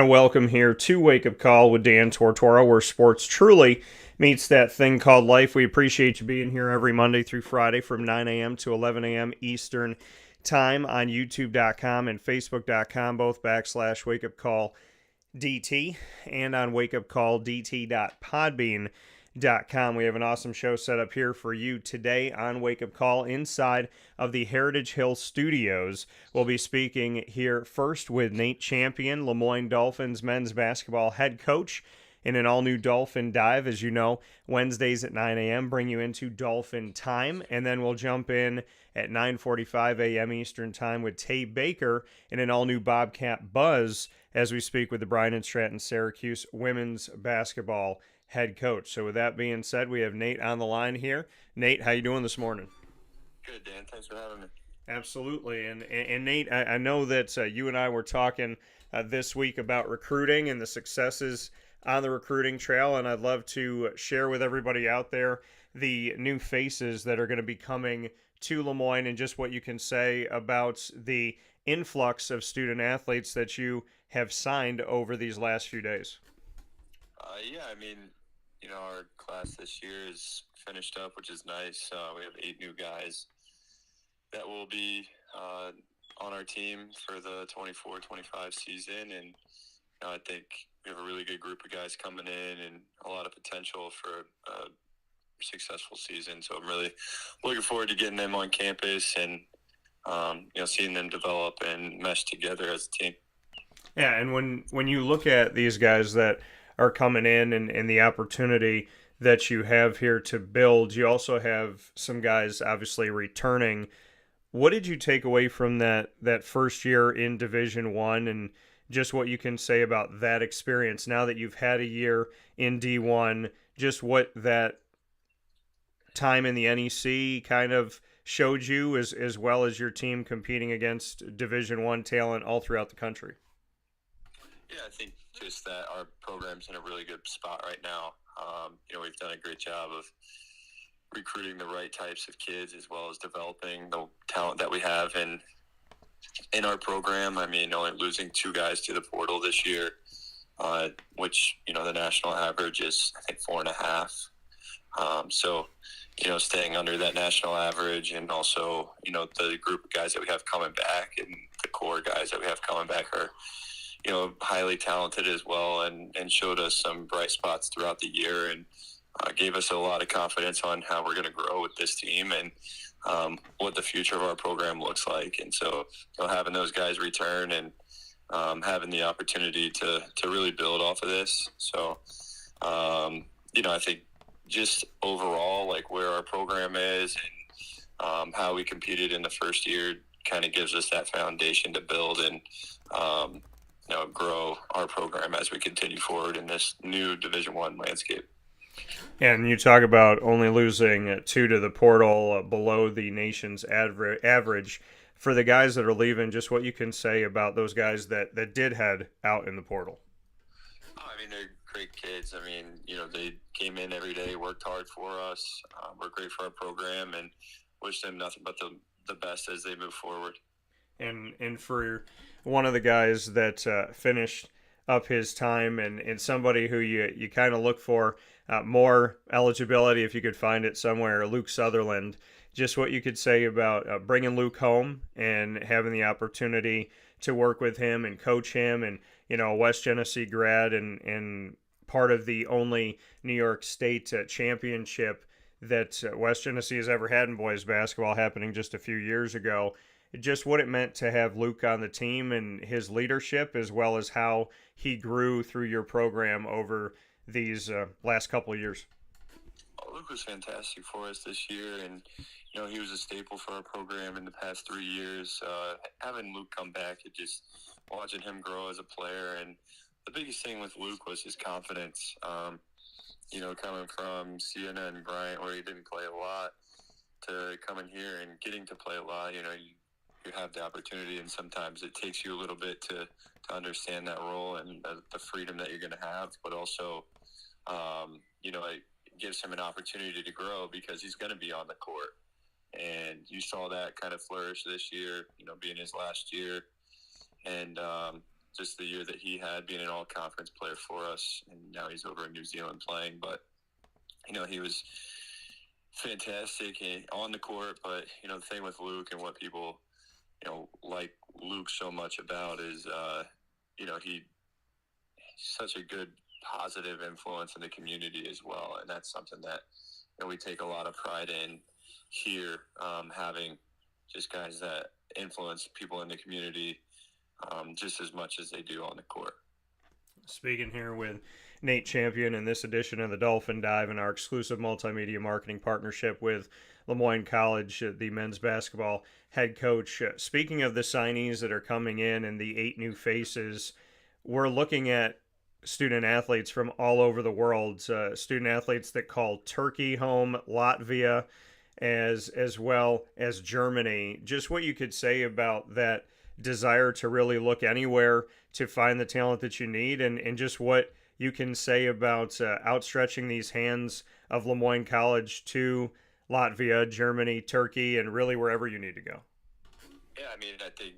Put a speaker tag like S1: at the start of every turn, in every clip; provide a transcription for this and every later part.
S1: And welcome here to Wake Up Call with Dan Tortora, where sports truly meets that thing called life. We appreciate you being here every Monday through Friday from 9 a.m. to 11 a.m. Eastern Time on YouTube.com and Facebook.com, both / Wake Up Call DT, and on wakeupcalldt.podbean.com. We have an awesome show set up here for you today on Wake Up Call inside of the Heritage Hill Studios. We'll be speaking here first with Nate Champion, LeMoyne Dolphins men's basketball head coach, in an all-new Dolphin Dive. As you know, Wednesdays at 9 a.m. bring you into Dolphin Time, and then we'll jump in at 9:45 a.m. Eastern Time with Tae Baker in an all-new Bobcat Buzz as we speak with the Bryant Stratton Syracuse women's basketball head coach. So with that being said, we have Nate on the line here. Nate, how you doing this morning?
S2: Good, Dan. Thanks for having me.
S1: Absolutely. And Nate, I know that you and I were talking this week about recruiting and the successes on the recruiting trail, and I'd love to share with everybody out there the new faces that are going to be coming to LeMoyne and just what you can say about the influx of student athletes that you have signed over these last few days.
S2: Our class this year is finished up, which is nice. We have 8 new guys that will be on our team for the 24-25 season, and I think we have a really good group of guys coming in and a lot of potential for a successful season. So I'm really looking forward to getting them on campus and seeing them develop and mesh together as a team.
S1: Yeah, and when you look at these guys that are coming in and the opportunity that you have here to build, you also have some guys obviously returning. What did you take away from that first year in Division One, and just what you can say about that experience now that you've had a year in D1, just what that time in the NEC kind of showed you as well as your team competing against Division One talent all throughout the country?
S2: Yeah, I think just that our program's in a really good spot right now. We've done a great job of recruiting the right types of kids as well as developing the talent that we have in our program. I mean, only losing 2 guys to the portal this year, which, the national average is, I think, 4.5. Staying under that national average, and also, the group of guys that we have coming back and the core guys that we have coming back are, highly talented as well, and showed us some bright spots throughout the year, and gave us a lot of confidence on how we're going to grow with this team and what the future of our program looks like. And so having those guys return and having the opportunity to really build off of this. So, I think just overall, like where our program is and how we competed in the first year kind of gives us that foundation to build and, grow our program as we continue forward in this new Division One landscape.
S1: And you talk about only losing 2 to the portal, below the nation's average. For the guys that are leaving, just what you can say about those guys that did head out in the portal.
S2: They're great kids. They came in every day, worked hard for us. We're great for our program, and wish them nothing but the best as they move forward.
S1: And for one of the guys that finished up his time and somebody who you kind of look for more eligibility if you could find it somewhere, Luke Sutherland, just what you could say about bringing Luke home and having the opportunity to work with him and coach him, and a West Genesee grad and part of the only New York State championship that West Genesee has ever had in boys basketball, happening just a few years ago. Just what it meant to have Luke on the team and his leadership, as well as how he grew through your program over these last couple of years.
S2: Luke was fantastic for us this year, and he was a staple for our program in the past 3 years. Having Luke come back, and just watching him grow as a player, and the biggest thing with Luke was his confidence. Coming from Siena and Bryant, where he didn't play a lot, to coming here and getting to play a lot, you have the opportunity, and sometimes it takes you a little bit to understand that role and the freedom that you're going to have, but also, it gives him an opportunity to grow because he's going to be on the court. And you saw that kind of flourish this year, being his last year. And just the year that he had being an all-conference player for us, and now he's over in New Zealand playing. But, he was fantastic on the court. But, the thing with Luke and what people, like Luke so much about is, he's such a good positive influence in the community as well. And that's something that, we take a lot of pride in here, having just guys that influence people in the community just as much as they do on the court.
S1: Speaking here with Nate Champion in this edition of the Dolphin Dive and our exclusive multimedia marketing partnership with LeMoyne College, the men's basketball head coach. Speaking of the signees that are coming in and the 8 new faces, we're looking at student athletes from all over the world, student athletes that call Turkey home, Latvia, as well as Germany. Just what you could say about that desire to really look anywhere to find the talent that you need, and just what you can say about outstretching these hands of LeMoyne College to Latvia, Germany, Turkey, and really wherever you need to go.
S2: Yeah, I think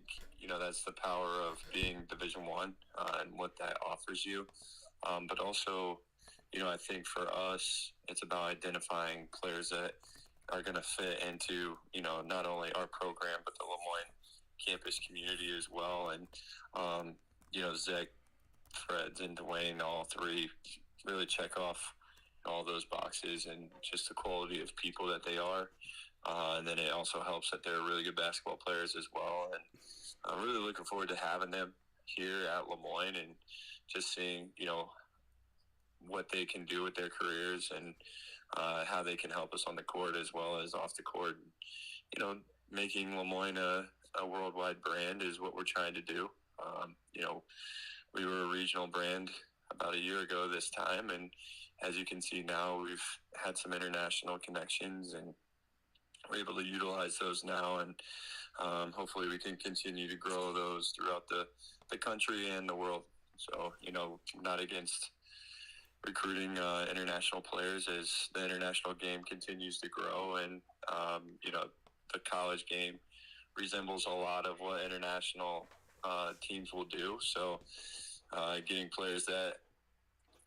S2: that's the power of being Division One and what that offers you. But also, I think for us, it's about identifying players that are going to fit into, not only our program, but the LeMoyne campus community as well. And, Zach, Freds, and Dwayne, all 3 really check off all those boxes and just the quality of people that they are. And then it also helps that they're really good basketball players as well. And I'm really looking forward to having them here at LeMoyne and just seeing, what they can do with their careers and how they can help us on the court as well as off the court. Making LeMoyne a worldwide brand is what we're trying to do. We were a regional brand about a year ago this time, and as you can see now, we've had some international connections, and we're able to utilize those now, and hopefully we can continue to grow those throughout the country and the world. So, not against recruiting international players as the international game continues to grow, and, the college game resembles a lot of what international teams will do. So getting players that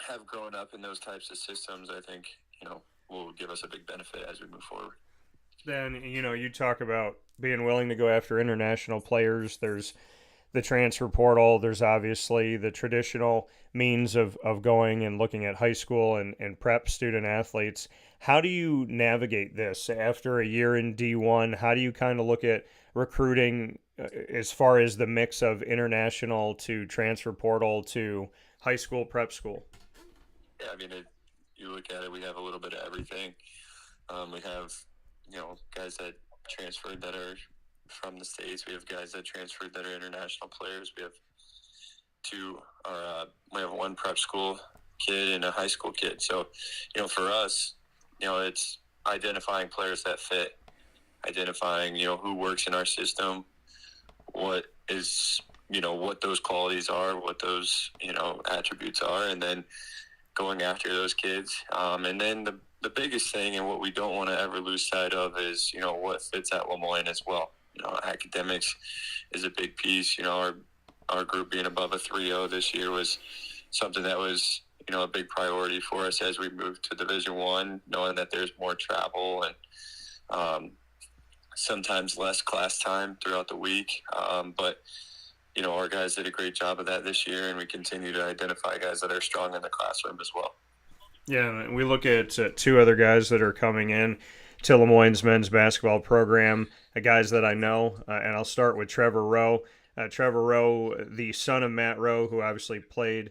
S2: have grown up in those types of systems, I think, will give us a big benefit as we move forward.
S1: Then, you talk about being willing to go after international players. There's the transfer portal. There's obviously the traditional means of going and looking at high school and prep student athletes. How do you navigate this after a year in D1? How do you kind of look at recruiting as far as the mix of international to transfer portal to high school, prep school?
S2: Yeah, you look at it, we have a little bit of everything. We have, guys that transferred that are from the States. We have guys that transferred that are international players. We have we have 1 prep school kid and a high school kid. So, for us, it's identifying players that fit, identifying, who works in our system, what is, what those qualities are, what those, attributes are, and then going after those kids. And then the biggest thing and what we don't want to ever lose sight of is, what fits at LeMoyne as well. Academics is a big piece. Our group being above a 3.0 this year was something that was, a big priority for us as we moved to Division I, knowing that there's more travel and sometimes less class time throughout the week. But, our guys did a great job of that this year, and we continue to identify guys that are strong in the classroom as well.
S1: Yeah, we look at 2 other guys that are coming in to LeMoyne's men's basketball program, guys that I know, and I'll start with Trevor Rowe. Trevor Rowe, the son of Matt Rowe, who obviously played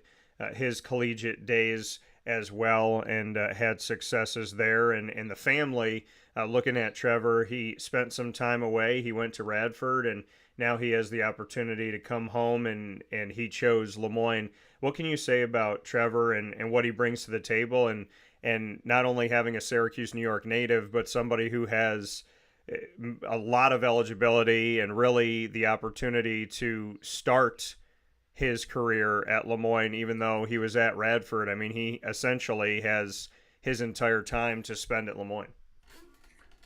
S1: his collegiate days as well and had successes there. And the family, looking at Trevor, he spent some time away. He went to Radford, and now he has the opportunity to come home, and he chose LeMoyne. What can you say about Trevor and what he brings to the table, and not only having a Syracuse, New York native, but somebody who has a lot of eligibility and really the opportunity to start his career at LeMoyne, even though he was at Radford? He essentially has his entire time to spend at LeMoyne.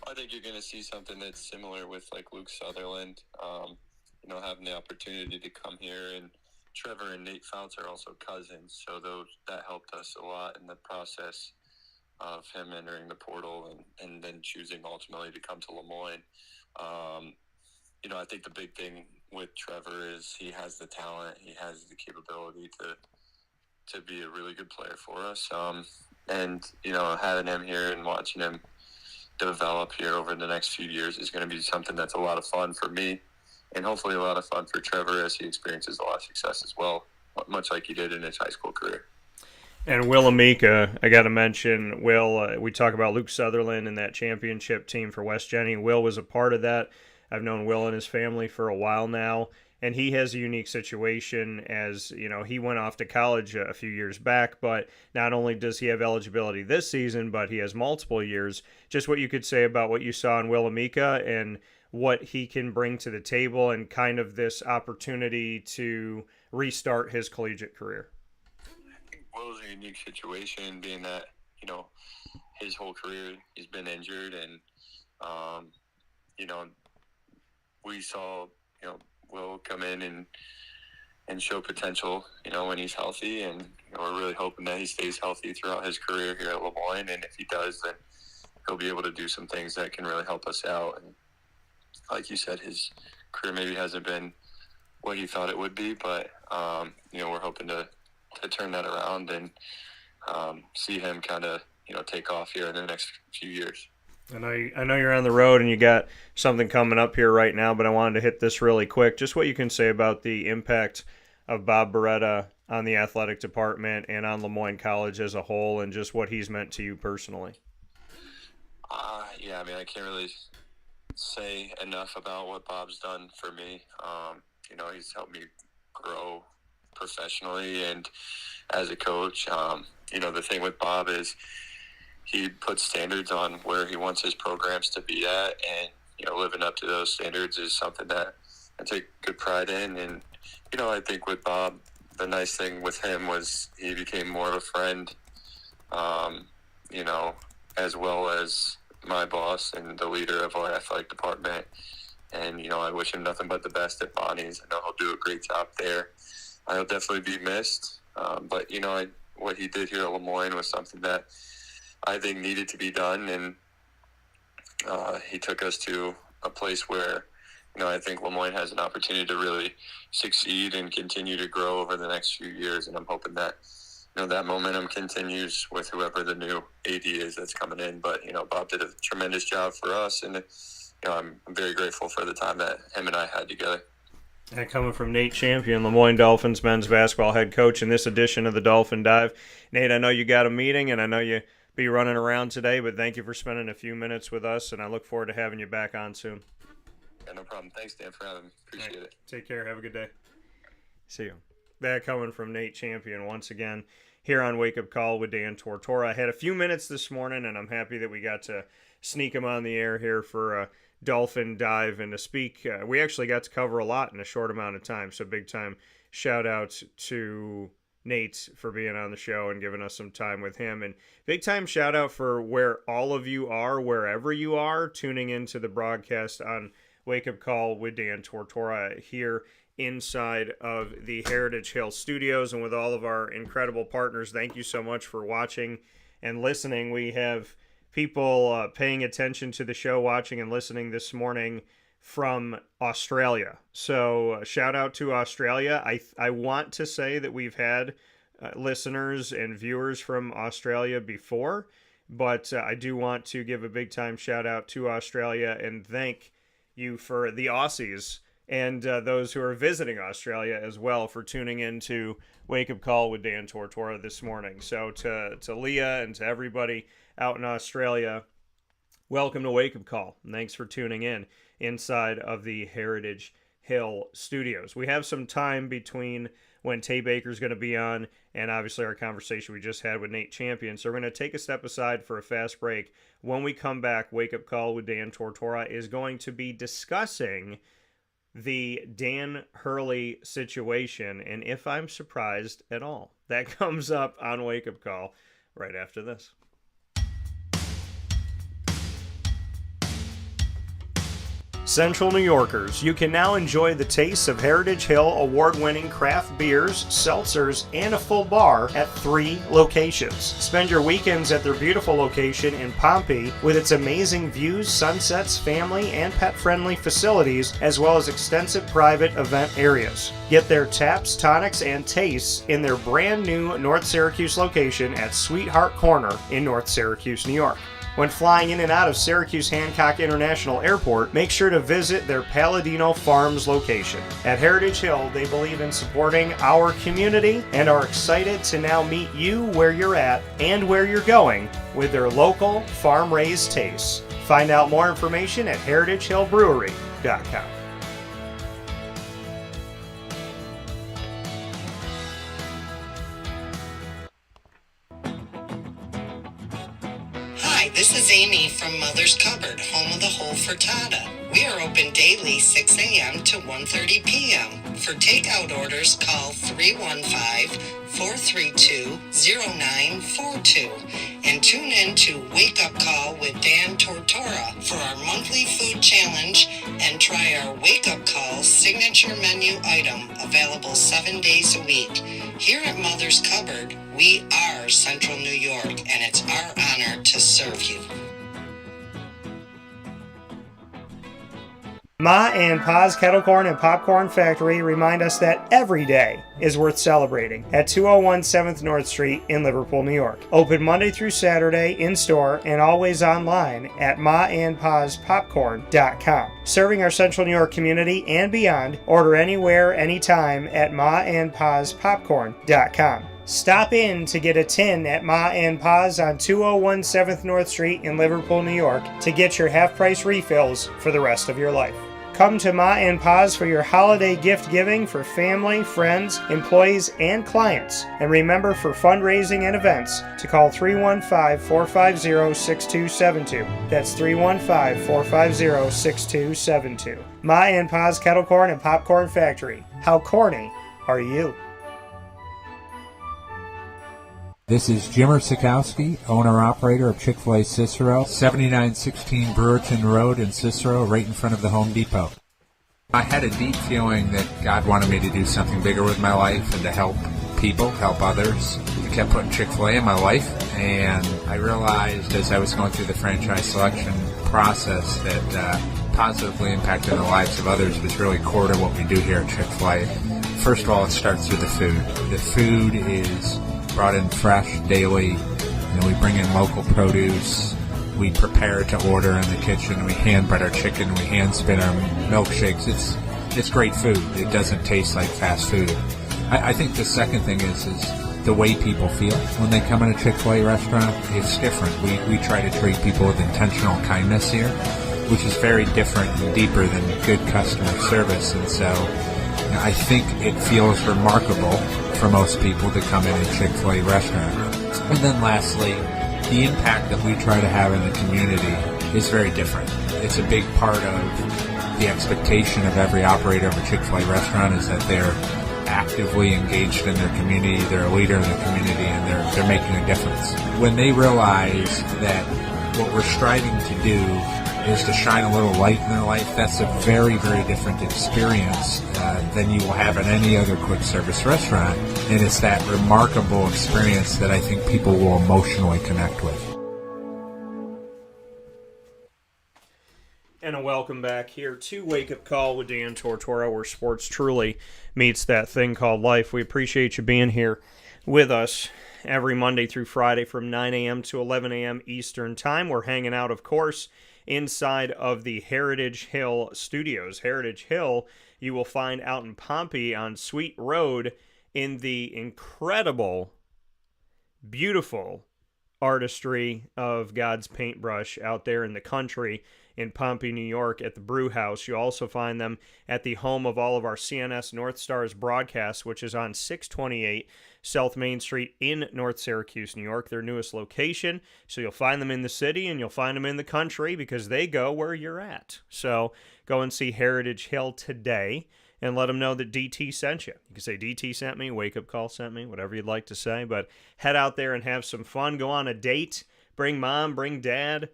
S2: I think you're going to see something that's similar with like Luke Sutherland, having the opportunity to come here and Trevor and Nate Fouts are also cousins, so that helped us a lot in the process of him entering the portal and then choosing ultimately to come to LeMoyne. I think the big thing with Trevor is he has the talent, he has the capability to be a really good player for us. And having him here and watching him develop here over the next few years is going to be something that's a lot of fun for me, and hopefully a lot of fun for Trevor as he experiences a lot of success as well, much like he did in his high school career.
S1: And Will Amica, I got to mention, Will, we talk about Luke Sutherland and that championship team for West Jenny. Will was a part of that. I've known Will and his family for a while now, and he has a unique situation as, he went off to college a few years back, but not only does he have eligibility this season, but he has multiple years. Just what you could say about what you saw in Will Amica and what he can bring to the table and kind of this opportunity to restart his collegiate career.
S2: Will's a unique situation, being that, his whole career he's been injured, and, we saw, Will come in and show potential, when he's healthy, and we're really hoping that he stays healthy throughout his career here at LeMoyne, and if he does, then he'll be able to do some things that can really help us out. And like you said, his career maybe hasn't been what he thought it would be, but, we're hoping to turn that around and see him kind of, take off here in the next few years.
S1: I know you're on the road and you got something coming up here right now, but I wanted to hit this really quick. Just what you can say about the impact of Bob Beretta on the athletic department and on LeMoyne College as a whole, and just what he's meant to you personally.
S2: I can't really say enough about what Bob's done for me. He's helped me grow professionally and as a coach. The thing with Bob is he puts standards on where he wants his programs to be at, and, living up to those standards is something that I take good pride in. And, I think with Bob, the nice thing with him was he became more of a friend, as well as my boss and the leader of our athletic department. And, I wish him nothing but the best at Bonnie's. I know he'll do a great job there. He'll definitely be missed. But, what he did here at LeMoyne was something that I think needed to be done. And he took us to a place where, I think LeMoyne has an opportunity to really succeed and continue to grow over the next few years. And I'm hoping that, that momentum continues with whoever the new AD is that's coming in. But, Bob did a tremendous job for us. And, I'm very grateful for the time that him and I had together.
S1: And coming from Nate Champion, LeMoyne Dolphins men's basketball head coach in this edition of the Dolphin Dive. Nate, I know you got a meeting, and I know you be running around today, but thank you for spending a few minutes with us, and I look forward to having you back on soon.
S2: Yeah, no problem. Thanks, Dan, for having me. Appreciate it.
S1: Take care. Have a good day. See you. That coming from Nate Champion once again here on Wake Up Call with Dan Tortora. I had a few minutes this morning, and I'm happy that we got to sneak him on the air here for a Dolphin Dive and to speak. We actually got to cover a lot in a short amount of time, so big time shout out to Nate for being on the show and giving us some time with him, and big time shout out for where all of you are, wherever you are, tuning into the broadcast on Wake Up Call with Dan Tortora here inside of the Heritage Hill Studios, and with all of our incredible partners. Thank you so much for watching and listening. We have people paying attention to the show, watching and listening this morning from Australia. So shout out to Australia. I want to say that we've had listeners and viewers from Australia before, but I do want to give a big time shout out to Australia and thank you for the Aussies and those who are visiting Australia as well for tuning in to Wake Up Call with Dan Tortora this morning. So to Leah and to everybody out in Australia, welcome to Wake Up Call. And thanks for tuning in inside of the Heritage Hill Studios. We have some time between when Tae Baker is going to be on and obviously our conversation we just had with Nate Champion. So we're going to take a step aside for a fast break. When we come back, Wake Up Call with Dan Tortora is going to be discussing the Dan Hurley situation and if I'm surprised at all. That comes up on Wake Up Call right after this. Central New Yorkers, you can now enjoy the taste of Heritage Hill award-winning craft beers, seltzers, and a full bar at 3 locations. Spend your weekends at their beautiful location in Pompey with its amazing views, sunsets, family, and pet-friendly facilities, as well as extensive private event areas. Get their taps, tonics, and tastes in their brand new North Syracuse location at Sweetheart Corner in North Syracuse, New York. When flying in and out of Syracuse Hancock International Airport, make sure to visit their Palladino Farms location. At Heritage Hill, they believe in supporting our community and are excited to now meet you where you're at and where you're going with their local farm-raised tastes. Find out more information at heritagehillbrewery.com.
S3: Hi, this is Amy from Mother's Cupboard, home of the whole frittata. We are open daily 6 a.m. to 1:30 p.m. For takeout orders, call 315-432-0942 and tune in to Wake Up Call with Dan Tortora for our monthly food challenge and try our Wake Up Call signature menu item available 7 days a week. Here at Mother's Cupboard, we are Central New York, and it's our honor to serve you.
S1: Ma and Pa's Kettle Corn and Popcorn Factory remind us that every day is worth celebrating at 201 7th North Street in Liverpool, New York. Open Monday through Saturday in-store and always online at maandpaspopcorn.com. Serving our Central New York community and beyond, order anywhere, anytime at maandpaspopcorn.com. Stop in to get a tin at Ma and Pa's on 201 7th North Street in Liverpool, New York to get your half-price refills for the rest of your life. Come to Ma and Pa's for your holiday gift giving for family, friends, employees, and clients. And remember, for fundraising and events, to call 315-450-6272. That's 315-450-6272. Ma and Pa's Kettle Corn and Popcorn Factory. How corny are you?
S4: This is Jimmer Sikowski, owner-operator of Chick-fil-A Cicero, 7916 Brewerton Road in Cicero, right in front of the Home Depot. I had a deep feeling that God wanted me to do something bigger with my life and to help people, help others. I kept putting Chick-fil-A in my life, and I realized as I was going through the franchise selection process that positively impacting the lives of others was really core to what we do here at Chick-fil-A. First of all, it starts with the food. The food is brought in fresh daily. We bring in local produce. We prepare to order in the kitchen. We hand bread our chicken. We hand spin our milkshakes. It's great food. It doesn't taste like fast food. I think the second thing is the way people feel when they come in a Chick-fil-A restaurant. It's different. We try to treat people with intentional kindness here, which is very different and deeper than good customer service. And so I think it feels remarkable for most people to come in a Chick-fil-A restaurant. And then lastly, the impact that we try to have in the community is very different. It's a big part of the expectation of every operator of a Chick-fil-A restaurant is that they're actively engaged in their community, they're a leader in the community, and they're making a difference. When they realize that what we're striving to do is to shine a little light in their life, that's a very, very different experience than you will have in any other quick service restaurant. And it's that remarkable experience that I think people will emotionally connect with.
S1: And a welcome back here to Wake Up Call with Dan Tortora, where sports truly meets that thing called life. We appreciate you being here with us every Monday through Friday from 9 a.m. to 11 a.m. Eastern Time. We're hanging out, of course, inside of the Heritage Hill Studios. Heritage Hill you will find out in Pompey on Sweet Road in the incredible, beautiful artistry of God's paintbrush out there in the country in Pompey, New York at the Brew House. You also find them at the home of all of our CNS North Stars broadcasts, which is on 628 South Main Street in North Syracuse, New York, their newest location. So you'll find them in the city and you'll find them in the country because they go where you're at. So go and see Heritage Hill today and let them know that DT sent you. You can say DT sent me, Wake Up Call sent me, whatever you'd like to say. But head out there and have some fun. Go on a date. Bring mom, bring dad,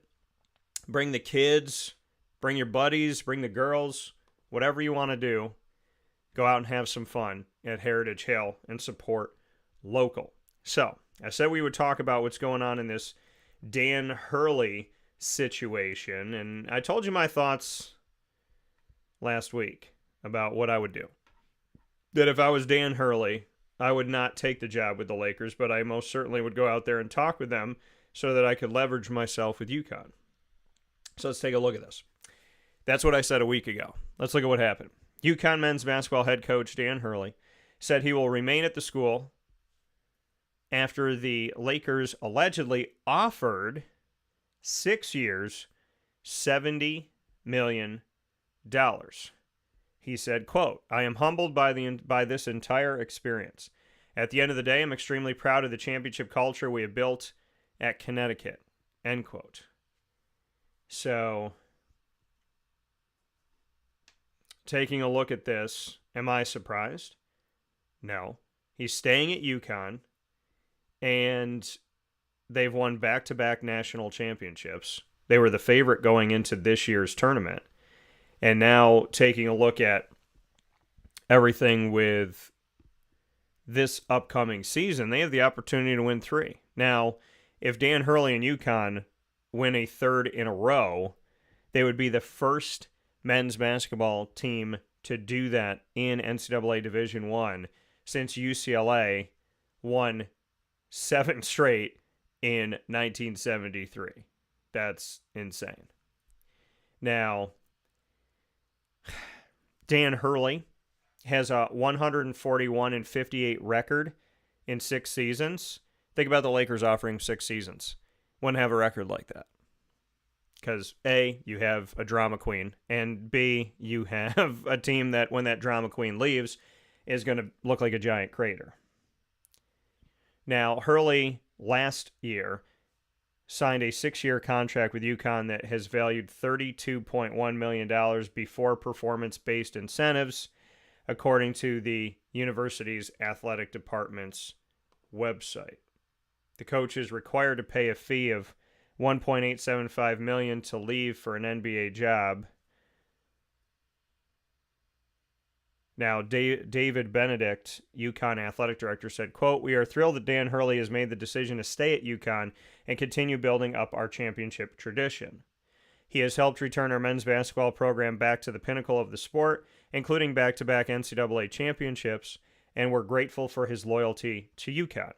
S1: bring the kids. Bring your buddies, bring the girls, whatever you want to do. Go out and have some fun at Heritage Hill and support local. So, I said we would talk about what's going on in this Dan Hurley situation, and I told you my thoughts last week about what I would do. That if I was Dan Hurley, I would not take the job with the Lakers, but I most certainly would go out there and talk with them so that I could leverage myself with UConn. So let's take a look at this. That's what I said a week ago. Let's look at what happened. UConn men's basketball head coach Dan Hurley said he will remain at the school after the Lakers allegedly offered 6 years, $70 million. He said, quote, "I am humbled by this entire experience. At the end of the day, I'm extremely proud of the championship culture we have built at Connecticut," end quote. So, taking a look at this, am I surprised? No. He's staying at UConn, and they've won back-to-back national championships. They were the favorite going into this year's tournament. And now taking a look at everything with this upcoming season, they have the opportunity to win 3. Now, if Dan Hurley and UConn win a 3rd in a row, they would be the first men's basketball team to do that in NCAA Division I since UCLA won 7 straight in 1973. That's insane. Now, Dan Hurley has a 141-58 record in 6 seasons. Think about the Lakers offering 6 seasons. Wouldn't have a record like that. Because A, you have a drama queen, and B, you have a team that when that drama queen leaves is going to look like a giant crater. Now, Hurley last year signed a 6-year contract with UConn that has valued $32.1 million before performance-based incentives, according to the university's athletic department's website. The coach is required to pay a fee of $1.875 million to leave for an NBA job. Now, David Benedict, UConn athletic director, said, quote, "We are thrilled that Dan Hurley has made the decision to stay at UConn and continue building up our championship tradition. He has helped return our men's basketball program back to the pinnacle of the sport, including back-to-back NCAA championships, and we're grateful for his loyalty to UConn.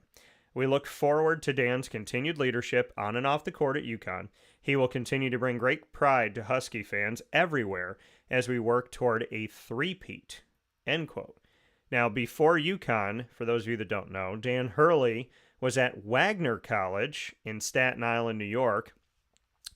S1: We look forward to Dan's continued leadership on and off the court at UConn. He will continue to bring great pride to Husky fans everywhere as we work toward a three-peat," end quote. Now, before UConn, for those of you that don't know, Dan Hurley was at Wagner College in Staten Island, New York.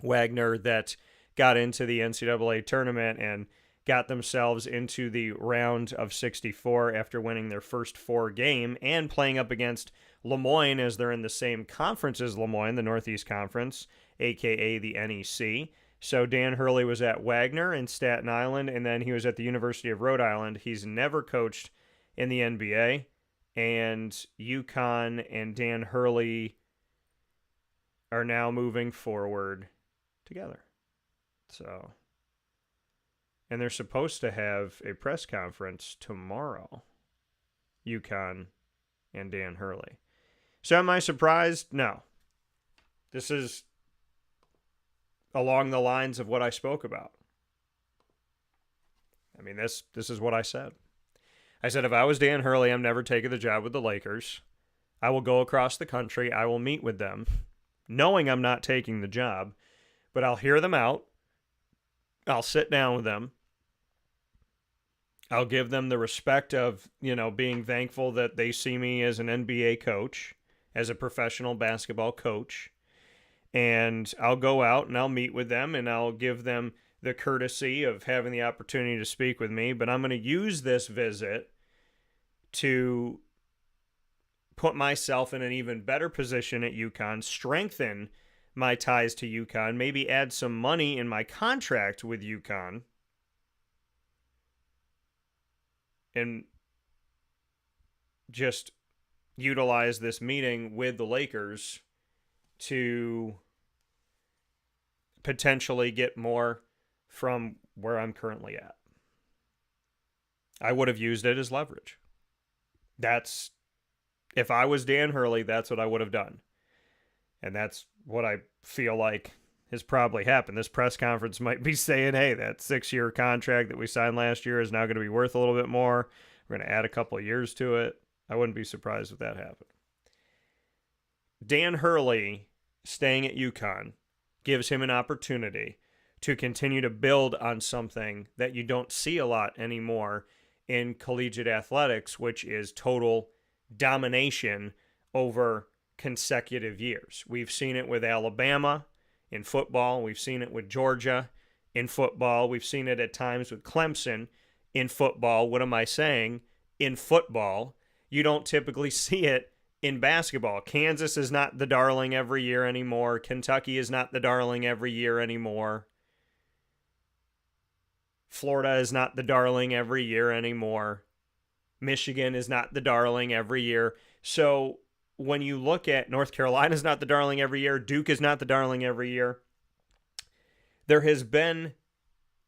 S1: Wagner that got into the NCAA tournament and got themselves into the round of 64 after winning their first 4 game and playing up against LeMoyne, as they're in the same conference as LeMoyne, the Northeast Conference, a.k.a. the NEC. So Dan Hurley was at Wagner in Staten Island, and then he was at the University of Rhode Island. He's never coached in the NBA, and UConn and Dan Hurley are now moving forward together. So, and they're supposed to have a press conference tomorrow, UConn and Dan Hurley. So am I surprised? No. This is along the lines of what I spoke about. I mean, this is what I said. I said, if I was Dan Hurley, I'm never taking the job with the Lakers. I will go across the country. I will meet with them, knowing I'm not taking the job, but I'll hear them out. I'll sit down with them. I'll give them the respect of, being thankful that they see me as an NBA coach, as a professional basketball coach. And I'll go out and I'll meet with them and I'll give them the courtesy of having the opportunity to speak with me. But I'm going to use this visit to put myself in an even better position at UConn, strengthen my ties to UConn, maybe add some money in my contract with UConn, and just utilize this meeting with the Lakers to potentially get more from where I'm currently at. I would have used it as leverage. If I was Dan Hurley, that's what I would have done. And that's what I feel like has probably happened. This press conference might be saying, hey, that 6-year contract that we signed last year is now going to be worth a little bit more. We're going to add a couple of years to it. I wouldn't be surprised if that happened. Dan Hurley staying at UConn gives him an opportunity to continue to build on something that you don't see a lot anymore in collegiate athletics, which is total domination over consecutive years. We've seen it with Alabama in football. We've seen it with Georgia in football. We've seen it at times with Clemson in football. What am I saying? In football. You don't typically see it in basketball. Kansas is not the darling every year anymore. Kentucky is not the darling every year anymore. Florida is not the darling every year anymore. Michigan is not the darling every year. So when you look at North Carolina is not the darling every year, Duke is not the darling every year, there has been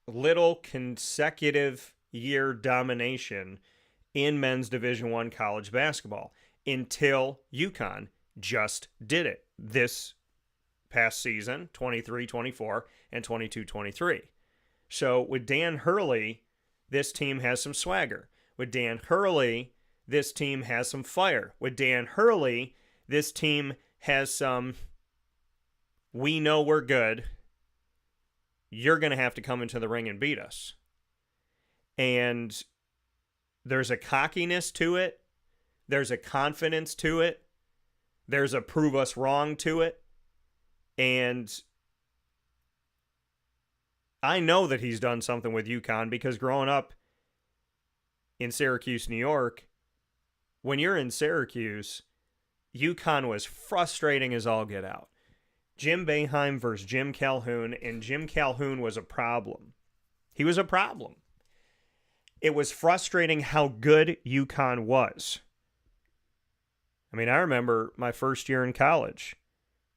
S1: little consecutive year domination in men's Division I college basketball until UConn just did it this past season, 23-24 and 22-23. So with Dan Hurley, this team has some swagger. With Dan Hurley, this team has some fire. With Dan Hurley, this team has some, we know we're good. You're going to have to come into the ring and beat us. And there's a cockiness to it. There's a confidence to it. There's a prove us wrong to it. And I know that he's done something with UConn because growing up in Syracuse, New York, when you're in Syracuse, UConn was frustrating as all get out. Jim Boeheim versus Jim Calhoun, and Jim Calhoun was a problem. He was a problem. It was frustrating how good UConn was. I mean, I remember my first year in college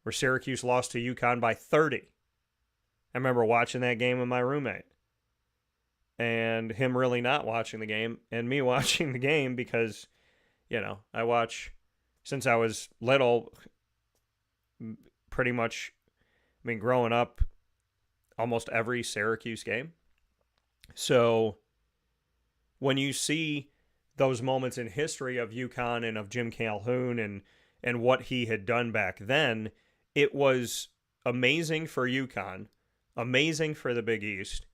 S1: where Syracuse lost to UConn by 30. I remember watching that game with my roommate and him really not watching the game and me watching the game because, you know, I watch since I was little, pretty much, I mean, growing up, almost every Syracuse game. So when you see those moments in history of UConn and of Jim Calhoun and what he had done back then, it was amazing for UConn, amazing for the Big East,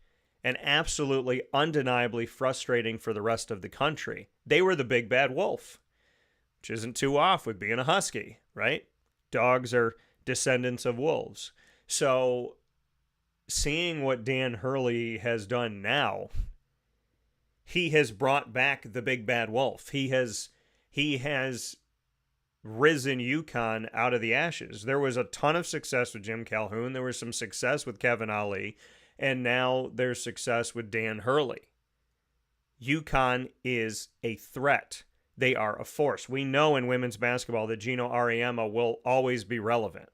S1: and absolutely undeniably frustrating for the rest of the country. They were the big bad wolf, which isn't too off with being a Husky, right? Dogs are descendants of wolves. So seeing what Dan Hurley has done now, he has brought back the big bad wolf. He has risen UConn out of the ashes. There was a ton of success with Jim Calhoun. There was some success with Kevin Ali. And now there's success with Dan Hurley. UConn is a threat. They are a force. We know in women's basketball that Gino Auriemma will always be relevant.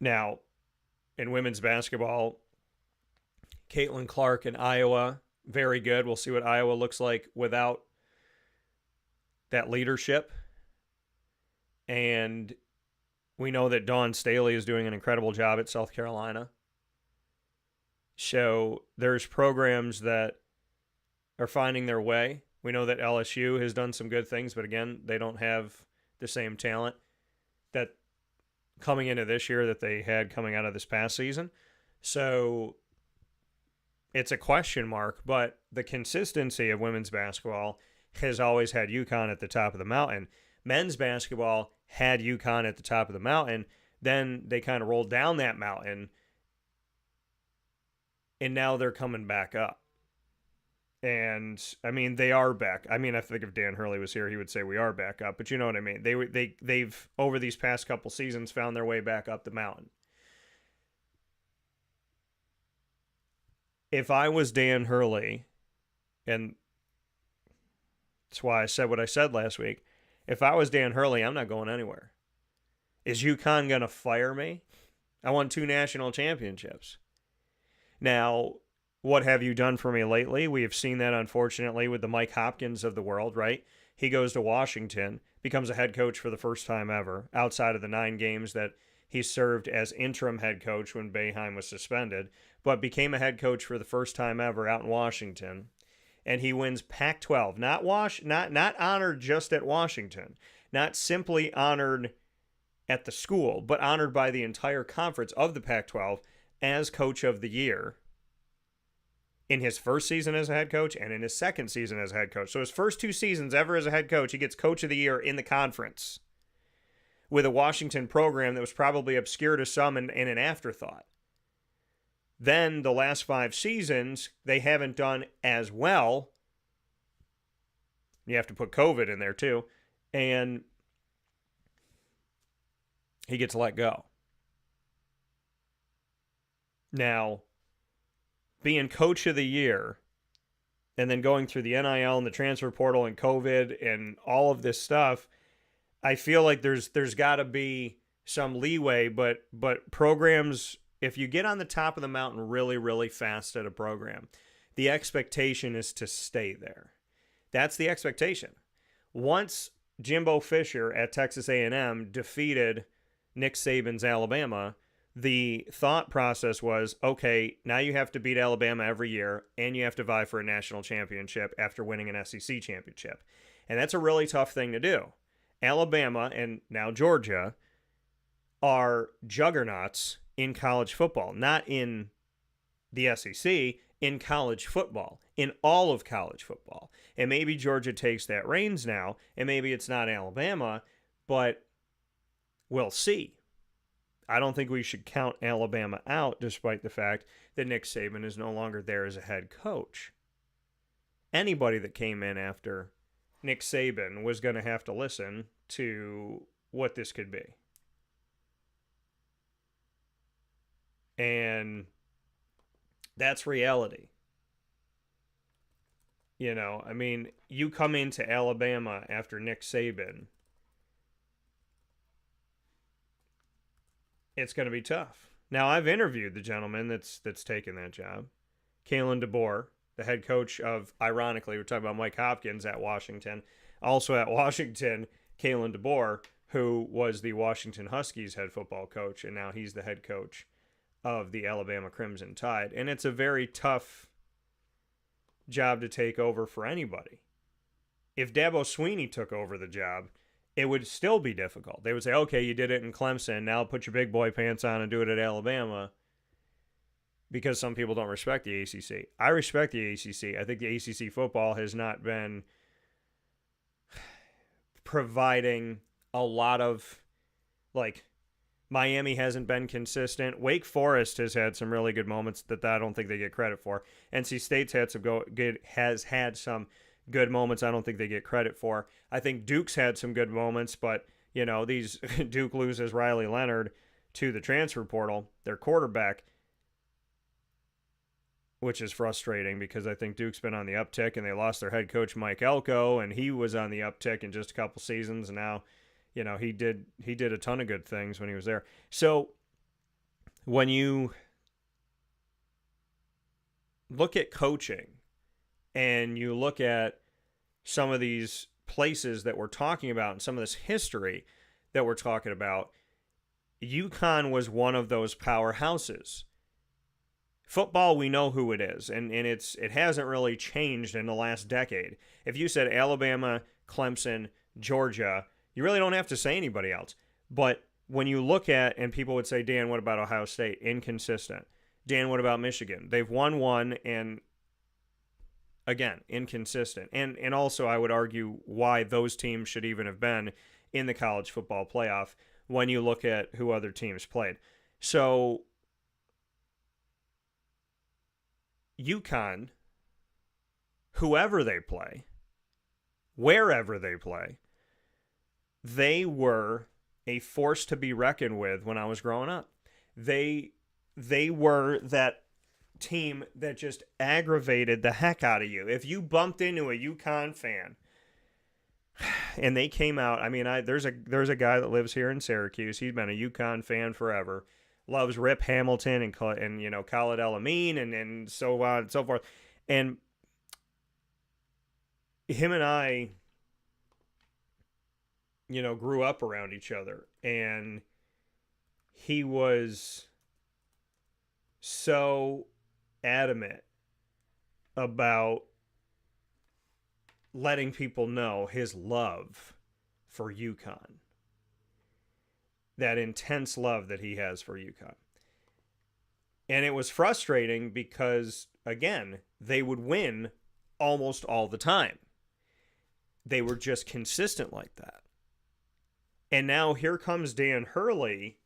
S1: Now, in women's basketball, Caitlin Clark in Iowa, very good. We'll see what Iowa looks like without that leadership. And we know that Dawn Staley is doing an incredible job at South Carolina. So there's programs that are finding their way. We know that LSU has done some good things, but again, they don't have the same talent that coming into this year that they had coming out of this past season. So it's a question mark, but the consistency of women's basketball has always had UConn at the top of the mountain. Men's basketball had UConn at the top of the mountain. Then they kind of rolled down that mountain, and now they're coming back up. And, I mean, they are back. I mean, I think if Dan Hurley was here, he would say we are back up. But you know what I mean. They've over these past couple seasons, found their way back up the mountain. If I was Dan Hurley, and that's why I said what I said last week, if I was Dan Hurley, I'm not going anywhere. Is UConn going to fire me? I won 2 national championships. Now, what have you done for me lately? We have seen that, unfortunately, with the Mike Hopkins of the world, right? He goes to Washington, becomes a head coach for the first time ever, outside of the 9 games that he served as interim head coach when Boeheim was suspended, but became a head coach for the first time ever out in Washington. And he wins Pac-12, not honored just at Washington, not simply honored at the school, but honored by the entire conference of the Pac-12 as Coach of the Year in his first season as a head coach and in his second season as a head coach. So his first 2 seasons ever as a head coach, he gets Coach of the Year in the conference with a Washington program that was probably obscure to some and an afterthought. Then the last 5 seasons, they haven't done as well. You have to put COVID in there too. And he gets let go. Now, being Coach of the Year and then going through the NIL and the transfer portal and COVID and all of this stuff, I feel like there's got to be some leeway, but programs, if you get on the top of the mountain really, really fast at a program, the expectation is to stay there. That's the expectation. Once Jimbo Fisher at Texas A&M defeated Nick Saban's Alabama, the thought process was, okay, now you have to beat Alabama every year, and you have to vie for a national championship after winning an SEC championship. And that's a really tough thing to do. Alabama and now Georgia are juggernauts in college football, not in the SEC, in college football, in all of college football. And maybe Georgia takes that reins now, and maybe it's not Alabama, but we'll see. I don't think we should count Alabama out, despite the fact that Nick Saban is no longer there as a head coach. Anybody that came in after Nick Saban was going to have to listen to what this could be. And that's reality. You know, I mean, you come into Alabama after Nick Saban, it's going to be tough. Now, I've interviewed the gentleman that's taken that job, Kalen DeBoer, the head coach of, ironically, we're talking about Mike Hopkins at Washington. Also at Washington, Kalen DeBoer, who was the Washington Huskies head football coach, and now he's the head coach of the Alabama Crimson Tide. And it's a very tough job to take over for anybody. If Dabo Swinney took over the job, it would still be difficult. They would say, okay, you did it in Clemson, now put your big boy pants on and do it at Alabama, because some people don't respect the ACC. I respect the ACC. I think the ACC football has not been providing a lot of, like, Miami hasn't been consistent. Wake Forest has had some really good moments that I don't think they get credit for. NC State's has had some good moments I don't think they get credit for. I think Duke's had some good moments, but, you know, Duke loses Riley Leonard to the transfer portal, their quarterback, which is frustrating because I think Duke's been on the uptick, and they lost their head coach Mike Elko, and he was on the uptick in just a couple seasons, and now, you know, he did a ton of good things when he was there. So when you look at coaching and you look at some of these places that we're talking about and some of this history that we're talking about, UConn was one of those powerhouses. Football, we know who it is, and it hasn't really changed in the last decade. If you said Alabama, Clemson, Georgia, you really don't have to say anybody else. But when you look at, and people would say, Dan, what about Ohio State? Inconsistent. Dan, what about Michigan? They've won one, and again, inconsistent. And also, I would argue why those teams should even have been in the college football playoff when you look at who other teams played. So UConn, whoever they play, wherever they play, they were a force to be reckoned with when I was growing up. They were that team that just aggravated the heck out of you. If you bumped into a UConn fan and they came out, I mean, there's a guy that lives here in Syracuse. He's been a UConn fan forever. loves Rip Hamilton and Khalid El-Amin and so on and so forth. And him and I, grew up around each other, and he was so adamant about letting people know his love for UConn. That intense love that he has for UConn. And it was frustrating because, again, they would win almost all the time. They were just consistent like that. And now here comes Dan Hurley,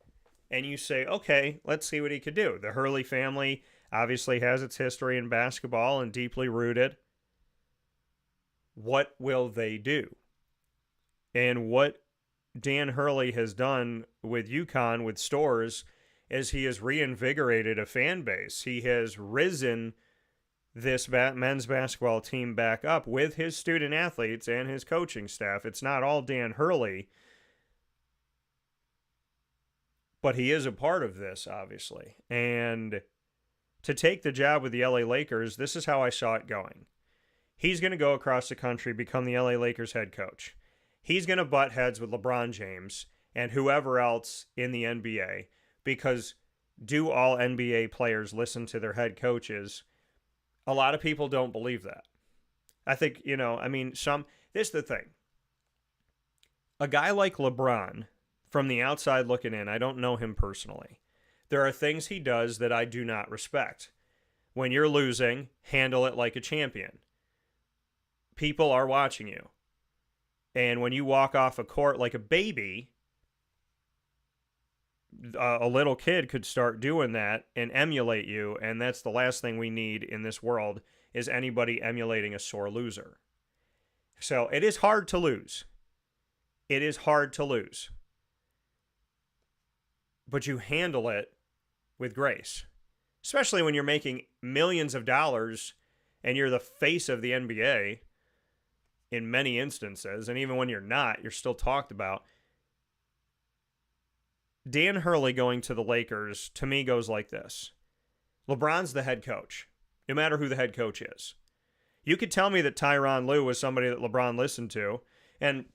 S1: and you say, okay, let's see what he could do. The Hurley family obviously has its history in basketball and deeply rooted. What will they do? And what Dan Hurley has done with UConn, with Stores, is he has reinvigorated a fan base. He has risen this men's basketball team back up with his student athletes and his coaching staff. It's not all Dan Hurley, but he is a part of this, obviously. And to take the job with the LA Lakers, this is how I saw it going. He's going to go across the country, become the LA Lakers head coach. He's going to butt heads with LeBron James and whoever else in the NBA, because do all NBA players listen to their head coaches? A lot of people don't believe that. I think, this is the thing. A guy like LeBron, from the outside looking in, I don't know him personally. There are things he does that I do not respect. When you're losing, handle it like a champion. People are watching you. And when you walk off a court like a baby, a little kid could start doing that and emulate you, and that's the last thing we need in this world, is anybody emulating a sore loser. So it is hard to lose. It is hard to lose. But you handle it with grace, especially when you're making millions of dollars and you're the face of the NBA in many instances, and even when you're not, you're still talked about. Dan Hurley going to the Lakers, to me, goes like this. LeBron's the head coach, no matter who the head coach is. You could tell me that Tyronn Lue was somebody that LeBron listened to, and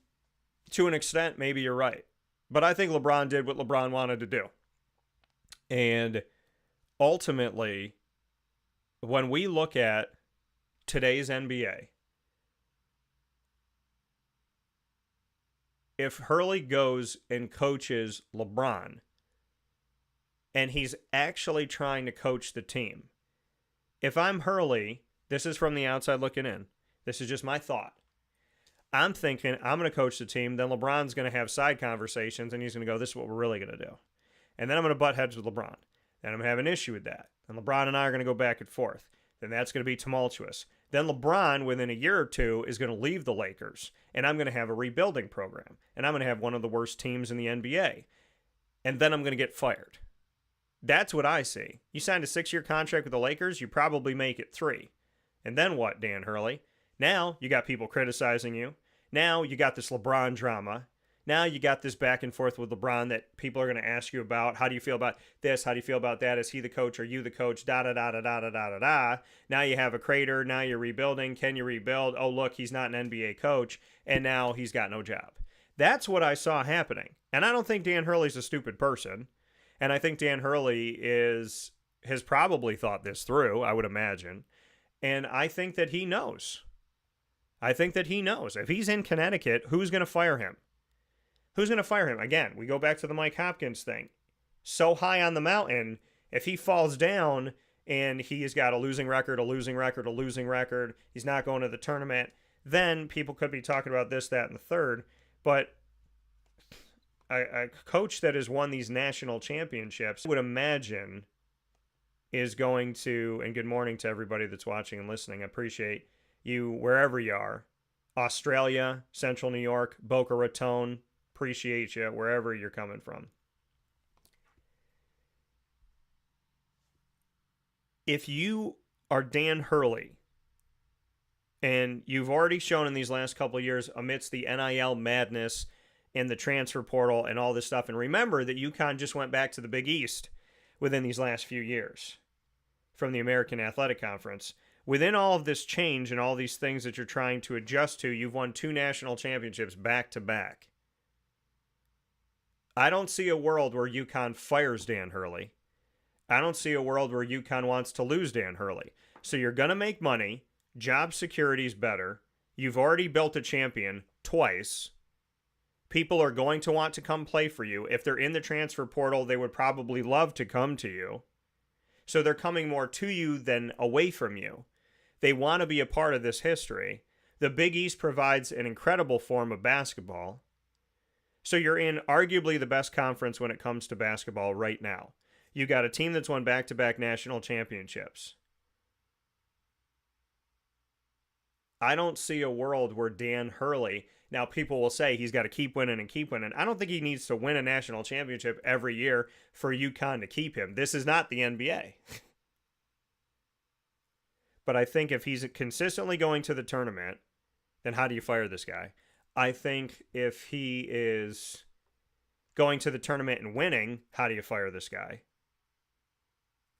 S1: to an extent, maybe you're right. But I think LeBron did what LeBron wanted to do. And ultimately, when we look at today's NBA, if Hurley goes and coaches LeBron, and he's actually trying to coach the team, if I'm Hurley, this is from the outside looking in, this is just my thought. I'm thinking I'm going to coach the team, then LeBron's going to have side conversations, and he's going to go, this is what we're really going to do. And then I'm going to butt heads with LeBron. And I'm going to have an issue with that. And LeBron and I are going to go back and forth. Then that's going to be tumultuous. Then LeBron, within a year or two, is going to leave the Lakers. And I'm going to have a rebuilding program. And I'm going to have one of the worst teams in the NBA. And then I'm going to get fired. That's what I see. You signed a 6-year contract with the Lakers, you probably make it 3. And then what, Dan Hurley? Now you got people criticizing you. Now you got this LeBron drama. Now you got this back and forth with LeBron that people are going to ask you about. How do you feel about this? How do you feel about that? Is he the coach? Are you the coach? Da-da-da-da-da-da-da-da. Now you have a crater. Now you're rebuilding. Can you rebuild? Oh, look, he's not an NBA coach. And now he's got no job. That's what I saw happening. And I don't think Dan Hurley's a stupid person. And I think Dan Hurley has probably thought this through, I would imagine. And I think that he knows. If he's in Connecticut, who's going to fire him? Who's going to fire him? Again, we go back to the Mike Hopkins thing. So high on the mountain, if he falls down and he's got a losing record, he's not going to the tournament, then people could be talking about this, that, and the third. But a coach that has won these national championships, I would imagine, is going to, and good morning to everybody that's watching and listening. I appreciate you wherever you are. Australia, Central New York, Boca Raton, appreciate you wherever you're coming from. If you are Dan Hurley, and you've already shown in these last couple of years amidst the NIL madness and the transfer portal and all this stuff, and remember that UConn just went back to the Big East, within these last few years from the American Athletic Conference. Within all of this change and all these things that you're trying to adjust to, you've won 2 national championships back to back. I don't see a world where UConn fires Dan Hurley. I don't see a world where UConn wants to lose Dan Hurley. So you're going to make money. Job security is better. You've already built a champion twice. People are going to want to come play for you. If they're in the transfer portal, they would probably love to come to you. So they're coming more to you than away from you. They want to be a part of this history. The Big East provides an incredible form of basketball. So you're in arguably the best conference when it comes to basketball right now. You got a team that's won back-to-back national championships. I don't see a world where Dan Hurley, now people will say he's got to keep winning and keep winning. I don't think he needs to win a national championship every year for UConn to keep him. This is not the NBA. But I think if he's consistently going to the tournament, then how do you fire this guy? I think if he is going to the tournament and winning, how do you fire this guy?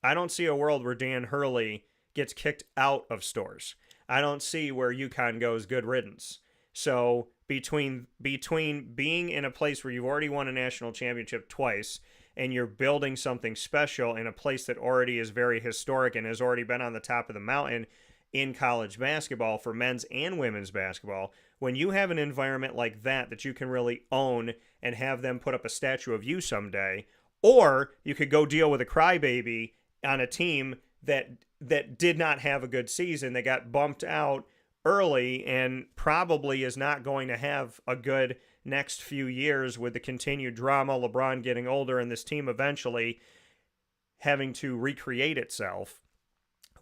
S1: I don't see a world where Dan Hurley gets kicked out of Stores. I don't see where UConn goes good riddance. So between being in a place where you've already won a national championship twice and you're building something special in a place that already is very historic and has already been on the top of the mountain in college basketball for men's and women's basketball, when you have an environment like that you can really own and have them put up a statue of you someday, or you could go deal with a crybaby on a team that did not have a good season, that got bumped out early and probably is not going to have a good next few years with the continued drama, LeBron getting older, and this team eventually having to recreate itself.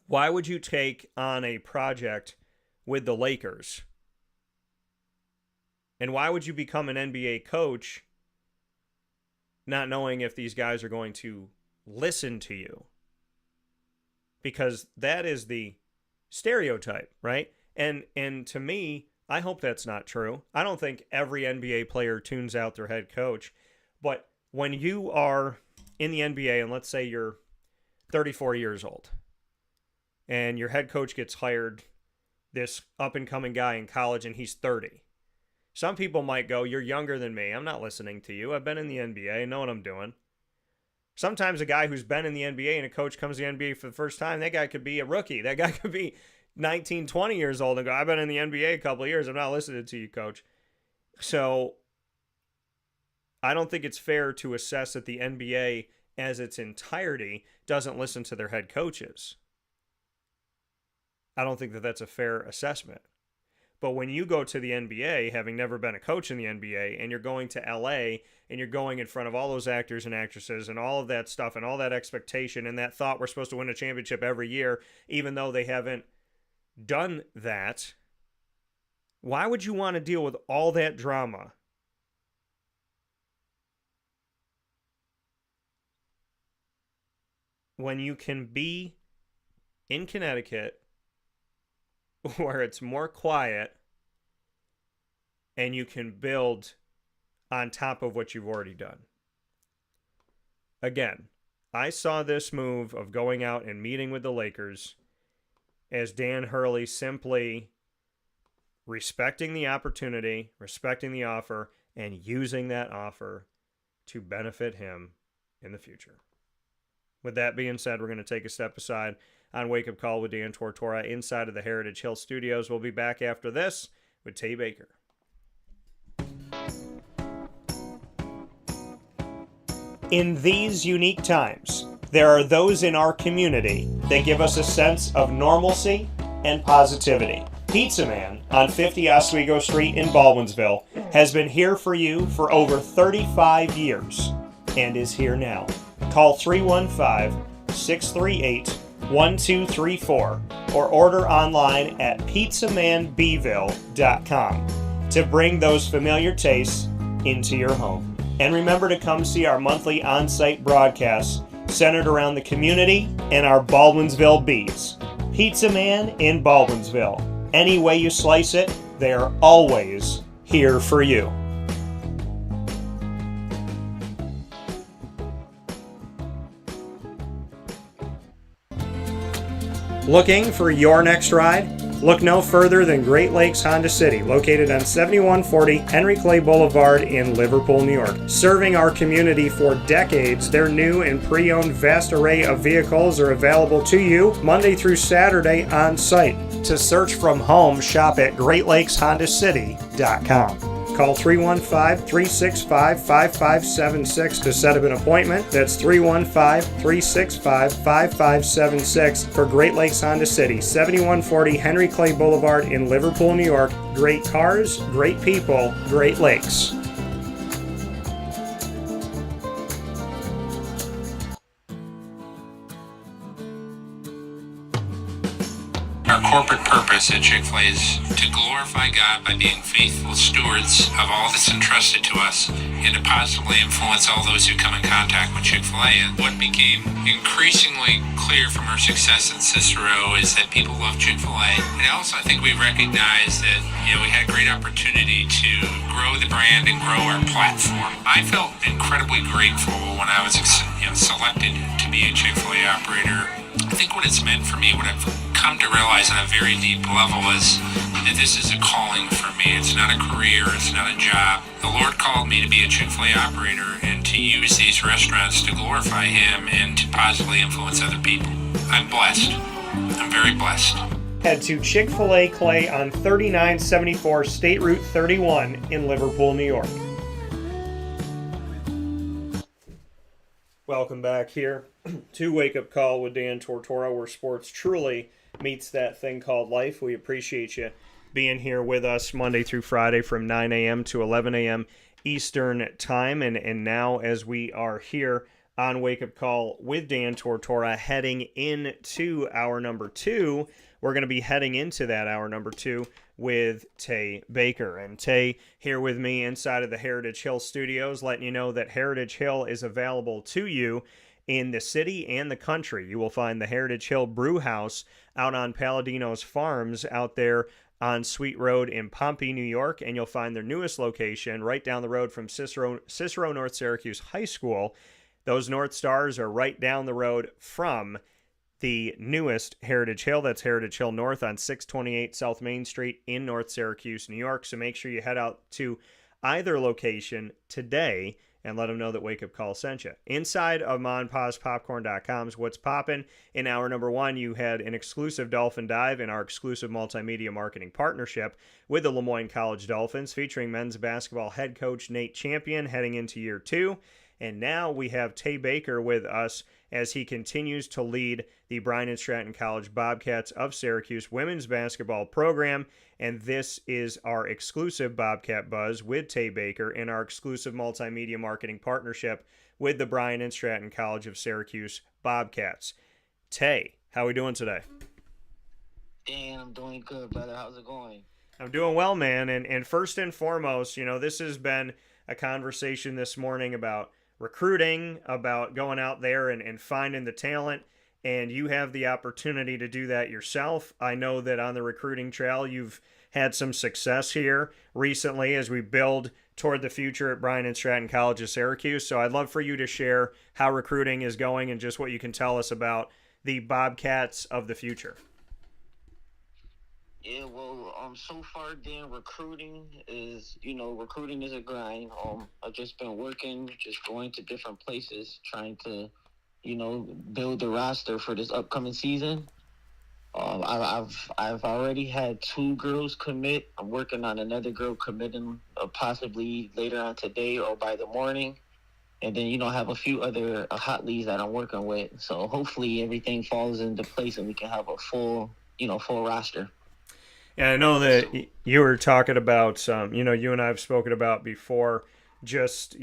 S1: Why would you take on a project with the Lakers? And why would you become an NBA coach not knowing if these guys are going to listen to you? Because that is the stereotype, right? And to me, I hope that's not true. I don't think every NBA player tunes out their head coach. But when you are in the NBA, and let's say you're 34 years old, and your head coach gets hired, this up-and-coming guy in college, and he's 30. Some people might go, you're younger than me. I'm not listening to you. I've been in the NBA. I know what I'm doing. Sometimes a guy who's been in the NBA and a coach comes to the NBA for the first time, that guy could be a rookie. That guy could be 19, 20 years old and go, I've been in the NBA a couple of years. I'm not listening to you, coach. So I don't think it's fair to assess that the NBA as its entirety doesn't listen to their head coaches. I don't think that that's a fair assessment. But when you go to the NBA, having never been a coach in the NBA, and you're going to LA, and you're going in front of all those actors and actresses and all of that stuff and all that expectation and that thought we're supposed to win a championship every year, even though they haven't done that, why would you want to deal with all that drama? When you can be in Connecticut where it's more quiet and you can build on top of what you've already done. Again, I saw this move of going out and meeting with the Lakers as Dan Hurley simply respecting the opportunity, respecting the offer, and using that offer to benefit him in the future. With that being said, we're going to take a step aside on Wake Up Call with Dan Tortora inside of the Heritage Hill Studios. We'll be back after this with Tae Baker. In these unique times, there are those in our community that give us a sense of normalcy and positivity. Pizza Man on 50 Oswego Street in Baldwinsville has been here for you for over 35 years and is here now. Call 315-638-1234 or order online at pizzamanbville.com to bring those familiar tastes into your home. And remember to come see our monthly on-site broadcasts centered around the community and our Baldwinsville Bees. Pizza Man in Baldwinsville. Any way you slice it, they are always here for you. Looking for your next ride? Look no further than Great Lakes Honda City, located on 7140 Henry Clay Boulevard in Liverpool, New York. Serving our community for decades, their new and pre-owned vast array of vehicles are available to you Monday through Saturday on site. To search from home, shop at GreatLakesHondaCity.com. Call 315-365-5576 to set up an appointment. That's 315-365-5576 for Great Lakes Honda City, 7140 Henry Clay Boulevard in Liverpool, New York. Great cars, great people, Great Lakes.
S4: Our corporate purpose at Chick-fil-A is to glorify God by being faithful stewards of all that's entrusted to us and to positively influence all those who come in contact with Chick-fil-A. And what became increasingly clear from our success in Cicero is that people love Chick-fil-A. And also I think we recognized that, we had a great opportunity to grow the brand and grow our platform. I felt incredibly grateful when I was selected to be a Chick-fil-A operator. I think what it's meant for me, what I've come to realize on a very deep level is that this is a calling for me. It's not a career, it's not a job. The Lord called me to be a Chick-fil-A operator and to use these restaurants to glorify Him and to positively influence other people. I'm blessed. I'm very blessed.
S1: Head to Chick-fil-A Clay on 3974 State Route 31 in Liverpool, New York. Welcome back here to Wake Up Call with Dan Tortora, where sports truly meets that thing called life. We appreciate you being here with us Monday through Friday from 9 a.m. to 11 a.m. Eastern Time. And now as we are here on Wake Up Call with Dan Tortora heading into hour number 2, we're going to be heading into that hour number 2 with Tae Baker. And Tae here with me inside of the Heritage Hill Studios, letting you know that Heritage Hill is available to you in the city and the country. You will find the Heritage Hill Brew House out on Palladino's Farms out there on Sweet Road in Pompey, New York. And you'll find their newest location right down the road from Cicero North Syracuse High School. Those North Stars are right down the road from the newest Heritage Hill. That's Heritage Hill North on 628 South Main Street in North Syracuse, New York. So make sure you head out to either location today and let them know that Wake Up Call sent you. Inside of MonPazPopcorn.com's What's Poppin', in hour number 1, you had an exclusive Dolphin Dive in our exclusive multimedia marketing partnership with the LeMoyne College Dolphins, featuring men's basketball head coach Nate Champion heading into year 2. And now we have Tae Baker with us as he continues to lead the Bryant Stratton College Bobcats of Syracuse women's basketball program. And this is our exclusive Bobcat Buzz with Tae Baker in our exclusive multimedia marketing partnership with the Bryant Stratton College of Syracuse Bobcats. Tae, how are we doing today?
S5: Dan, I'm doing good, brother. How's it going?
S1: I'm doing well, man. And first and foremost, this has been a conversation this morning about recruiting, about going out there and finding the talent, and you have the opportunity to do that yourself. I know that on the recruiting trail, you've had some success here recently as we build toward the future at Bryant Stratton College of Syracuse. So I'd love for you to share how recruiting is going and just what you can tell us about the Bobcats of the future.
S5: Yeah, well, so far, Dan, recruiting is a grind. I've just been working, just going to different places, trying to, build the roster for this upcoming season. I've already had 2 girls commit. I'm working on another girl committing possibly later on today or by the morning. And then, I have a few other hot leads that I'm working with. So hopefully everything falls into place and we can have a full roster.
S1: Yeah, I know that you were talking about, you and I have spoken about before, just,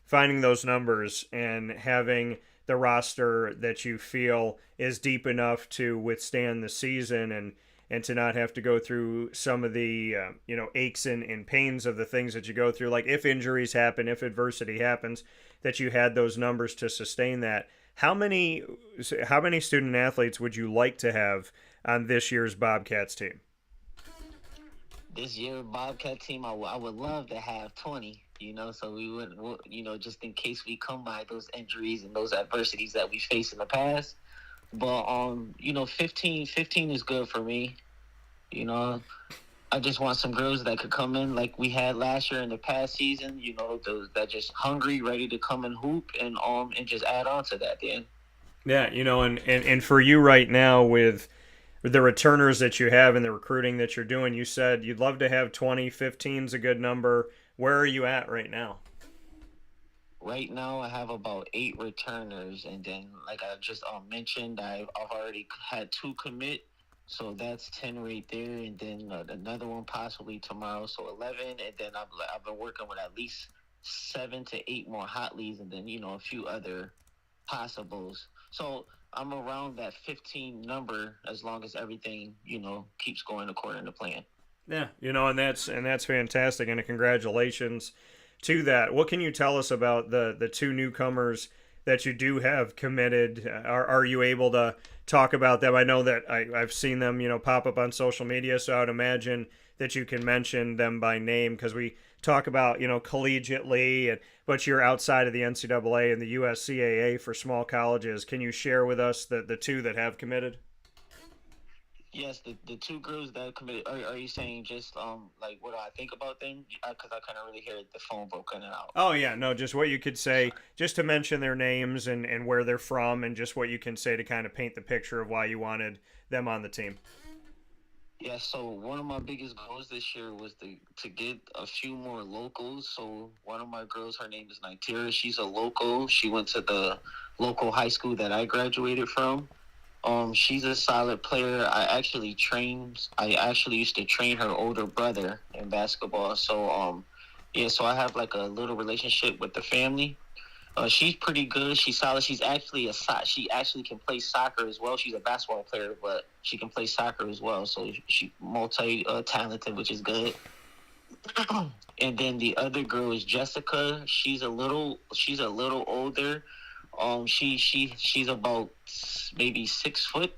S1: finding those numbers and having the roster that you feel is deep enough to withstand the season and to not have to go through some of the, aches and pains of the things that you go through. Like if injuries happen, if adversity happens, that you had those numbers to sustain that. How many student athletes would you like to have on this year's Bobcats team?
S5: This year Bobcat team, I would love to have 20, so we would, just in case we come by those injuries and those adversities that we faced in the past, But 15 is good for me. You know, I just want some girls that could come in like we had last year in the past season. You know, those that just hungry, ready to come and hoop, and just add on to that. Then.
S1: Yeah, and for you right now with the returners that you have and the recruiting that you're doing, you said you'd love to have 20, 15 is a good number. Where are you at right now?
S5: Right now, I have about 8 returners, and then, like I just mentioned, I've already had 2 commit, so that's 10 right there, and then another one possibly tomorrow, so 11, and then I've been working with at least 7 to 8 more hot leads, and then a few other possibles. So I'm around that 15 number as long as everything keeps going according to plan.
S1: Yeah, and that's fantastic, and congratulations to that. What can you tell us about the 2 newcomers that you do have committed? Are you able to talk about them? I know that I've seen them, pop up on social media, so I would imagine that you can mention them by name because we talk about, collegiately, but you're outside of the NCAA and the USCAA for small colleges. Can you share with us the 2 that have committed?
S5: Yes, the 2 girls that committed. Are you saying just like what do I think about them? Because I couldn't really hear the phone broken out.
S1: Oh yeah, no, just what you could say, just to mention their names and where they're from, and just what you can say to kind of paint the picture of why you wanted them on the team.
S5: Yeah, so one of my biggest goals this year was to get a few more locals. So one of my girls, her name is Nitira. She's a local. She went to the local high school that I graduated from. She's a solid player. I actually used to train her older brother in basketball. So, so I have like a little relationship with the family. She's pretty good. She's solid. She actually can play soccer as well. She's a basketball player, but she can play soccer as well. So she multi talented, which is good. And then the other girl is Jessica. She's a little older. She's about maybe 6 foot.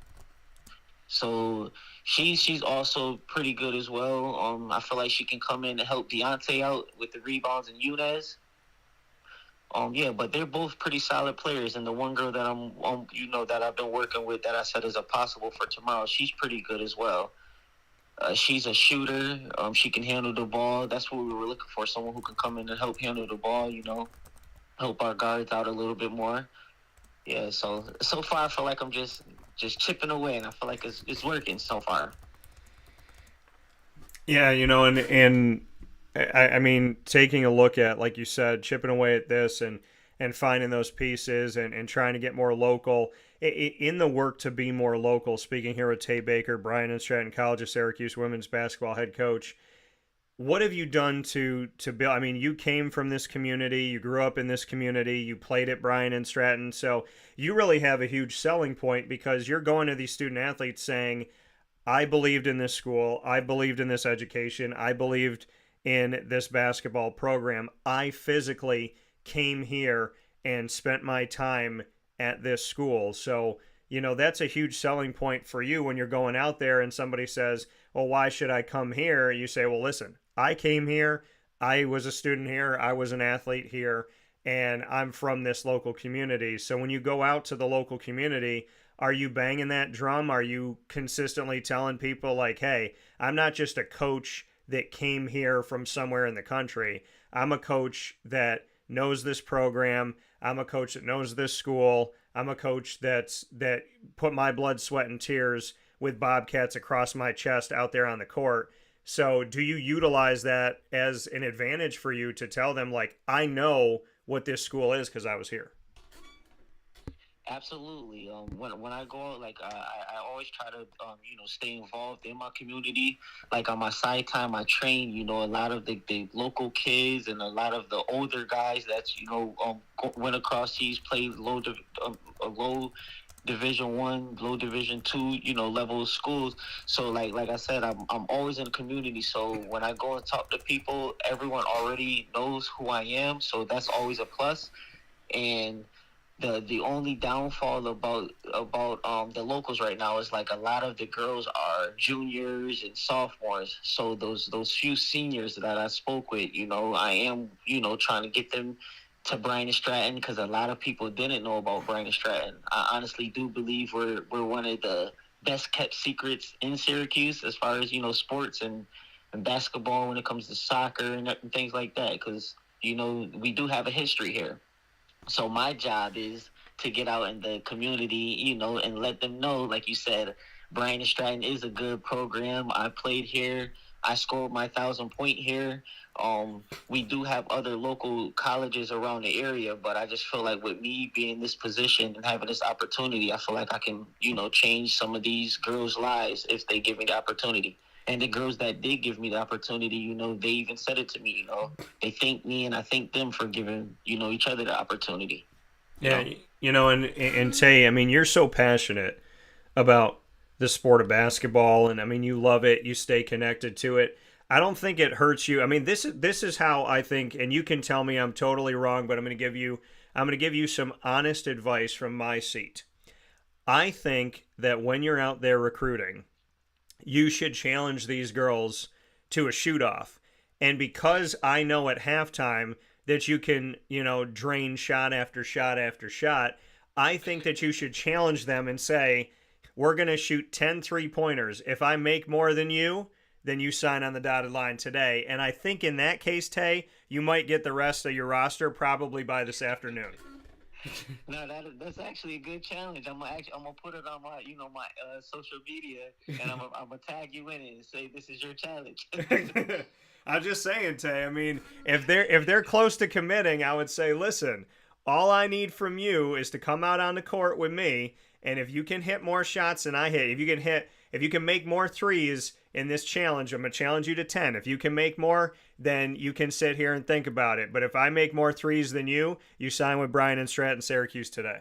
S5: So she's also pretty good as well. I feel like she can come in and help Deontay out with the rebounds and Yunez. But they're both pretty solid players. And the one girl that that I've been working with that I said is a possible for tomorrow, she's pretty good as well. She's a shooter. She can handle the ball. That's what we were looking for, someone who can come in and help handle the ball, help our guards out a little bit more. Yeah, so far I feel like I'm just chipping away, and I feel like it's working so far.
S1: Yeah, and I mean, taking a look at, like you said, chipping away at this and finding those pieces and trying to get more local. In the work to be more local, speaking here with Tae Baker, Bryant Stratton College of Syracuse women's basketball head coach, what have you done to build? I mean, you came from this community, you grew up in this community, you played at Bryant Stratton, so you really have a huge selling point because you're going to these student athletes saying, I believed in this school, I believed in this education, I believed in this basketball program. I physically came here and spent my time at this school. So, that's a huge selling point for you when you're going out there and somebody says, well, why should I come here? You say, well, listen, I came here, I was a student here, I was an athlete here, and I'm from this local community. So when you go out to the local community, are you banging that drum? Are you consistently telling people like, hey, I'm not just a coach that came here from somewhere in the country. I'm a coach that knows this program. I'm a coach that knows this school. I'm a coach that put my blood, sweat, and tears with Bobcats across my chest out there on the court. So do you utilize that as an advantage for you to tell them, like, I know what this school is because I was here?
S5: Absolutely. When I go out, like I always try to stay involved in my community. Like on my side time, I train a lot of the local kids and a lot of the older guys that's went across seas, played low Division 1, low Division 2, level schools. So like I said, I'm always in the community. So when I go and talk to people, everyone already knows who I am. So that's always a plus. And the only downfall about the locals right now is like a lot of the girls are juniors and sophomores. So those few seniors that I spoke with, I am trying to get them to Bryant Stratton, because a lot of people didn't know about Bryant Stratton. I honestly do believe we're one of the best kept secrets in Syracuse as far as, sports and basketball when it comes to soccer and things like that, because, we do have a history here. So my job is to get out in the community, and let them know, like you said, Bryant Stratton is a good program. I played here. I scored my 1,000-point here. We do have other local colleges around the area, but I just feel like with me being in this position and having this opportunity, I feel like I can, change some of these girls' lives if they give me the opportunity. And the girls that did give me the opportunity, they even said it to me, they thank me and I thank them for giving, each other the opportunity.
S1: Yeah, and Tae, I mean, you're so passionate about the sport of basketball, and I mean, you love it, you stay connected to it. I don't think it hurts you. I mean, this is how I think, and you can tell me I'm totally wrong, but I'm going to give you some honest advice from my seat. I think that when you're out there recruiting, you should challenge these girls to a shoot-off. And because I know at halftime that you can, drain shot after shot after shot, I think that you should challenge them and say, we're going to shoot 10 3-pointers. If I make more than you, then you sign on the dotted line today. And I think in that case, Tae, you might get the rest of your roster probably by this afternoon.
S5: No, that's actually a good challenge. I'm gonna put it on my my social media, and I'm gonna tag you in it and say this is your challenge.
S1: I'm just saying, Tae. I mean, if they're close to committing, I would say, listen, all I need from you is to come out on the court with me, and if you can hit more shots than I hit, if you can make more threes in this challenge, I'm gonna challenge you to 10. If you can make more, then you can sit here and think about it. But if I make more threes than you sign with Bryant Stratton Syracuse today.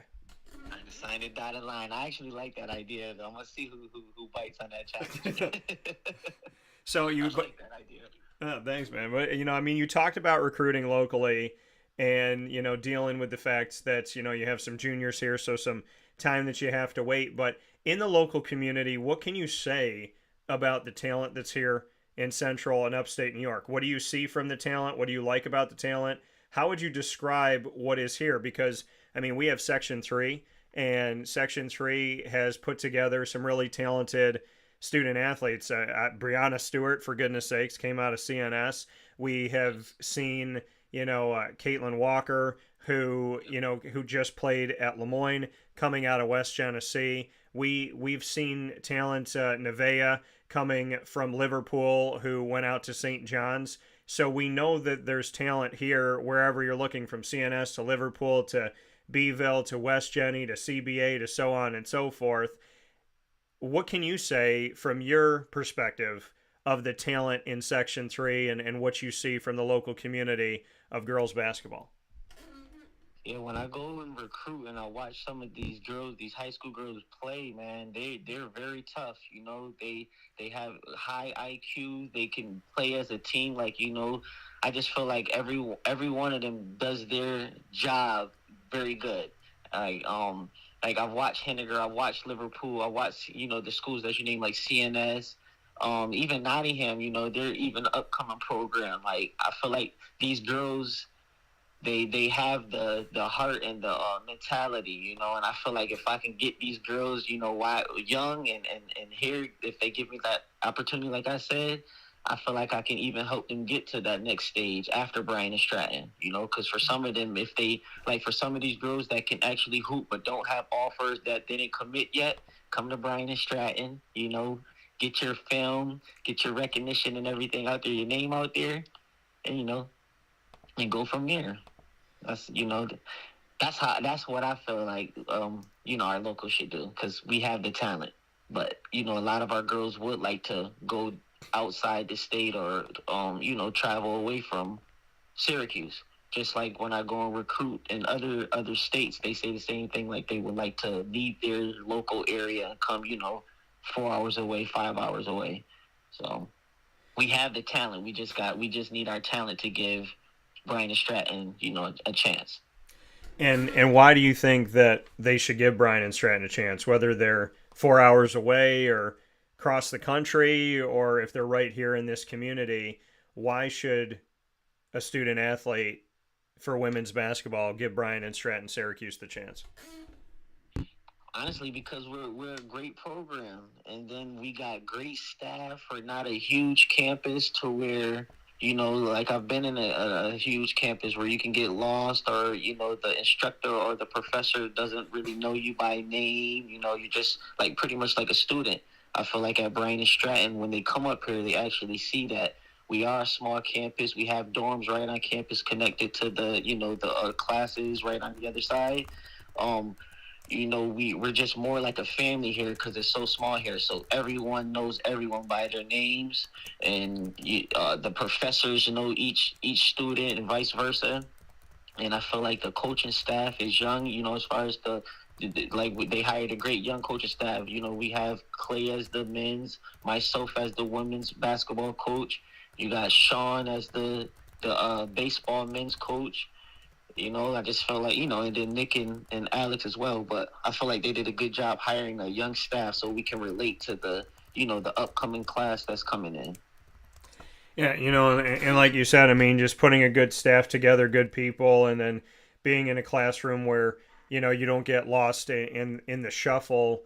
S5: I signed a dotted line. I actually like that idea, though. I'm gonna see who bites on that challenge.
S1: So you
S5: like that idea.
S1: Oh, thanks, man. But I mean, you talked about recruiting locally, and dealing with the fact that you have some juniors here, so some time that you have to wait. But in the local community, what can you say about the talent that's here in Central and Upstate New York? What do you see from the talent? What do you like about the talent? How would you describe what is here? Because, I mean, we have Section 3, and Section 3 has put together some really talented student athletes. Brianna Stewart, for goodness sakes, came out of CNS. We have seen, Caitlin Walker, who just played at LeMoyne, coming out of West Genesee. We've seen talent, Nevaeh, coming from Liverpool, who went out to St. John's. So we know that there's talent here wherever you're looking, from CNS to Liverpool to Beeville to West Genny to CBA to so on and so forth. What can you say from your perspective of the talent in Section 3 and what you see from the local community of girls basketball?
S5: Yeah, when I go and recruit and I watch some of these girls, these high school girls play, man, they're very tough. They have high IQ. They can play as a team. I just feel like every one of them does their job very good. I've watched Henniger, I've watched Liverpool, I watched the schools that you name, like CNS, even Nottingham. They're even upcoming program. I feel like these girls, they have the heart and the mentality, and I feel like if I can get these girls, young and here, if they give me that opportunity, like I said, I feel like I can even help them get to that next stage after Bryant Stratton, because for some of them, for some of these girls that can actually hoop but don't have offers that didn't commit yet, come to Bryant Stratton, get your film, get your recognition and everything out there, your name out there, and, and go from there. That's what I feel like, our local should do, because we have the talent. But, a lot of our girls would like to go outside the state or, travel away from Syracuse. Just like when I go and recruit in other states, they say the same thing, like they would like to leave their local area and come, 4 hours away, 5 hours away. So we have the talent. We just need our talent to give Bryant Stratton, a chance.
S1: And why do you think that they should give Bryant Stratton a chance, whether they're 4 hours away or across the country, or if they're right here in this community? Why should a student athlete for women's basketball give Bryant and Stratton Syracuse the chance?
S5: Honestly, because we're a great program, and then we got great staff. We're not a huge campus to where, like I've been in a huge campus where you can get lost, or the instructor or the professor doesn't really know you by name. You're just like pretty much like a student. I feel like at Bryant Stratton, when they come up here, they actually see that we are a small campus. We have dorms right on campus connected to the classes right on the other side. We're just more like a family here because it's so small here. So everyone knows everyone by their names, and the professors know each student and vice versa. And I feel like the coaching staff is young. As far as they hired a great young coaching staff. We have Clay as the men's, myself as the women's basketball coach. You got Sean as the baseball men's coach. I just felt like, and then Nick and Alex as well. But I feel like they did a good job hiring a young staff so we can relate to the upcoming class that's coming in.
S1: Yeah, and like you said, I mean, just putting a good staff together, good people, and then being in a classroom where, you don't get lost in the shuffle.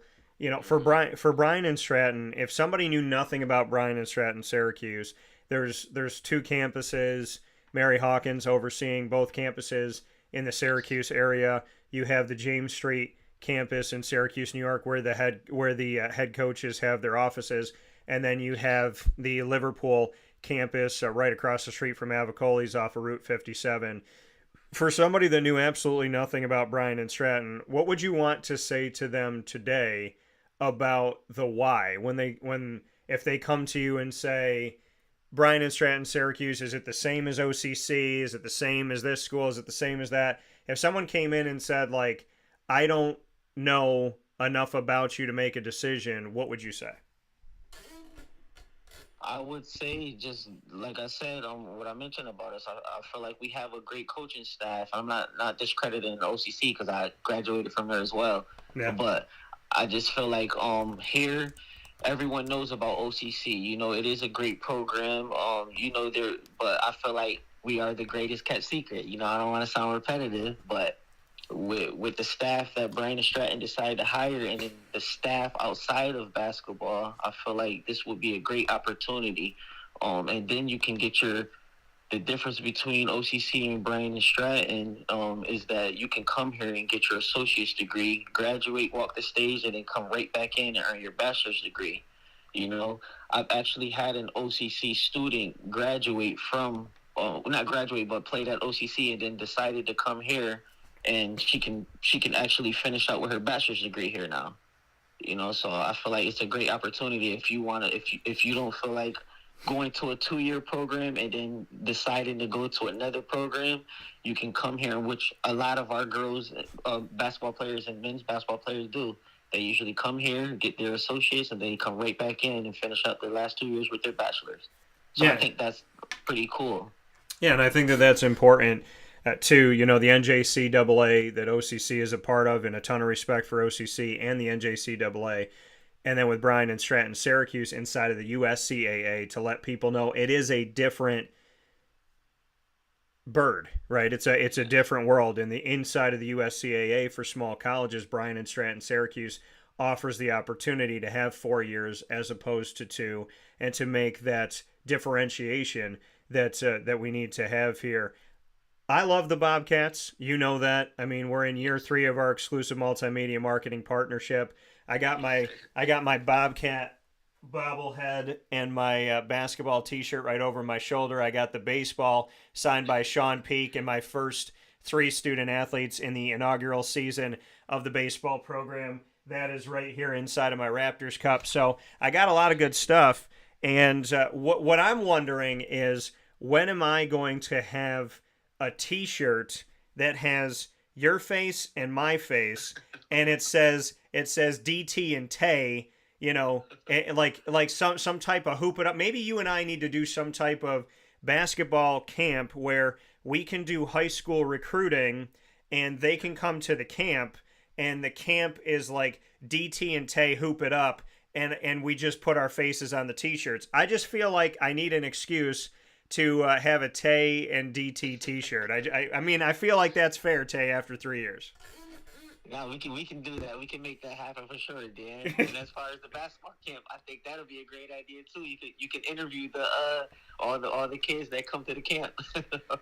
S1: For Bryant and Stratton, if somebody knew nothing about Bryant and Stratton Syracuse, there's two campuses. Mary Hawkins overseeing both campuses in the Syracuse area. You have the James Street campus in Syracuse, New York, where the head coaches have their offices, and then you have the Liverpool campus right across the street from Avicoli's off of Route 57. For somebody that knew absolutely nothing about Bryant and Stratton, what would you want to say to them today about the why? If they come to you and say, Bryant and Stratton Syracuse, is it the same as OCC? Is it the same as this school? Is it the same as that? If someone came in and said, like, I don't know enough about you to make a decision, what would you say?
S5: I would say, just like I said, what I mentioned about us, I feel like we have a great coaching staff. I'm not discrediting the OCC because I graduated from there as well. Yeah. But I just feel like here, everyone knows about OCC. It is a great program. But I feel like we are the greatest kept secret. I don't want to sound repetitive, but with the staff that Bryant Stratton decided to hire, and then the staff outside of basketball, I feel like this would be a great opportunity. And then you can get the difference between OCC and Bryant Stratton is that you can come here and get your associate's degree, graduate, walk the stage, and then come right back in and earn your bachelor's degree. I've actually had an OCC student graduate from, not graduate, but played at OCC and then decided to come here, and she can actually finish out with her bachelor's degree here now. So I feel like it's a great opportunity if you want to, if you don't feel like going to a 2-year program and then deciding to go to another program, you can come here, which a lot of our girls, basketball players and men's basketball players do. They usually come here, get their associates, and then come right back in and finish up their last 2 years with their bachelors. So yeah. I think that's pretty cool.
S1: Yeah, and I think that's important too. The NJCAA that OCC is a part of, and a ton of respect for OCC and the NJCAA. And then with Bryant and Stratton Syracuse inside of the USCAA, to let people know it is a different bird, right? It's a different world. In the inside of the USCAA for small colleges, Bryant and Stratton Syracuse offers the opportunity to have 4 years as opposed to 2, and to make that differentiation that we need to have here. I love the Bobcats. You know that. I mean, we're in year 3 of our exclusive multimedia marketing partnership. I got my Bobcat bobblehead and my basketball T-shirt right over my shoulder. I got the baseball signed by Sean Peak and my first 3 student athletes in the inaugural season of the baseball program. That is right here inside of my Raptors cup. So I got a lot of good stuff. And what I'm wondering is, when am I going to have a T-shirt that has your face and my face, and it says DT and Tae, like some type of hoop it up. Maybe you and I need to do some type of basketball camp where we can do high school recruiting, and they can come to the camp, and the camp is like DT and Tae hoop it up, and we just put our faces on the T-shirts. I just feel like I need an excuse to have a Tae and DT T-shirt. I mean, I feel like that's fair, Tae, after 3 years.
S5: Yeah, we can do that. We can make that happen for sure, Dan. And as far as the basketball camp, I think that'll be a great idea too. You can interview the all the kids that come to the camp.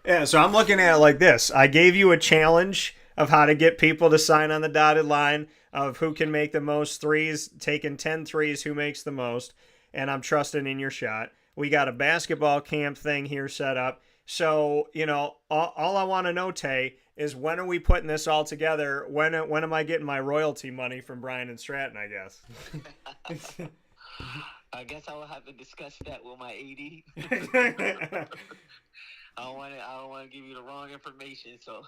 S1: Yeah, so I'm looking at it like this. I gave you a challenge of how to get people to sign on the dotted line, of who can make the most threes, taking 10 threes, who makes the most, and I'm trusting in your shot. We got a basketball camp thing here set up. So, all I want to know, Tae, is when are we putting this all together? When am I getting my royalty money from Bryant Stratton, I guess?
S5: I guess I will have to discuss that with my AD. I don't want to give you the wrong information, so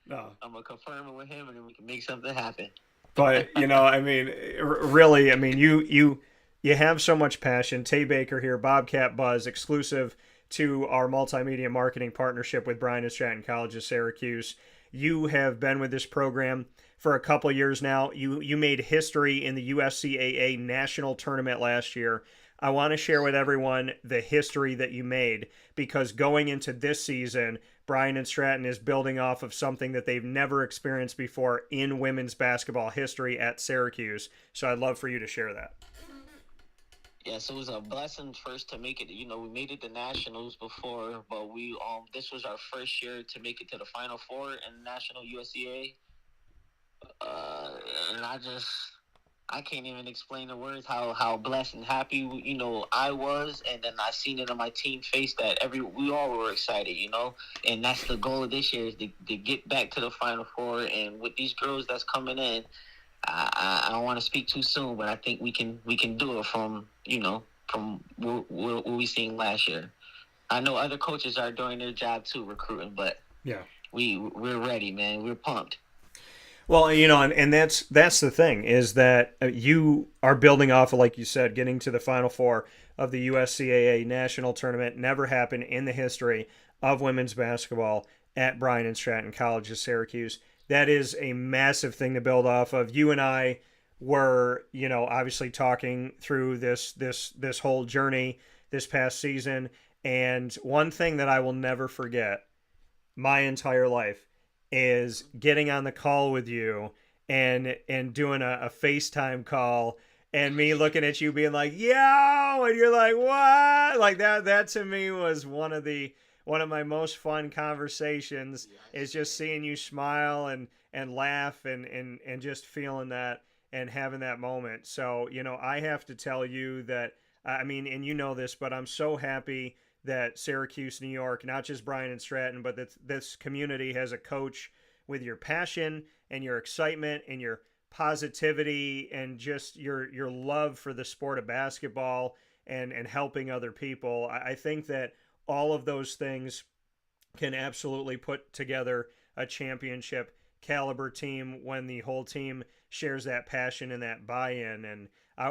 S1: No.
S5: I'm gonna confirm it with him, and then we can make something happen.
S1: But I mean, really, I mean, you have so much passion. Tae Baker here, Bobcat Buzz, exclusive to our multimedia marketing partnership with Bryant Stratton College of Syracuse. You have been with this program for a couple years now. You made history in the USCAA national tournament last year. I want to share with everyone the history that you made, because going into this season, Bryant Stratton is building off of something that they've never experienced before in women's basketball history at Syracuse. So I'd love for you to share that.
S5: Yes, it was a blessing first to make it. We made it to nationals before, but this was our first year to make it to the Final Four in National USCA. And I can't even explain the words how blessed and happy I was, and then I seen it on my team face that we all were excited, and that's the goal of this year, is to get back to the Final Four. And with these girls that's coming in, I don't want to speak too soon, but I think we can do it from what we seen last year. I know other coaches are doing their job too, recruiting, but
S1: yeah,
S5: we're ready, man. We're pumped.
S1: Well, and that's the thing, is that you are building off of, like you said, getting to the Final Four of the USCAA national tournament. Never happened in the history of women's basketball at Bryant Stratton College of Syracuse. That is a massive thing to build off of. You and I were, obviously talking through this whole journey this past season. And one thing that I will never forget my entire life is getting on the call with you and doing a FaceTime call, and me looking at you being like, yo, and you're like, what? Like that to me was one of my most fun conversations, is just seeing you smile and laugh and just feeling that and having that moment. So, I have to tell you that, I mean, and you know this, but I'm so happy that Syracuse, New York, not just Bryant Stratton, but that this community has a coach with your passion and your excitement and your positivity and just your love for the sport of basketball and helping other people. I think that all of those things can absolutely put together a championship caliber team when the whole team shares that passion and that buy-in. And I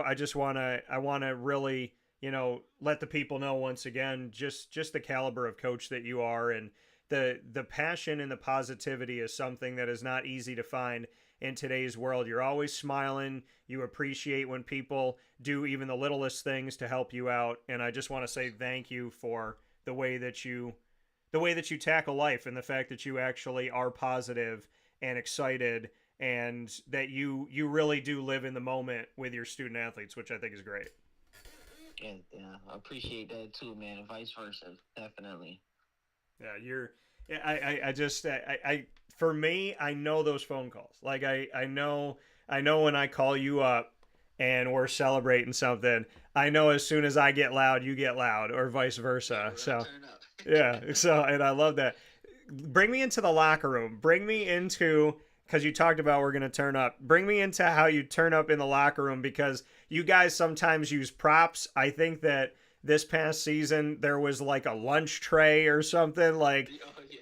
S1: want to really, let the people know once again, just the caliber of coach that you are, and the passion and the positivity is something that is not easy to find in today's world. You're always smiling. You appreciate when people do even the littlest things to help you out. And I just want to say thank you for the way that you tackle life, and the fact that you actually are positive and excited, and that you really do live in the moment with your student athletes, which I think is great.
S5: Yeah, I appreciate that too, man, and vice versa, definitely.
S1: Yeah, for me, I know those phone calls. Like I know when I call you up and we're celebrating something, I know as soon as I get loud, you get loud, or vice versa. So yeah, and I love that. Bring me into the locker room. Bring me into, because you talked about we're going to turn up. Bring me into how you turn up in the locker room, because you guys sometimes use props. I think that this past season there was like a lunch tray or something. Like,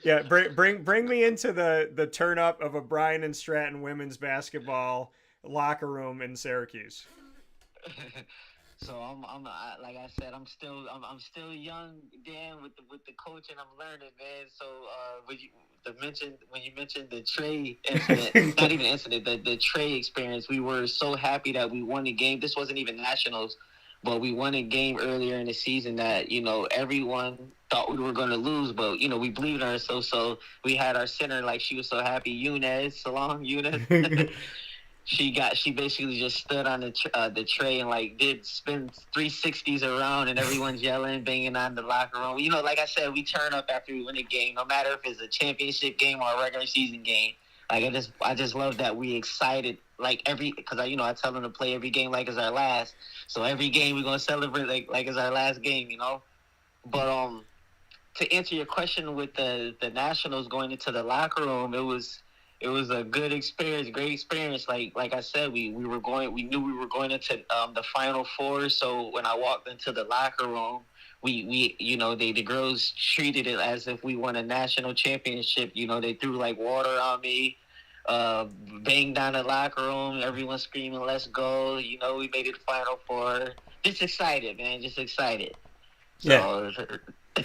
S1: yeah, bring me into the turn up of a Bryant Stratton women's basketball locker room in Syracuse.
S5: So like I said, I'm still young, Dan, with the coach, and I'm learning, man. So when you mentioned the tray incident, not even incident, the tray experience, we were so happy that we won the game. This wasn't even nationals, but we won a game earlier in the season that, everyone thought we were going to lose, but, we believed in ourselves. So we had our center, like, she was so happy. Eunice. She basically just stood on the tray and, like, did spin 360s around, and everyone's yelling, banging on the locker room. Like I said, we turn up after we win a game, no matter if it's a championship game or a regular season game. Like, I just love that we excited, like, because I tell them to play every game like it's our last. So every game we're gonna celebrate like it's our last game, But to answer your question with the Nationals going into the locker room, it was a good experience, great experience. Like I said, we knew we were going into the Final Four. So when I walked into the locker room, we the girls treated it as if we won a national championship. They threw like water on me, banged down the locker room, everyone screaming, "Let's go!" We made it to Final Four. Just excited, man. Just excited. So,
S1: Yeah.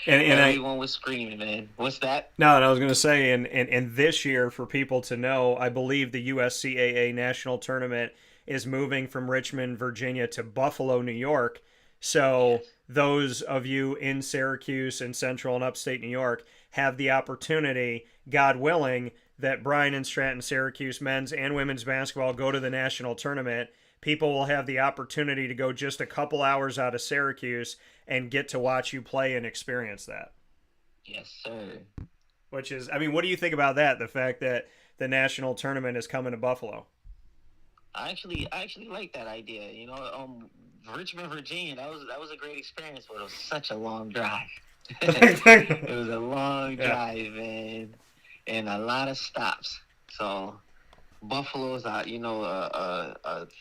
S5: and everyone was screaming, man. What's that?
S1: No, and I was going to say, and this year, for people to know, I believe the USCAA National Tournament is moving from Richmond, Virginia to Buffalo, New York. So those of you in Syracuse and Central and Upstate New York have the opportunity, God willing, that Bryant Stratton Syracuse men's and women's basketball go to the national tournament. People will have the opportunity to go just a couple hours out of Syracuse and get to watch you play and experience that.
S5: Yes, sir.
S1: Which is, what do you think about that? The fact that the national tournament is coming to Buffalo.
S5: I actually like that idea. Richmond, Virginia, that was a great experience, but it was such a long drive. It was a long drive, man, and a lot of stops. So Buffalo's a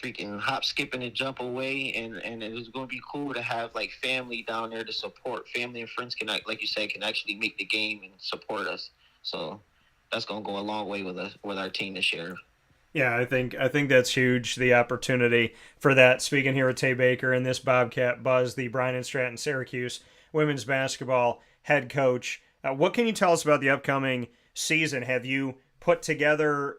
S5: freaking hop, skip, and a jump away, and it was going to be cool to have like family down there to support. Family and friends can, like you said, can actually make the game and support us. So that's going to go a long way with our team this year.
S1: Yeah, I think that's huge, the opportunity for that. Speaking here with Tae Baker and this Bobcat Buzz, the Bryant Stratton Syracuse women's basketball head coach. What can you tell us about the upcoming season? Have you put together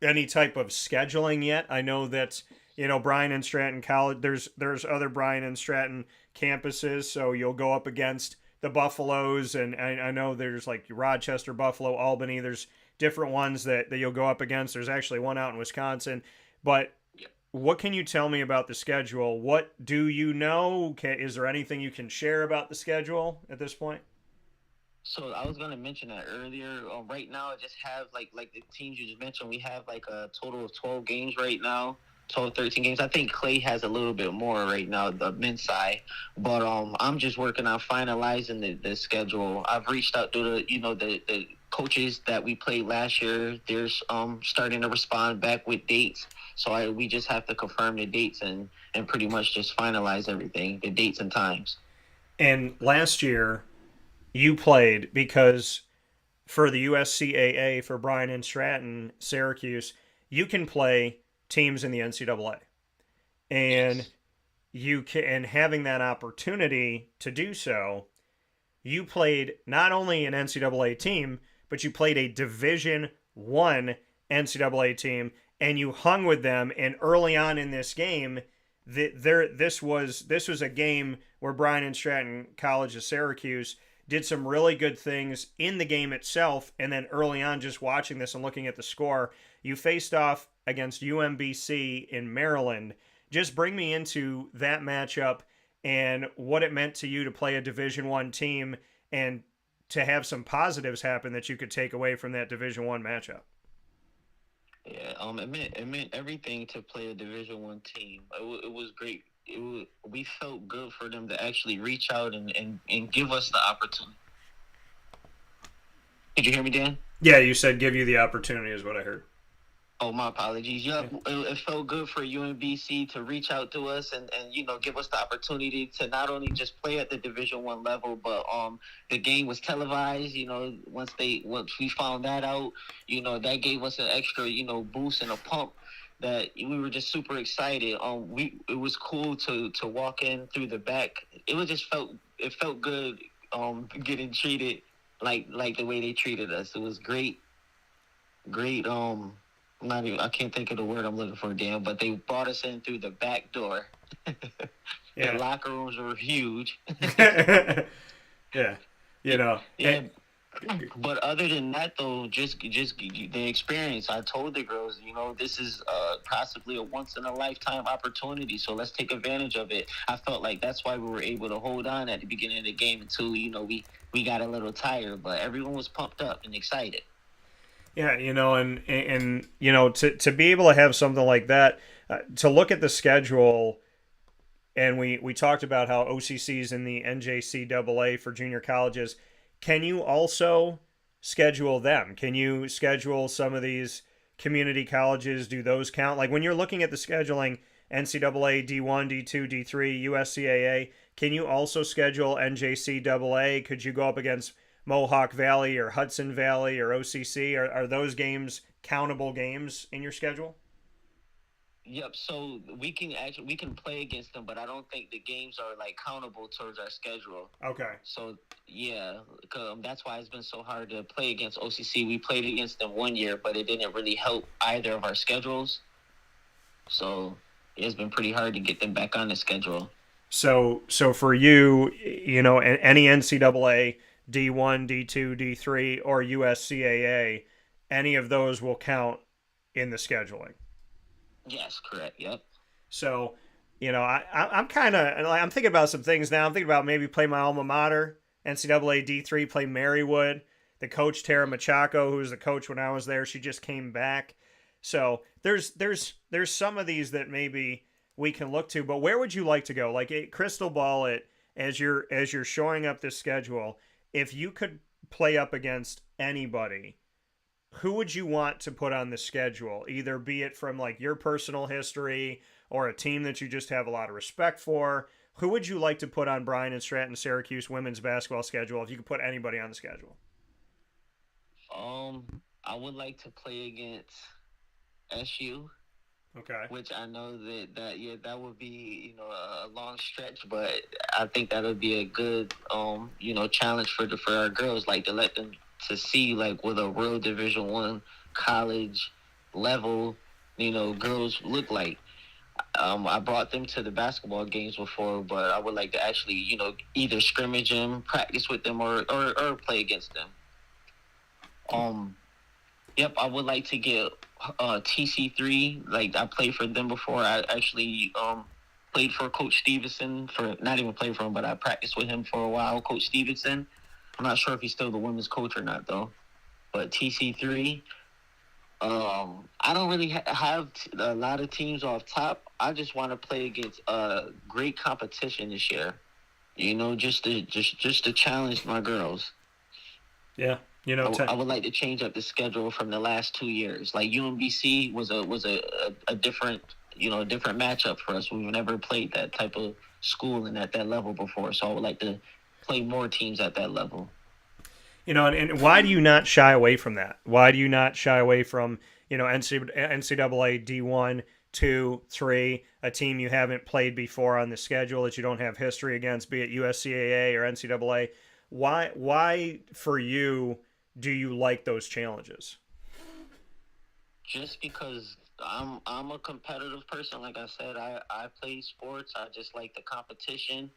S1: any type of scheduling yet? I know that, Bryant Stratton College, there's other Bryant Stratton campuses, so you'll go up against the Buffaloes, and I know there's like Rochester, Buffalo, Albany, there's different ones that you'll go up against. There's actually one out in Wisconsin. But what can you tell me about the schedule? What do you know? Is there anything you can share about the schedule at this point?
S5: So I was going to mention that earlier. Right now, I just have, like the teams you just mentioned, we have like a total of 12 games right now. 12, 13 games. I think Clay has a little bit more right now, the men's side. But I'm just working on finalizing the schedule. I've reached out to the coaches that we played last year. They're starting to respond back with dates. So we just have to confirm the dates and pretty much just finalize everything, the dates and times.
S1: And last year, you played because for the USCAA, for Bryant Stratton, Syracuse, you can play teams in the NCAA. And and having that opportunity to do so, you played not only an NCAA team, but you played a Division I NCAA team, and you hung with them. And early on in this game, this was a game where Bryant Stratton College of Syracuse did some really good things in the game itself, and then early on, just watching this and looking at the score, you faced off against UMBC in Maryland. Just bring me into that matchup and what it meant to you to play a Division I team and to have some positives happen that you could take away from that Division I matchup.
S5: Yeah, it meant everything to play a Division I team. It was great. We felt good for them to actually reach out and give us the opportunity. Did you hear me, Dan?
S1: Yeah, you said give you the opportunity is what I heard.
S5: Oh, my apologies. Yeah, it felt good for UMBC to reach out to us and give us the opportunity to not only just play at the Division I level, but the game was televised. Once we found that out, that gave us an extra boost and a pump that we were just super excited. It was cool to walk in through the back. It felt good getting treated like the way they treated us. It was great I can't think of the word I'm looking for, Dan, but they brought us in through the back door.
S1: Yeah.
S5: The locker rooms were huge.
S1: Yeah. You know.
S5: Yeah. But other than that, though, just the experience. I told the girls, this is possibly a once in a lifetime opportunity. So let's take advantage of it. I felt like that's why we were able to hold on at the beginning of the game until we got a little tired. But everyone was pumped up and excited.
S1: Yeah, and to be able to have something like that, to look at the schedule, and we talked about how OCC's in the NJCAA for junior colleges. Can you also schedule them? Can you schedule some of these community colleges? Do those count? Like when you're looking at the scheduling, NCAA D1, D2, D3, USCAA, can you also schedule NJCAA? Could you go up against Mohawk Valley or Hudson Valley or OCC? Are those games countable games in your schedule?
S5: Yep. So we can play against them, but I don't think the games are like countable towards our schedule.
S1: Okay.
S5: So yeah, that's why it's been so hard to play against OCC. We played against them one year, but it didn't really help either of our schedules. So it's been pretty hard to get them back on the schedule.
S1: So for you, any NCAA D1, D2, D3, or USCAA, any of those will count in the scheduling.
S5: Yes, correct. Yep.
S1: So, I'm thinking about some things now. I'm thinking about maybe play my alma mater, NCAA D3, play Marywood. The coach, Tara Machaco, who was the coach when I was there, she just came back. So there's some of these that maybe we can look to. But where would you like to go? Like crystal ball it as you're showing up this schedule. If you could play up against anybody, who would you want to put on the schedule? Either be it from like your personal history or a team that you just have a lot of respect for. Who would you like to put on Bryant Stratton Syracuse women's basketball schedule if you could put anybody on the schedule?
S5: I would like to play against SU.
S1: Okay.
S5: Which I know that would be a long stretch, but I think that would be a good challenge for our girls, like to let them to see like what a real Division I college level girls look like. I brought them to the basketball games before, but I would like to actually either scrimmage them, practice with them, or play against them. Yep, I would like to get TC3. Like I played for them before. I actually played for Coach Stevenson not even played for him, but I practiced with him for a while. Coach Stevenson. I'm not sure if he's still the women's coach or not though. But TC3. I don't really have a lot of teams off top. I just want to play against great competition this year. Just to challenge my girls.
S1: Yeah.
S5: I would like to change up the schedule from the last 2 years. Like UMBC was a different different matchup for us. We've never played that type of school and at that level before. So I would like to play more teams at that level.
S1: And why do you not shy away from that? Why do you not shy away from NCAA D1, 2, 3, a team you haven't played before on the schedule that you don't have history against, be it USCAA or NCAA? Why for you do you like those challenges?
S5: Just because I'm a competitive person. Like I said, I play sports. I just like the competition.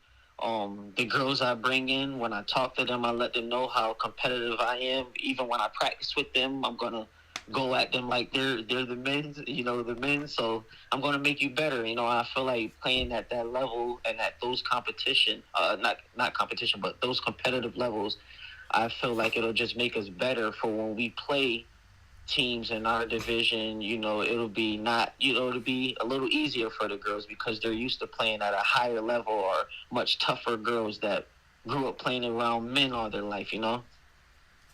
S5: The girls I bring in, when I talk to them, I let them know how competitive I am. Even when I practice with them, I'm gonna go at them like they're the men. So I'm gonna make you better. I feel like playing at that level and at those competition, not competition, but those competitive levels, I feel like it'll just make us better for when we play teams in our division. It'll be it'll be a little easier for the girls because they're used to playing at a higher level or much tougher girls that grew up playing around men all their life.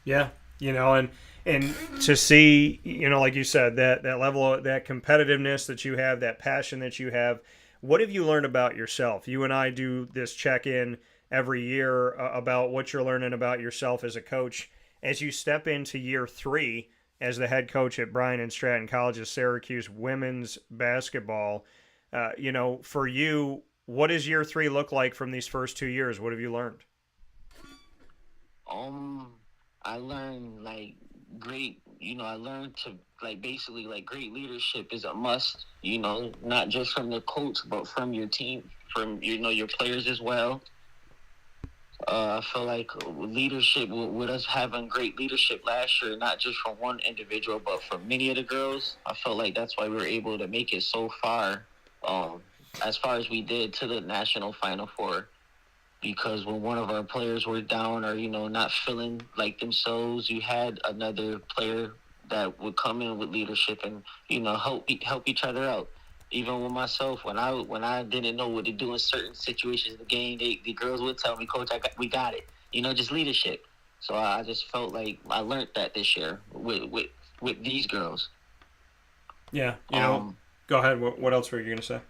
S1: Yeah, and to see, like you said, that level, that competitiveness that you have, that passion that you have. What have you learned about yourself? You and I do this check-in every year about what you're learning about yourself as a coach. As you step into year 3 as the head coach at Bryant Stratton College Syracuse women's basketball, for you, what does year 3 look like from these first 2 years? What have you learned?
S5: I learned like great I learned to basically great leadership is a must, not just from the coach, but from your team, from, your players as well. I feel like leadership, with us having great leadership last year, not just from one individual, but from many of the girls, I felt like that's why we were able to make it so as far as we did, to the national Final Four. Because when one of our players were down or, not feeling like themselves, you had another player that would come in with leadership and, help each other out. Even with myself, when I didn't know what to do in certain situations in the game, the girls would tell me, "Coach, we got it." Just leadership. So I just felt like I learned that this year with these girls.
S1: Yeah. Go ahead. What else were you going to say?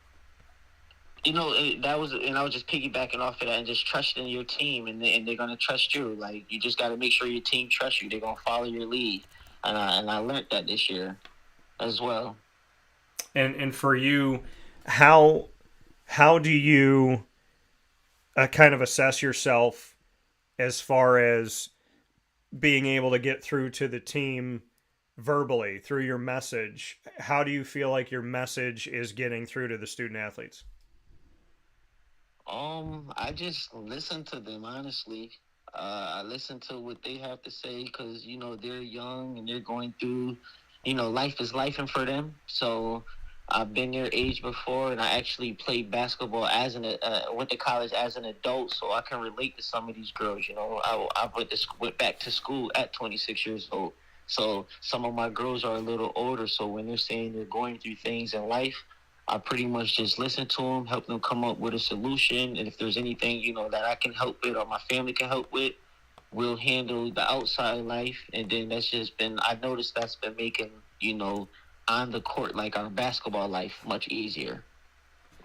S5: That was, and I was just piggybacking off of that and just trusting your team, and they're gonna trust you. Like, you just got to make sure your team trusts you. They're gonna follow your lead, and I learned that this year, as well.
S1: And for you, how do you kind of assess yourself as far as being able to get through to the team verbally through your message? How do you feel like your message is getting through to the student athletes?
S5: I just listen to them, honestly. I listen to what they have to say because, they're young and they're going through, life is lifing for them. So I've been their age before, and I actually played basketball went to college as an adult, so I can relate to some of these girls. I went back to school at 26 years old. So some of my girls are a little older, so when they're saying they're going through things in life, I pretty much just listen to them, help them come up with a solution. And if there's anything, that I can help with or my family can help with, we'll handle the outside life. And then I've noticed that's been making, on the court, like our basketball life, much easier.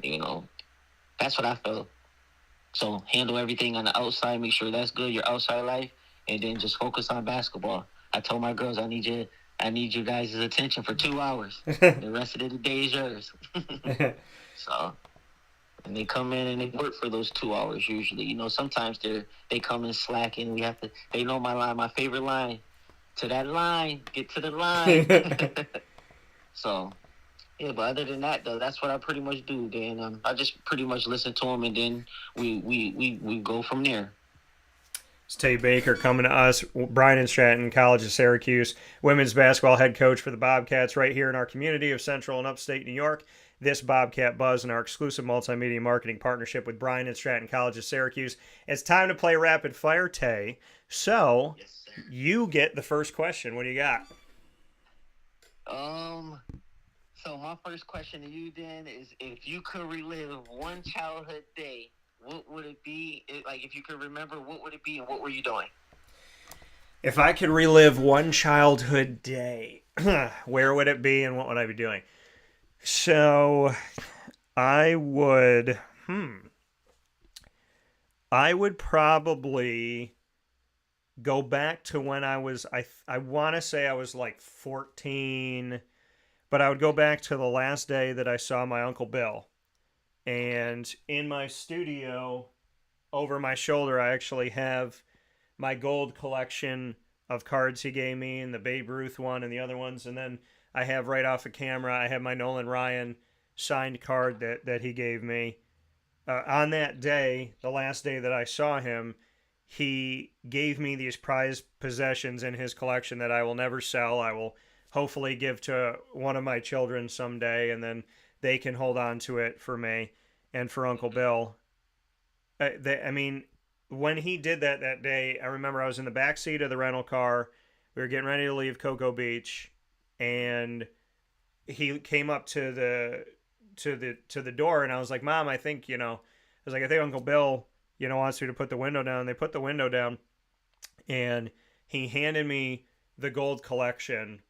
S5: That's what I felt. So handle everything on the outside, make sure that's good, your outside life, and then just focus on basketball. I told my girls, I need you guys' attention for 2 hours. The rest of the day is yours. So, and they come in and they work for those 2 hours usually. Sometimes they come in slacking. They know my line, my favorite line. To that line, get to the line. So, yeah, but other than that, though, that's what I pretty much do, Dan. I just pretty much listen to them, and then we go from there.
S1: It's Tae Baker coming to us, Bryant Stratton College of Syracuse, women's basketball head coach for the Bobcats right here in our community of Central and Upstate New York. This Bobcat Buzz and our exclusive multimedia marketing partnership with Bryant Stratton College of Syracuse. It's time to play Rapid Fire, Tae. So, yes, you get the first question. What do you got?
S5: So my first question to you, Dan, is if you could relive one childhood day, what would it be? If you could remember, what would it be and what were you doing?
S1: If I could relive one childhood day, where would it be and what would I be doing? So I would probably go back to when I was, I want to say I was like 14, but I would go back to the last day that I saw my Uncle Bill. And in my studio, over my shoulder, I actually have my gold collection of cards he gave me, and the Babe Ruth one and the other ones. And then I have right off the camera, I have my Nolan Ryan signed card that he gave me. On that day, the last day that I saw him, he gave me these prized possessions in his collection that I will never sell. I will hopefully give to one of my children someday, and then they can hold on to it for me and for Uncle Bill. When he did that day, I remember I was in the back seat of the rental car. We were getting ready to leave Cocoa Beach, and he came up to the door, and I was like, "Mom, I think I think Uncle Bill wants me to put the window down." They put the window down, and he handed me the gold collection,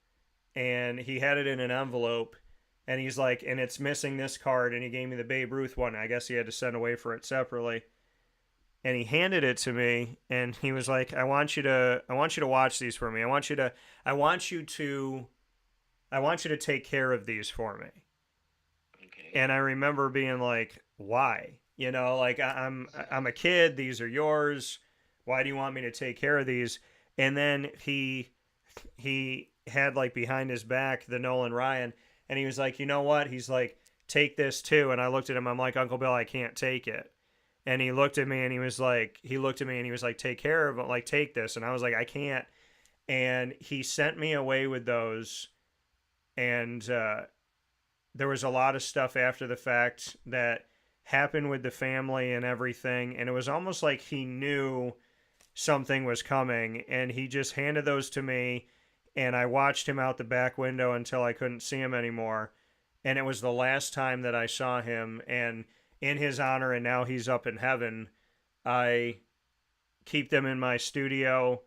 S1: and he had it in an envelope. And he's like, and it's missing this card, and he gave me the Babe Ruth one. I guess he had to send away for it separately. And he handed it to me, and he was like, I want you to watch these for me. I want you to take care of these for me. Okay. And I remember being like, why? I'm a kid, these are yours. Why do you want me to take care of these? And then he had like behind his back the Nolan Ryan, and he was like, you know what? He's like, take this too. And I looked at him. I'm like, Uncle Bill, I can't take it. And he looked at me and he was like, take care of it, like take this. And I was like, I can't. And he sent me away with those. And there was a lot of stuff after the fact that happened with the family and everything. And it was almost like he knew something was coming. And he just handed those to me. And I watched him out the back window until I couldn't see him anymore. And it was the last time that I saw him. And in his honor, and now he's up in heaven, I keep them in my studio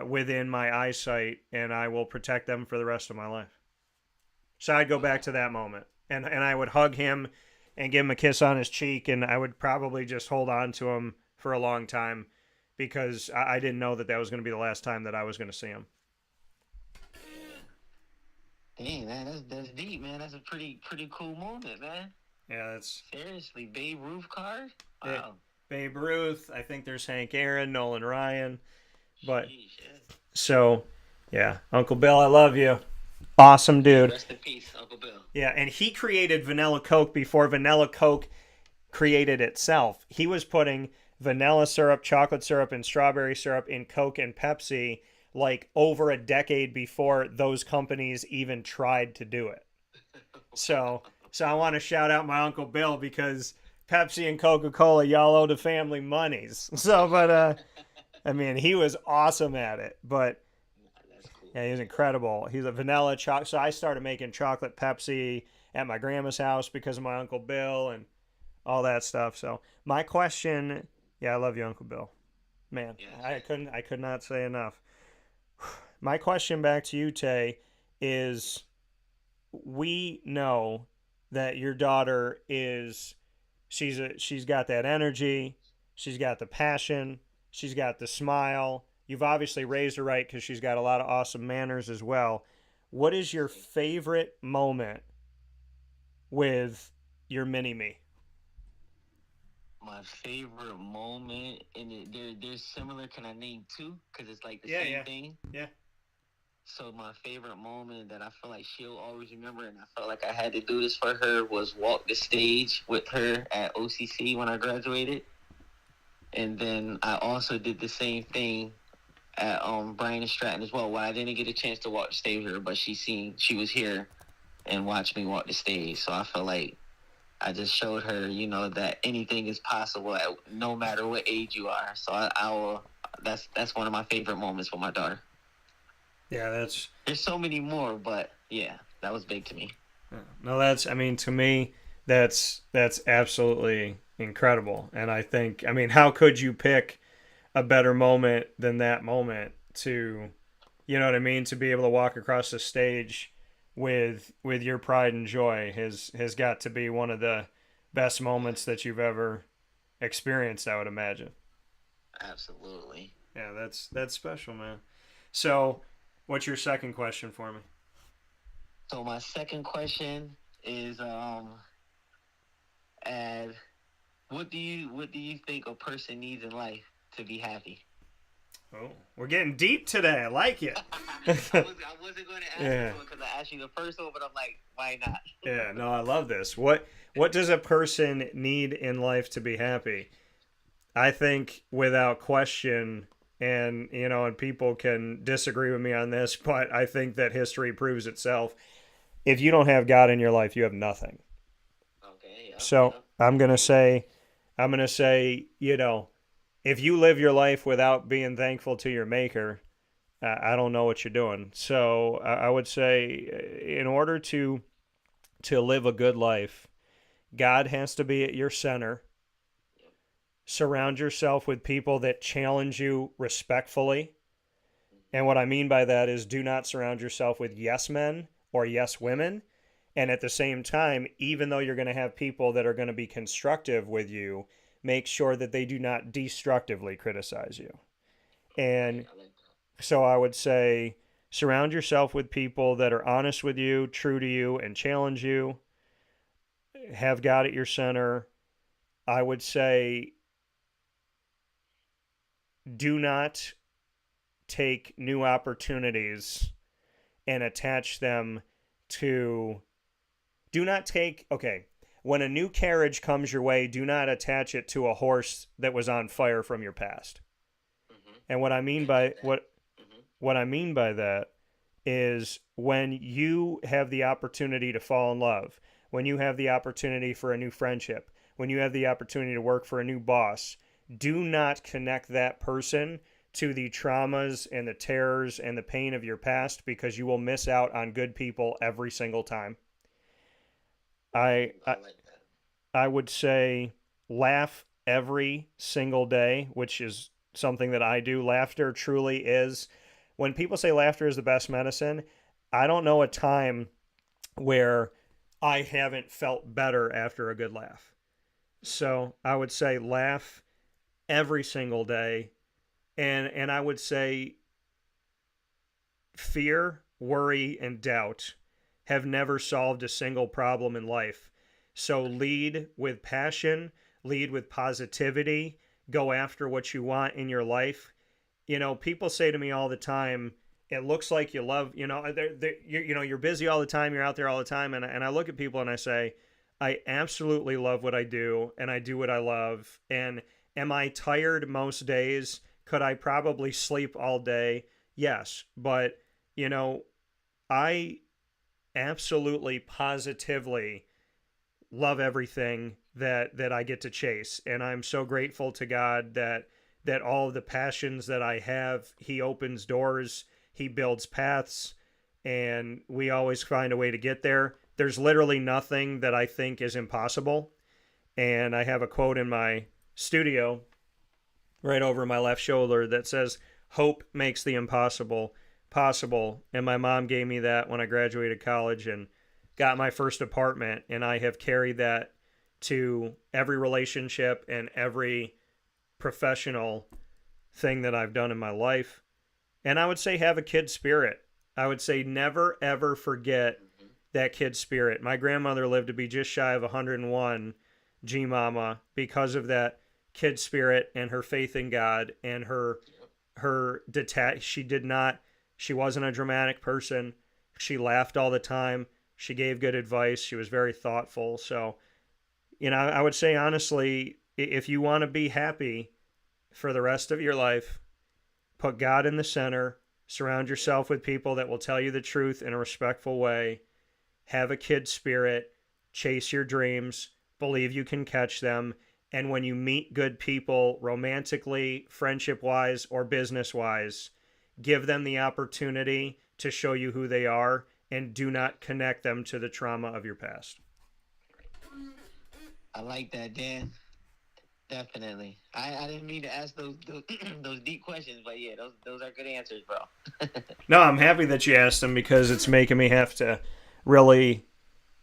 S1: within my eyesight, and I will protect them for the rest of my life. So I'd go back to that moment, and I would hug him and give him a kiss on his cheek, and I would probably just hold on to him for a long time because I didn't know that was going to be the last time that I was going to see him.
S5: Dang, man, that's deep, man. That's a pretty cool moment, man.
S1: Yeah, that's
S5: seriously Babe Ruth card. Wow.
S1: Yeah, Babe Ruth. I think there's Hank Aaron, Nolan Ryan, but so yeah, Uncle Bill, I love you. Awesome dude.
S5: Rest in peace, Uncle Bill.
S1: Yeah, and he created vanilla Coke before vanilla Coke created itself. He was putting vanilla syrup, chocolate syrup, and strawberry syrup in Coke and Pepsi like over a decade before those companies even tried to do it. So I want to shout out my Uncle Bill because Pepsi and Coca-Cola, y'all owe the family monies. So, but, I mean, he was awesome at it. But, yeah, he was incredible. He's a vanilla chocolate. So I started making chocolate Pepsi at my grandma's house because of my Uncle Bill and all that stuff. So my question, yeah, I love you, Uncle Bill. Man, I could not say enough. My question back to you, Tae, is we know that your daughter she's got that energy, she's got the passion, she's got the smile. You've obviously raised her right because she's got a lot of awesome manners as well. What is your favorite moment with your mini-me?
S5: My favorite moment, and they're similar. Can I name two? Because it's like the same thing. Yeah. So my favorite moment that I feel like she'll always remember, and I felt like I had to do this for her, was walk the stage with her at OCC when I graduated. And then I also did the same thing at Bryant Stratton as well. Well, I didn't get a chance to walk the stage with her, but she was here and watched me walk the stage. So I felt like I just showed her, that anything is possible no matter what age you are. So I will. That's one of my favorite moments with my daughter.
S1: Yeah,
S5: there's so many more, but yeah, that was big to me.
S1: No, to me, that's absolutely incredible. And I think, how could you pick a better moment than that moment to, to be able to walk across the stage with your pride and joy has got to be one of the best moments that you've ever experienced, I would imagine.
S5: Absolutely.
S1: Yeah, that's special, man. So, what's your second question for me?
S5: So my second question is, what do you think a person needs in life to be happy?
S1: Oh, we're getting deep today. I like it.
S5: I wasn't going to ask this one because I asked you the first one, but I'm like, why not?
S1: Yeah, no, I love this. What does a person need in life to be happy? I think without question, and people can disagree with me on this, but I think that history proves itself. If you don't have God in your life, you have nothing.
S5: Okay. Yeah,
S1: so yeah. I'm gonna say, if you live your life without being thankful to your Maker, I don't know what you're doing. So I would say, in order to live a good life, God has to be at your center. Surround yourself with people that challenge you respectfully. And what I mean by that is do not surround yourself with yes men or yes women. And at the same time, even though you're going to have people that are going to be constructive with you, make sure that they do not destructively criticize you. And so I would say surround yourself with people that are honest with you, true to you, and challenge you. Have God at your center. I would say do not take new opportunities and attach them to, do not take, okay, when a new carriage comes your way, do not attach it to a horse that was on fire from your past. And what I mean by what I mean by that is when you have the opportunity to fall in love, when you have the opportunity for a new friendship, when you have the opportunity to work for a new boss, do not connect that person to the traumas and the terrors and the pain of your past, because you will miss out on good people every single time. I would say laugh every single day, which is something that I do. Laughter truly is, when people say laughter is the best medicine, I don't know a time where I haven't felt better after a good laugh. So I would say laugh every single day. And I would say fear, worry, and doubt have never solved a single problem in life. So lead with passion, lead with positivity, go after what you want in your life. You know, people say to me all the time, it looks like you love, you're busy all the time, you're out there all the time. And I look at people and I say, I absolutely love what I do, and I do what I love. And am I tired most days? Could I probably sleep all day? Yes. But, I absolutely, positively love everything that I get to chase. And I'm so grateful to God that all of the passions that I have, He opens doors, He builds paths, and we always find a way to get there. There's literally nothing that I think is impossible. And I have a quote in my studio right over my left shoulder that says, hope makes the impossible possible. And my mom gave me that when I graduated college and got my first apartment. And I have carried that to every relationship and every professional thing that I've done in my life. And I would say have a kid spirit. I would say never, ever forget that kid spirit. My grandmother lived to be just shy of 101, G-Mama, because of that kid spirit and her faith in God and her she wasn't a dramatic person. She laughed all the time. She gave good advice. She was very thoughtful. So, I would say honestly, if you want to be happy for the rest of your life, put God in the center, surround yourself with people that will tell you the truth in a respectful way, have a kid spirit, chase your dreams, believe you can catch them. And when you meet good people, romantically, friendship-wise, or business-wise, give them the opportunity to show you who they are, and do not connect them to the trauma of your past.
S5: I like that, Dan. Definitely. I didn't mean to ask those those deep questions, but yeah, those are good answers, bro.
S1: No, I'm happy that you asked them, because it's making me have to really...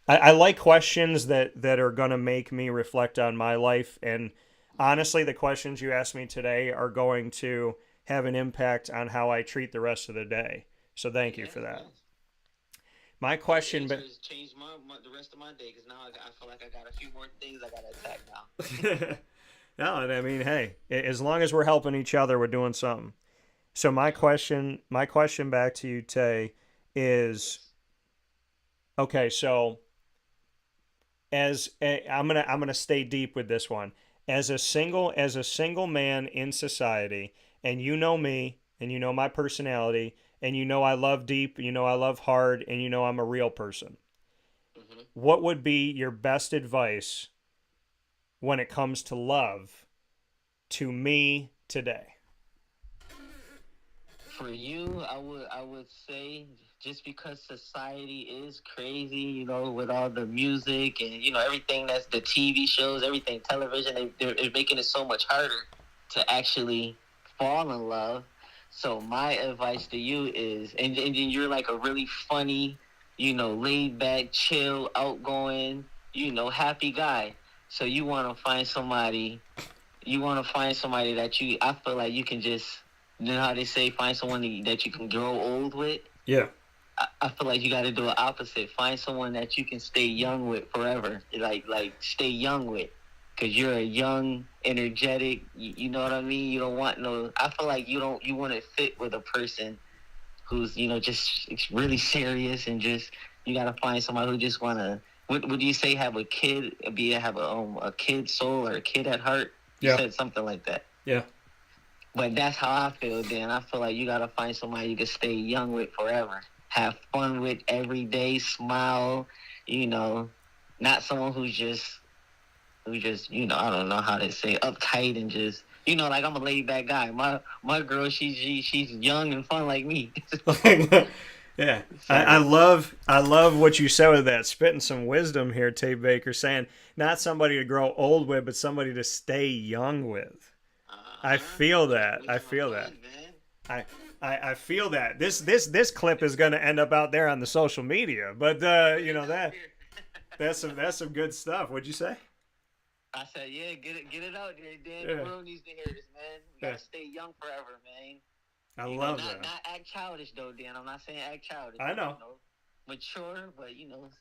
S1: I like questions that are going to make me reflect on my life. And honestly, the questions you asked me today are going to have an impact on how I treat the rest of the day. So thank you for that. My question...
S5: changed the rest of my day, because now I feel like I got a few more things I got to attack now.
S1: No, I mean, hey, as long as we're helping each other, we're doing something. So my question back to you, Tae, is, okay, so I'm gonna stay deep with this one. As a single man in society, and you know me, and you know my personality, and you know I love deep, you know I love hard, and you know I'm a real person. Mm-hmm. What would be your best advice when it comes to love to me today?
S5: For you, I would say, just because society is crazy, with all the music and, everything that's the TV shows, everything television, they're making it so much harder to actually fall in love. So my advice to you is, and you're like a really funny, laid back, chill, outgoing, happy guy. So you want to find somebody that I feel like you can just, how they say, find someone that you can grow old with.
S1: Yeah.
S5: I feel like you got to do the opposite. Find someone that you can stay young with forever. Like stay young with. Because you're a young, energetic, you know what I mean? You don't want I feel like you want to fit with a person who's just really serious, and just you gotta find somebody who just wanna. What would you say? Have a kid? Have a kid soul or a kid at heart? You said something like that.
S1: Yeah.
S5: But that's how I feel, Dan. I feel like you gotta find somebody you can stay young with forever. Have fun with every day, smile, not someone who's just, I don't know how to say, uptight and just, like I'm a laid back guy. My girl, she's young and fun like me.
S1: Yeah. I love what you said with that, spitting some wisdom here, Tae Baker, saying not somebody to grow old with, but somebody to stay young with. I feel that. I feel that. I feel that. This clip is going to end up out there on the social media, but that's some good stuff. What'd you say?
S5: I said, yeah, get it out there, Dan.
S1: Yeah.
S5: The world needs to hear this, man. We gotta stay young forever, man.
S1: I love that.
S5: Not act childish though, Dan. I'm not saying act childish.
S1: I know.
S5: Mature, but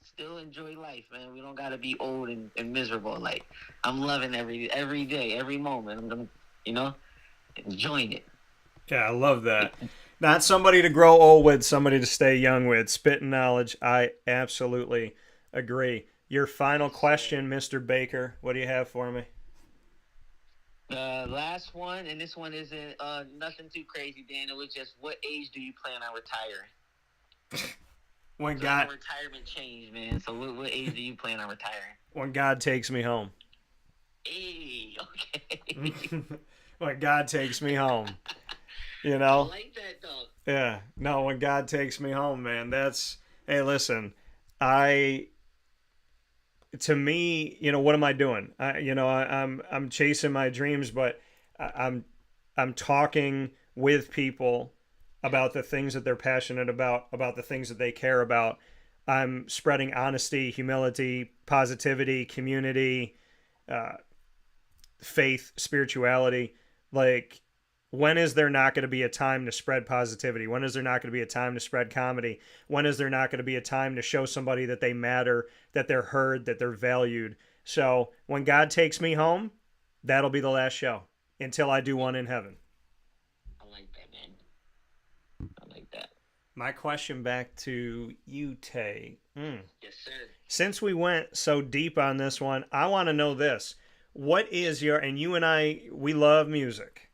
S5: still enjoy life, man. We don't gotta be old and miserable. Like I'm loving every day, every moment. I'm enjoying it.
S1: Yeah, I love that. Not somebody to grow old with, somebody to stay young with. Spitting knowledge. I absolutely agree. Your final question, Mr. Baker. What do you have for me?
S5: The last one, and this one isn't nothing too crazy, Dan. It was just, what age do you plan on retiring?
S1: When
S5: so
S1: God
S5: retirement change, man. So what age do you plan on retiring?
S1: When God takes me home.
S5: Hey, okay.
S1: When God takes me home.
S5: I like that though.
S1: Yeah. No, when God takes me home, man. Hey, listen. To me, what am I doing? I'm chasing my dreams, but I'm talking with people about the things that they're passionate about the things that they care about. I'm spreading honesty, humility, positivity, community, faith, spirituality. Like, when is there not going to be a time to spread positivity? When is there not going to be a time to spread comedy? When is there not going to be a time to show somebody that they matter, that they're heard, that they're valued? So when God takes me home, that'll be the last show until I do one in heaven.
S5: I like that, man. I like that.
S1: My question back to you, Tae.
S5: Yes, sir.
S1: Since we went so deep on this one, I want to know this. What is and you and I, we love music.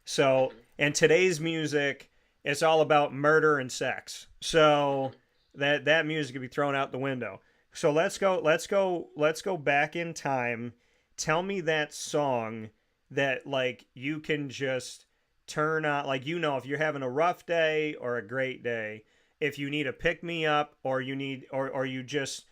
S1: So, and today's music, it's all about murder and sex. So that music could be thrown out the window. So let's go back in time. Tell me that song that like you can just turn on, like, if you're having a rough day or a great day, if you need a pick me up, or you need, or you just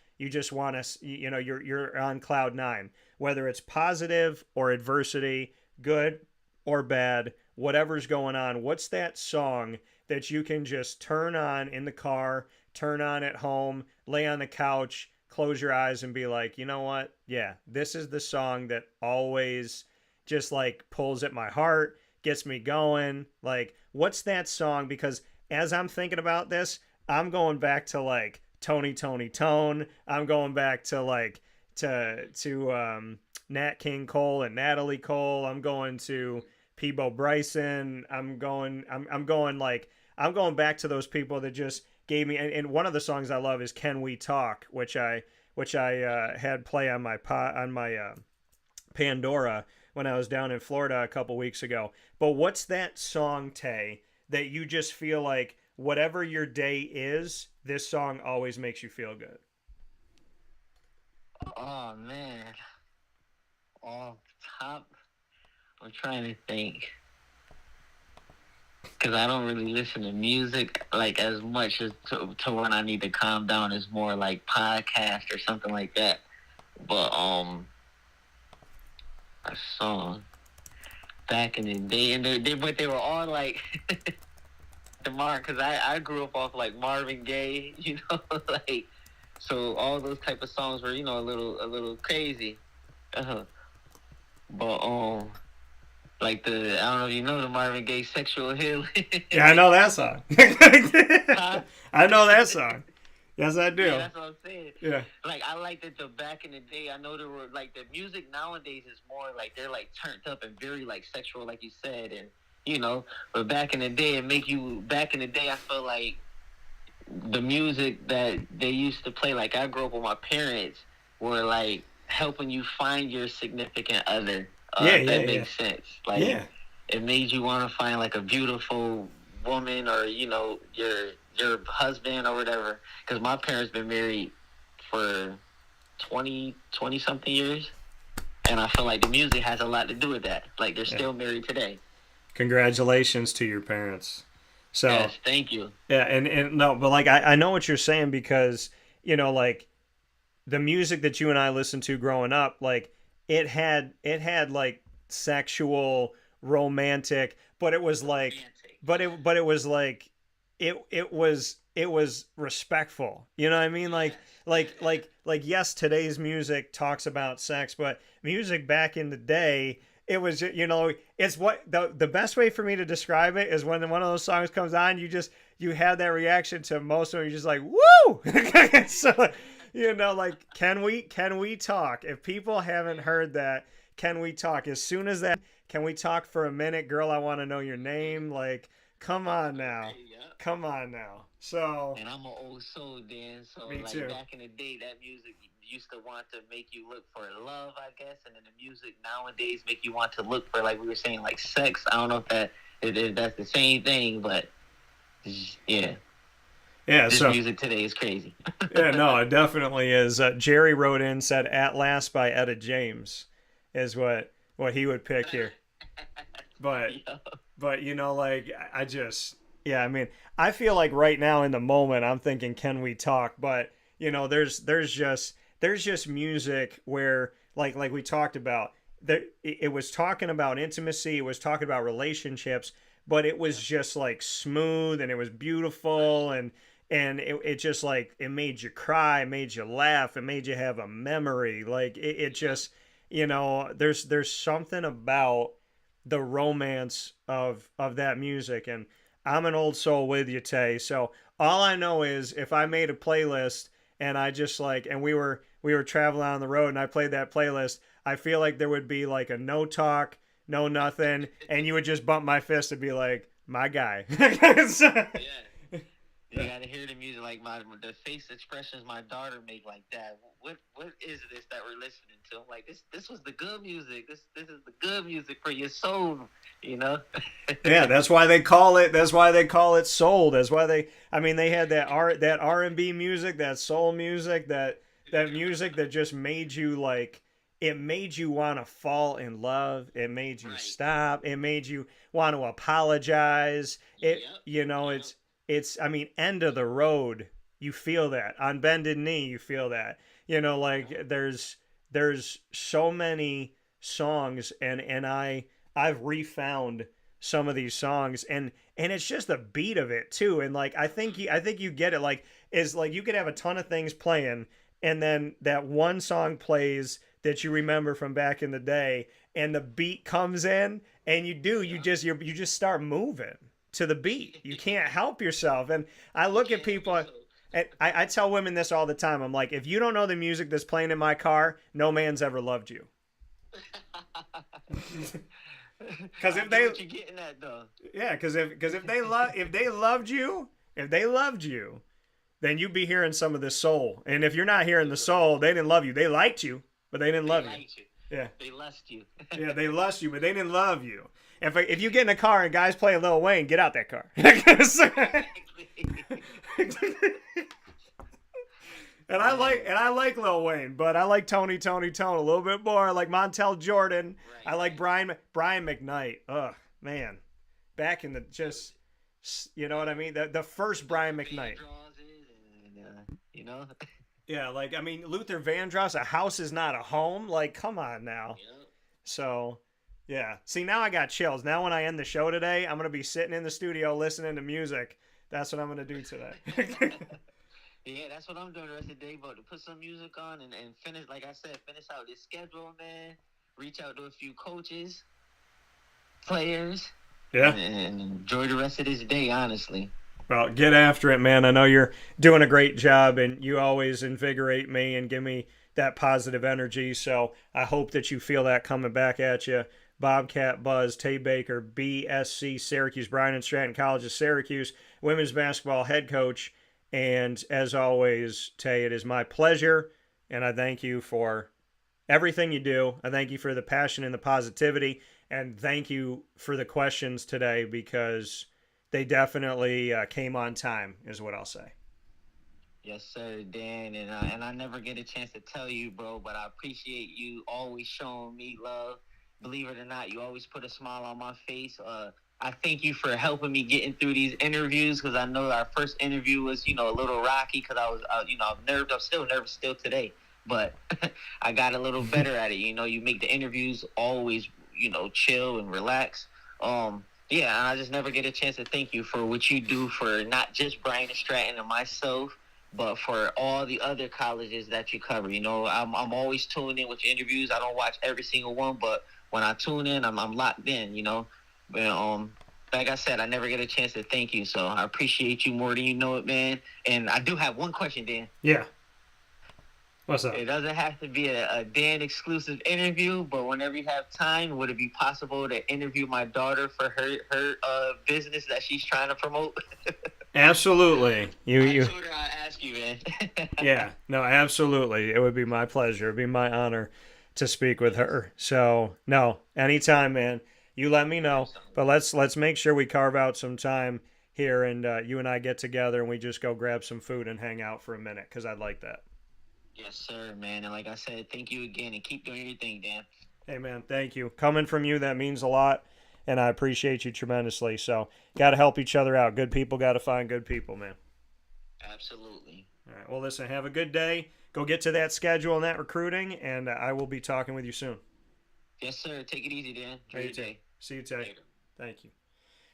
S1: want to, you're on cloud nine, whether it's positive or adversity, good or bad, whatever's going on. What's that song that you can just turn on in the car, turn on at home, lay on the couch, close your eyes and be like, you know what? Yeah, this is the song that always just like pulls at my heart, gets me going. Like, what's that song? Because as I'm thinking about this, I'm going back to like Tony Tone. I'm going back to like to Nat King Cole and Natalie Cole. I'm going to Peebo Bryson. I'm going back to those people that just gave me. And one of the songs I love is "Can We Talk," which I had play on my Pandora when I was down in Florida a couple weeks ago. But what's that song, Tae, that you just feel like whatever your day is, this song always makes you feel good?
S5: Oh man, off top. I'm trying to think, because I don't really listen to music like as much as to when I need to calm down. Is more like podcast or something like that. But a song back in the day, and they were all like because I grew up off like Marvin Gaye, like, so all those type of songs were a little crazy, but like I don't know if you know the Marvin Gaye "Sexual Healing."
S1: Yeah, I know that song. I know that song. Yes, I do.
S5: Yeah, that's what I'm saying.
S1: Yeah.
S5: Like, I liked it back in the day. I know there were, like, the music nowadays is more, like, they're, like, turned up and very, like, sexual, like you said. And you know. But back in the day, I feel like the music that they used to play, like I grew up with my parents, were like helping you find your significant other. If that makes sense. Like it made you want to find like a beautiful woman, or you know, your husband or whatever. Because my parents been married for 20 something years, and I feel like the music has a lot to do with that. Like they're still married today.
S1: Congratulations to your parents. So
S5: yes, thank you.
S1: Yeah, and no, but like I know what you're saying, because you know, like the music that you and I listened to growing up, like it had like sexual, romantic, but it was like it was like it was respectful. You know what I mean? Like yes, today's music talks about sex, but music back in the day, it was, you know, it's what the best way for me to describe it is when one of those songs comes on, you have that reaction to most of them. You're just like, woo! So, you know, like, can we talk? If people haven't heard that, can we talk? As soon as that, can we talk for a minute? Girl, I want to know your name. Like, come on now. Come on now. So,
S5: and I'm an old soul, Dan. So
S1: me
S5: like
S1: too.
S5: Back in the day, that music used to want to make you look for love, I guess, and then the music nowadays make you want to look for, like we were saying, like sex. I don't know if that's the same thing, but yeah. This music today is crazy.
S1: Yeah, no, it definitely is. Jerry wrote in, said "At Last" by Etta James is what he would pick here. But you know, like I just. Yeah, I mean, I feel like right now in the moment I'm thinking, can we talk? But you know, there's just music where like we talked about, it was talking about intimacy, it was talking about relationships, but it was just like smooth, and it was beautiful, and it just like, it made you cry, it made you laugh, it made you have a memory. Like it just, you know, there's something about the romance of that music. And I'm an old soul with you, Tae. So all I know is if I made a playlist and I just like, and we were traveling on the road and I played that playlist, I feel like there would be like a no talk, no nothing, and you would just bump my fist and be like, my guy.
S5: Yeah. You gotta hear the music, like the face expressions my daughter make, like that. What is this that we're listening to? I'm like, this was the good music. This is the good music for your soul, you know?
S1: Yeah, that's why they call it soul. That's why they had that R&B music, that soul music, that music that just made you like, it made you want to fall in love. It made you stop. It made you want to apologize. It's I mean, End of the Road, you feel that. On Bended Knee, you feel that. You know, like there's so many songs, and I've refound some of these songs, and it's just the beat of it too. And like I think you get it. Like, is like you could have a ton of things playing, and then that one song plays that you remember from back in the day, and the beat comes in, and you just start moving to the beat. You can't help yourself. And I look at people, and I tell women this all the time. I'm like, if you don't know the music that's playing in my car, no man's ever loved you. Because if they,
S5: you getting at though.
S1: Yeah, because if they loved you, then you'd be hearing some of this soul. And if you're not hearing the soul, they didn't love you. They liked you, but they didn't love you. Yeah,
S5: they lust you.
S1: Yeah, they lust you, but they didn't love you. If you get in a car and guys play Lil Wayne, get out that car. And I like Lil Wayne, but I like Tony a little bit more. I like Montel Jordan. I like Brian McKnight. Ugh, man, back in the you know what I mean? The first Brian McKnight.
S5: You know.
S1: Yeah, like I mean, Luther Vandross, A House Is Not a Home. Like, come on now.
S5: Yep.
S1: So. Yeah. See, now I got chills. Now when I end the show today, I'm going to be sitting in the studio listening to music. That's what I'm going to do today.
S5: Yeah, that's what I'm doing the rest of the day, but to put some music on and finish, like I said, finish out this schedule, man. Reach out to a few coaches, players.
S1: Yeah.
S5: And enjoy the rest of this day, honestly.
S1: Well, get after it, man. I know you're doing a great job, and you always invigorate me and give me that positive energy. So I hope that you feel that coming back at you. Bobcat Buzz, Tae Baker, BSC Syracuse, Bryant Stratton College of Syracuse, women's basketball head coach. And as always, Tae, it is my pleasure, and I thank you for everything you do. I thank you for the passion and the positivity, and thank you for the questions today, because they definitely came on time, is what I'll say.
S5: Yes, sir, Dan, and I never get a chance to tell you, bro, but I appreciate you always showing me love. Believe it or not, you always put a smile on my face. I thank you for helping me getting through these interviews, because I know our first interview was, a little rocky, because I was, I'm nervous. I'm still nervous still today, but I got a little better at it. You make the interviews always, chill and relax. Yeah, and I just never get a chance to thank you for what you do for not just Bryant Stratton and myself, but for all the other colleges that you cover. I'm always tuned in with your interviews. I don't watch every single one, but when I tune in, I'm locked in, But, like I said, I never get a chance to thank you, so I appreciate you more than you know it, man. And I do have one question, Dan.
S1: Yeah. What's up?
S5: It doesn't have to be a Dan exclusive interview, but whenever you have time, would it be possible to interview my daughter for her business that she's trying to promote?
S1: Absolutely.
S5: I told her I'd ask you, man.
S1: Yeah, no, absolutely. It would be my pleasure. It'd be my honor to speak with her. So, no, anytime, man. You let me know. But let's make sure we carve out some time here, and you and I get together and we just go grab some food and hang out for a minute, because I'd like that.
S5: Yes, sir, man. And like I said, thank you again, and keep doing your thing, Dan.
S1: Hey, man, thank you. Coming from you, that means a lot, and I appreciate you tremendously. So, got to help each other out. Good people got to find good people, man.
S5: Absolutely.
S1: All right, well, listen, have a good day. Go get to that schedule and that recruiting, and I will be talking with you soon.
S5: Yes, sir. Take it easy, Dan. Enjoy your day.
S1: See you, Tae.
S5: Later.
S1: Thank you.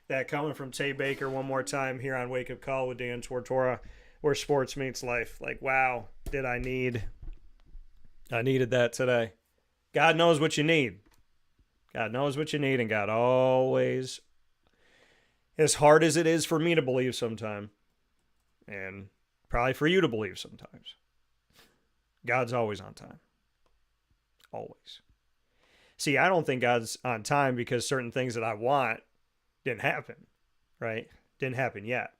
S1: That coming from Tae Baker one more time here on Wake Up Call with Dan Tortora, where sports meets life. Like, wow, I needed that today. God knows what you need. God knows what you need, and God always, as hard as it is for me to believe sometimes, and probably for you to believe sometimes, God's always on time. Always. See, I don't think God's on time because certain things that I want didn't happen, right? Didn't happen yet.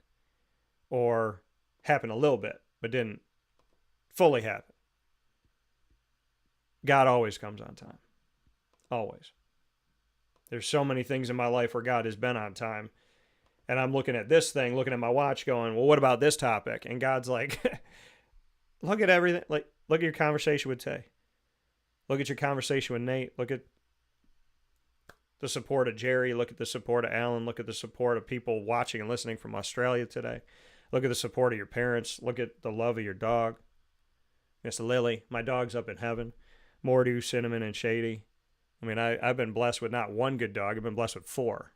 S1: Or happened a little bit, but didn't fully happen. God always comes on time. Always. There's so many things in my life where God has been on time. And I'm looking at this thing, looking at my watch going, well, what about this topic? And God's like, look at everything. Like, look at your conversation with Tae. Look at your conversation with Nate. Look at the support of Jerry. Look at the support of Alan. Look at the support of people watching and listening from Australia today. Look at the support of your parents. Look at the love of your dog. Miss Lily, my dog's up in heaven. Mordu, Cinnamon, and Shady. I mean, I've been blessed with not one good dog. I've been blessed with 4.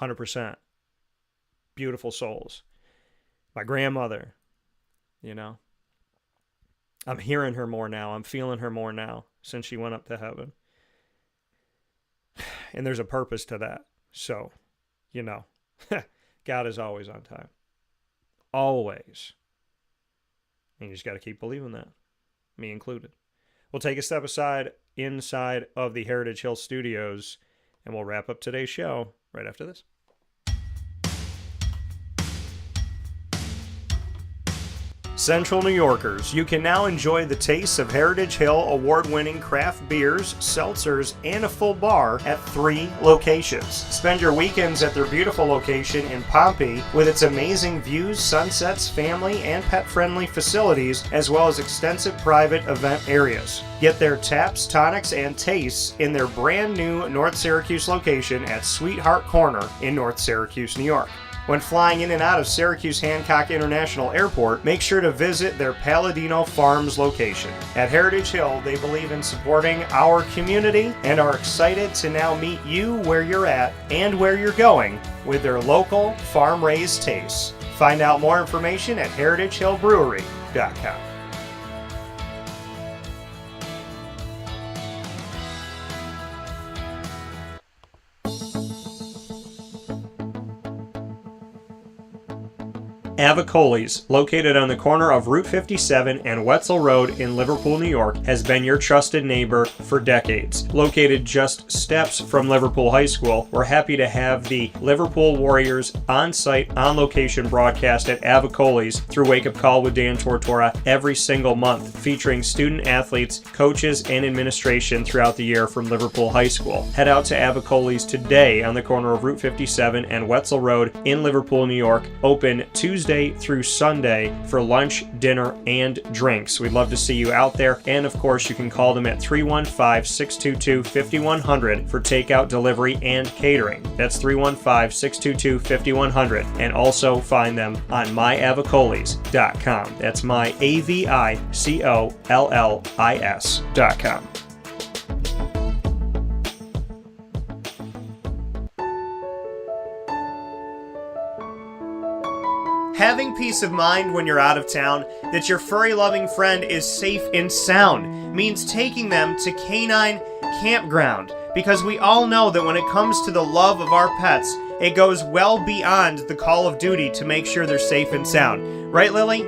S1: 100%. Beautiful souls. My grandmother, I'm hearing her more now. I'm feeling her more now since she went up to heaven. And there's a purpose to that. So, God is always on time. Always. And you just got to keep believing that. Me included. We'll take a step inside of the Heritage Hill Studios, and we'll wrap up today's show right after this. Central New Yorkers, you can now enjoy the taste of Heritage Hill award-winning craft beers, seltzers, and a full bar at 3 locations. Spend your weekends at their beautiful location in Pompey with its amazing views, sunsets, family, and pet-friendly facilities, as well as extensive private event areas. Get their taps, tonics, and tastes in their brand new North Syracuse location at Sweetheart Corner in North Syracuse, New York. When flying in and out of Syracuse Hancock International Airport, make sure to visit their Palladino Farms location. At Heritage Hill, they believe in supporting our community and are excited to now meet you where you're at and where you're going with their local farm-raised tastes. Find out more information at heritagehillbrewery.com. Avicoli's, located on the corner of Route 57 and Wetzel Road in Liverpool, New York, has been your trusted neighbor for decades. Located just steps from Liverpool High School, we're happy to have the Liverpool Warriors on-site, on-location broadcast at Avicoli's through Wake Up Call with Dan Tortora every single month, featuring student athletes, coaches, and administration throughout the year from Liverpool High School. Head out to Avicoli's today on the corner of Route 57 and Wetzel Road in Liverpool, New York, open Tuesday through Sunday for lunch, dinner, and drinks. We'd love to see you out there, and of course you can call them at 315-622-5100 for takeout, delivery, and catering. That's 315-622-5100, and also find them on myavicolis.com. That's myavicollis.com. Having peace of mind when you're out of town that your furry-loving friend is safe and sound means taking them to Canine Campground, because we all know that when it comes to the love of our pets, it goes well beyond the call of duty to make sure they're safe and sound. Right, Lily?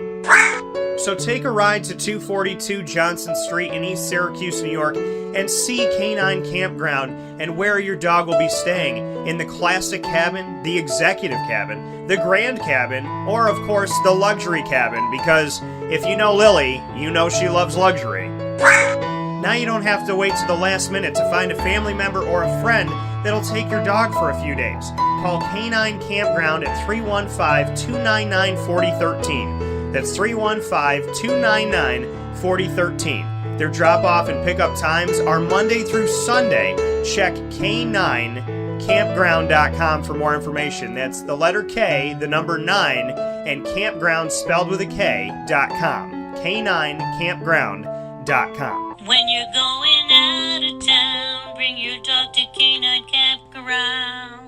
S1: So take a ride to 242 Johnson Street in East Syracuse, New York, and see Canine Campground and where your dog will be staying in the classic cabin, the executive cabin, the grand cabin, or of course the luxury cabin, because if you know Lily, you know she loves luxury. Now you don't have to wait to the last minute to find a family member or a friend that'll take your dog for a few days. Call Canine Campground at 315-299-4013. That's 315-299-4013. Their drop-off and pickup times are Monday through Sunday. Check K9campground.com for more information. That's the letter K, the number 9, and campground spelled with a K.com. K9campground.com.
S6: When you're going out of town, bring your dog to Canine Campground.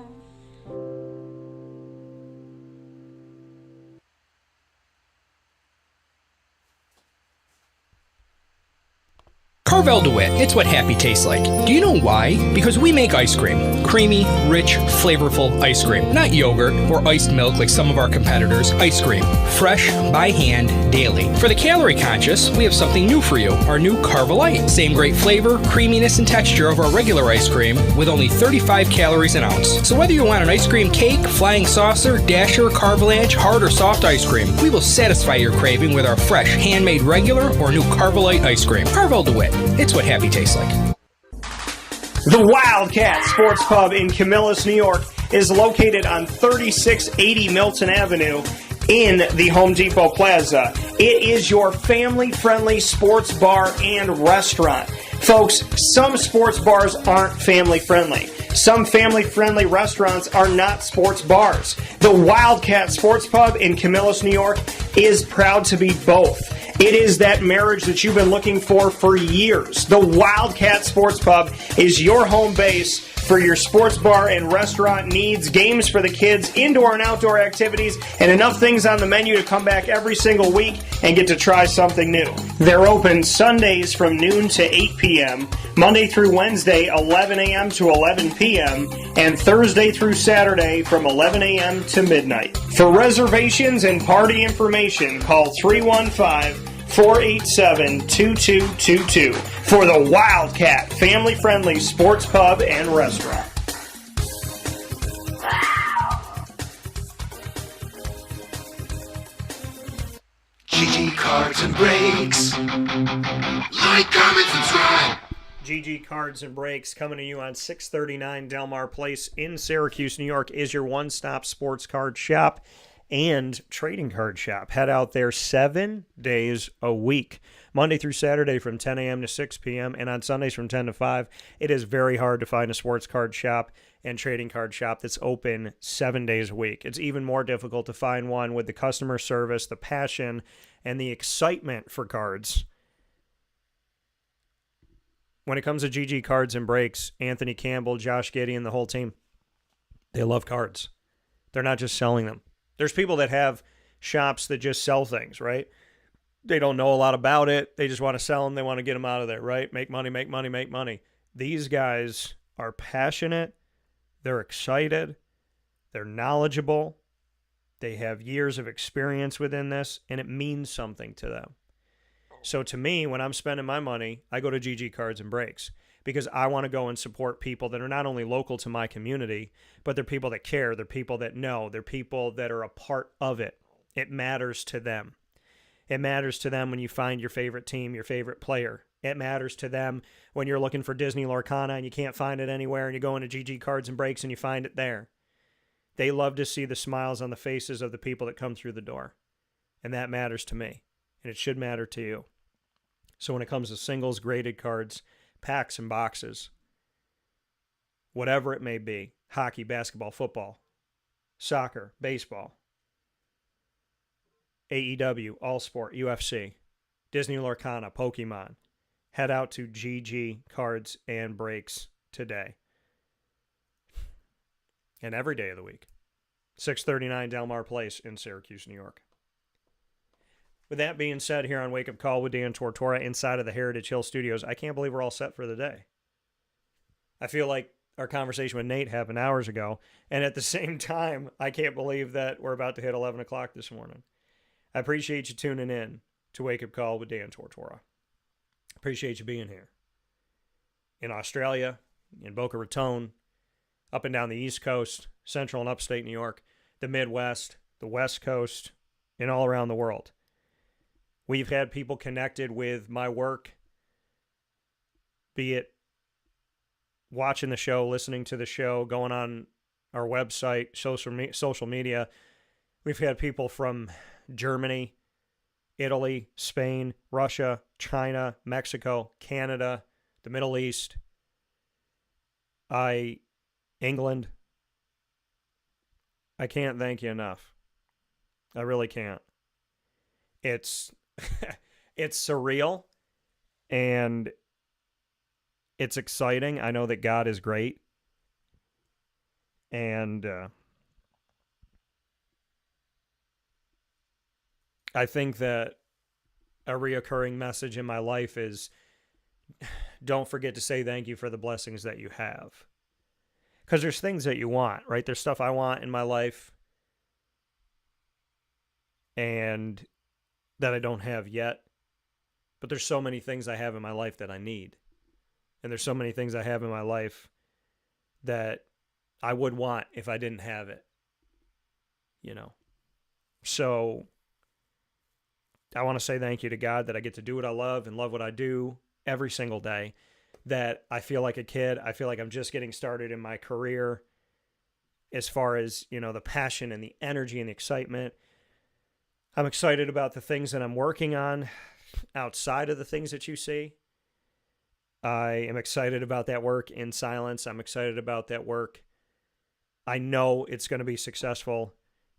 S7: Carvel DeWitt, it's what happy tastes like. Do you know why? Because we make ice cream. Creamy, rich, flavorful ice cream. Not yogurt or iced milk like some of our competitors. Ice cream. Fresh, by hand, daily. For the calorie conscious, we have something new for you. Our new Carvelite. Same great flavor, creaminess, and texture of our regular ice cream with only 35 calories an ounce. So whether you want an ice cream cake, flying saucer, dasher, carvalanche, hard or soft ice cream, we will satisfy your craving with our fresh, handmade regular or new Carvelite ice cream. Carvel DeWitt. It's what happy tastes like.
S1: The Wildcat Sports Pub in Camillus, New York is located on 3680 Milton Avenue in the Home Depot Plaza. It is your family-friendly sports bar and restaurant. Folks, some sports bars aren't family-friendly. Some family-friendly restaurants are not sports bars. The Wildcat Sports Pub in Camillus, New York is proud to be both. It is that marriage that you've been looking for years. The Wildcat Sports Pub is your home base for your sports bar and restaurant needs, games for the kids, indoor and outdoor activities, and enough things on the menu to come back every single week and get to try something new. They're open Sundays from noon to 8 p.m., Monday through Wednesday, 11 a.m. to 11 p.m., and Thursday through Saturday from 11 a.m. to midnight. For reservations and party information, call 315-487-2222 for the Wildcat family-friendly sports pub and restaurant.
S8: GG Cards and Breaks. Like, comment, subscribe.
S1: GG Cards and Breaks, coming to you on 639 Delmar Place in Syracuse, New York, is your one-stop sports card shop and trading card shop. Head out there 7 days a week, Monday through Saturday from 10 a.m. to 6 p.m., and on Sundays from 10 to 5. It is very hard to find a sports card shop and trading card shop that's open 7 days a week. It's even more difficult to find one with the customer service, the passion, and the excitement for cards. When it comes to GG Cards and Breaks, Anthony Campbell, Josh Gideon, the whole team, they love cards. They're not just selling them. There's people that have shops that just sell things, right? They don't know a lot about it. They just want to sell them. They want to get them out of there, right? Make money, make money, make money. These guys are passionate. They're excited. They're knowledgeable. They have years of experience within this, and it means something to them. So to me, when I'm spending my money, I go to GG Cards and Breaks because I want to go and support people that are not only local to my community, but they're people that care. They're people that know. They're people that are a part of it. It matters to them. It matters to them when you find your favorite team, your favorite player. It matters to them when you're looking for Disney Lorcana and you can't find it anywhere and you go into GG Cards and Breaks and you find it there. They love to see the smiles on the faces of the people that come through the door. And that matters to me. And it should matter to you. So when it comes to singles, graded cards, packs, and boxes, whatever it may be, hockey, basketball, football, soccer, baseball, AEW, All Sport, UFC, Disney Lorcana, Pokemon, head out to GG Cards and Breaks today. And every day of the week. 639 Delmar Place in Syracuse, New York. With that being said, here on Wake Up Call with Dan Tortora inside of the Heritage Hill Studios, I can't believe we're all set for the day. I feel like our conversation with Nate happened hours ago, and at the same time, I can't believe that we're about to hit 11 o'clock this morning. I appreciate you tuning in to Wake Up Call with Dan Tortora. Appreciate you being here. In Australia, in Boca Raton, up and down the East Coast, Central and Upstate New York, the Midwest, the West Coast, and all around the world. We've had people connected with my work, be it watching the show, listening to the show, going on our website, social media. We've had people from Germany, Italy, Spain, Russia, China, Mexico, Canada, the Middle East, England. I can't thank you enough. I really can't. It's surreal and it's exciting. I know that God is great. And I think that a reoccurring message in my life is don't forget to say thank you for the blessings that you have. Because there's things that you want, right? There's stuff I want in my life and that I don't have yet. But there's so many things I have in my life that I need. And there's so many things I have in my life that I would want if I didn't have it. You know. So I want to say thank you to God that I get to do what I love and love what I do every single day. That I feel like a kid. I feel like I'm just getting started in my career as far as, you know, the passion and the energy and the excitement. I'm excited about the things that I'm working on outside of the things that you see. I am excited about that work in silence. I'm excited about that work. I know it's going to be successful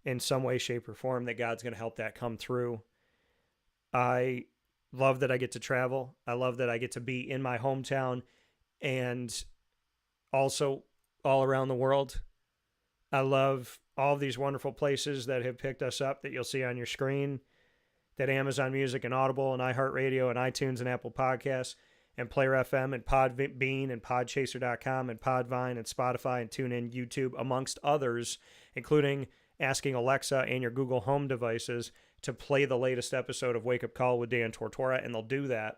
S1: in some way, shape, or form, that God's going to help that come through. I love that I get to travel. I love that I get to be in my hometown and also all around the world. I love all of these wonderful places that have picked us up that you'll see on your screen, that Amazon Music and Audible and iHeartRadio and iTunes and Apple Podcasts and Player FM and Podbean and Podchaser.com and Podvine and Spotify and TuneIn, YouTube, amongst others, including asking Alexa and your Google Home devices to play the latest episode of Wake Up Call with Dan Tortora, and they'll do that.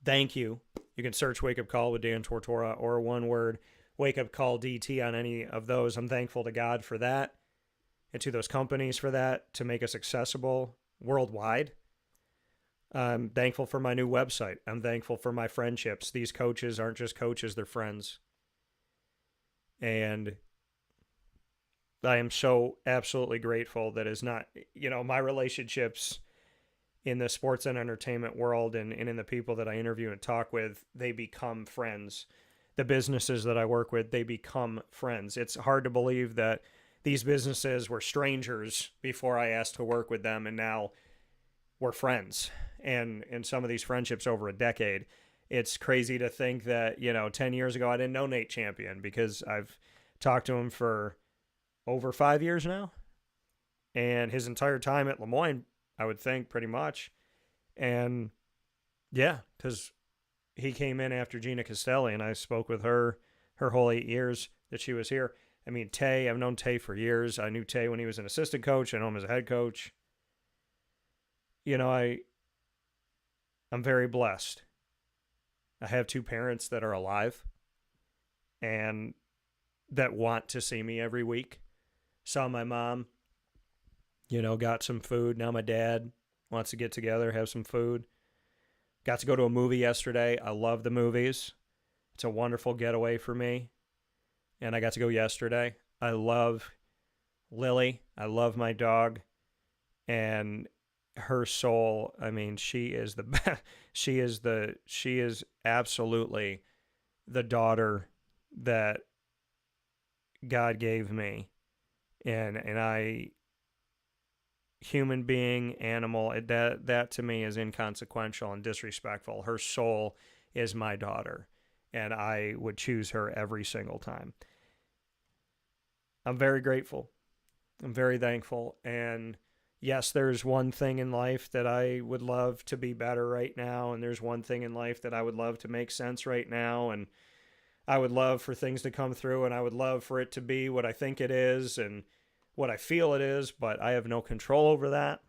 S1: Thank you. You can search Wake Up Call with Dan Tortora or one word, Wake Up Call DT on any of those. I'm thankful to God for that and to those companies for that, to make us accessible worldwide. I'm thankful for my new website. I'm thankful for my friendships. These coaches aren't just coaches, they're friends. And I am so absolutely grateful that is not, you know, my relationships in the sports and entertainment world and in the people that I interview and talk with, they become friends. The businesses that I work with, they become friends. It's hard to believe that these businesses were strangers before I asked to work with them, and now we're friends. And in some of these friendships over a decade, it's crazy to think that, you know, 10 years ago I didn't know Nate Champion because I've talked to him for over 5 years now. And his entire time at LeMoyne, I would think, pretty much. And yeah, because he came in after Gina Castelli, and I spoke with her whole 8 years that she was here. I mean, Tae, I've known Tae for years. I knew Tae when he was an assistant coach. I know him as a head coach. You know, I'm very blessed. I have 2 parents that are alive and that want to see me every week. Saw my mom, you know, got some food. Now my dad wants to get together, have some food. Got to go to a movie yesterday. I love the movies. It's a wonderful getaway for me. And I got to go yesterday. I love Lily. I love my dog. And her soul, I mean, she is the best. She is absolutely the daughter that God gave me. And I, human being, animal, that to me is inconsequential and disrespectful. Her soul is my daughter, and I would choose her every single time. I'm very grateful. I'm very thankful. And yes, there's one thing in life that I would love to be better right now, and there's one thing in life that I would love to make sense right now, and I would love for things to come through, and I would love for it to be what I think it is and what I feel it is, but I have no control over that.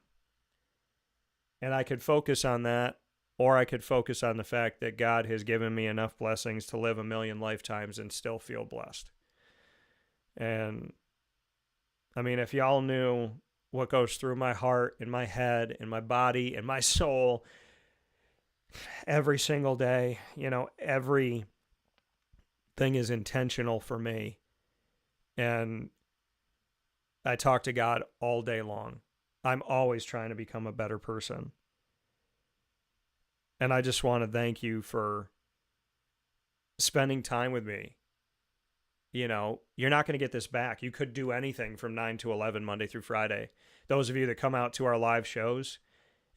S1: And I could focus on that, or I could focus on the fact that God has given me enough blessings to live 1,000,000 lifetimes and still feel blessed. And I mean, if y'all knew what goes through my heart and my head and my body and my soul every single day, you know, everything is intentional for me. And I talk to God all day long. I'm always trying to become a better person. And I just want to thank you for spending time with me. You know, you're not going to get this back. You could do anything from 9 to 11, Monday through Friday. Those of you that come out to our live shows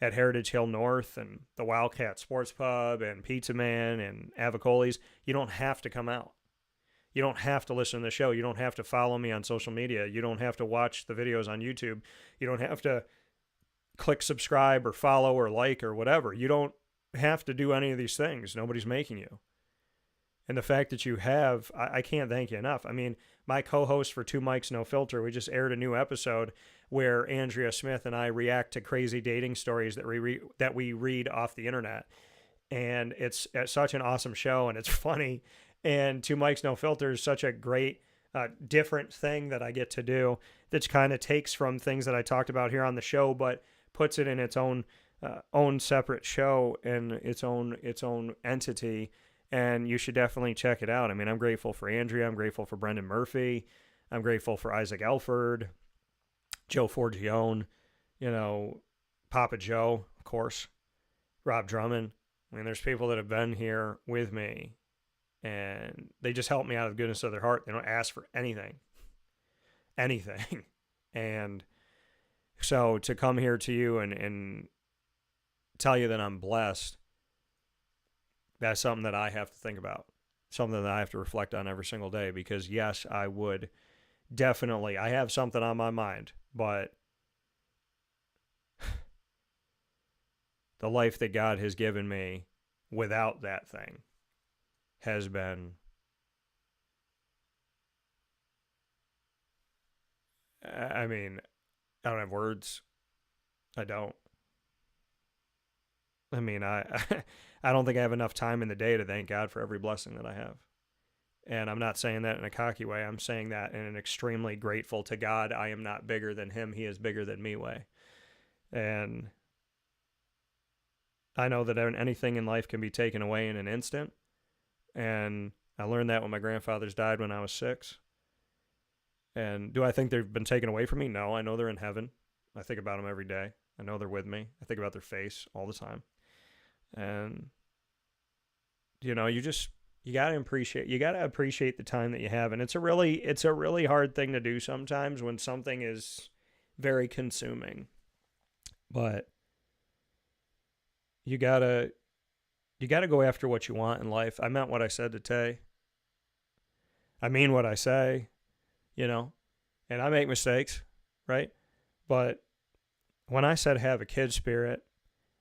S1: at Heritage Hill North and the Wildcat Sports Pub and Pizza Man and Avicoli's, you don't have to come out. You don't have to listen to the show. You don't have to follow me on social media. You don't have to watch the videos on YouTube. You don't have to click subscribe or follow or like or whatever. You don't have to do any of these things. Nobody's making you. And the fact that you have, I can't thank you enough. I mean, my co-host for Two Mics No Filter, we just aired a new episode where Andrea Smith and I react to crazy dating stories that we read off the internet. And it's such an awesome show, and it's funny. And Two Mics No Filter is such a great, different thing that I get to do that kind of takes from things that I talked about here on the show, but puts it in its own separate show and its own entity. And you should definitely check it out. I mean, I'm grateful for Andrea. I'm grateful for Brendan Murphy. I'm grateful for Isaac Elford, Joe Forgione, you know, Papa Joe, of course, Rob Drummond. I mean, there's people that have been here with me, and they just help me out of the goodness of their heart. They don't ask for anything. And so to come here to you and tell you that I'm blessed, that's something that I have to think about, something that I have to reflect on every single day, because yes, I would definitely, I have something on my mind, but the life that God has given me without that thing has been, I mean, I don't have words. I don't. I mean, I don't think I have enough time in the day to thank God for every blessing that I have. And I'm not saying that in a cocky way. I'm saying that in an extremely grateful to God, I am not bigger than him, he is bigger than me way. And I know that anything in life can be taken away in an instant. And I learned that when my grandfathers died when I was 6. And do I think they've been taken away from me? No, I know they're in heaven. I think about them every day. I know they're with me. I think about their face all the time. And, you know, you gotta appreciate the time that you have. And it's a really hard thing to do sometimes when something is very consuming, but you gotta go after what you want in life. I meant what I said to Tae. I mean what I say, you know, and I make mistakes, right? But when I said have a kid spirit,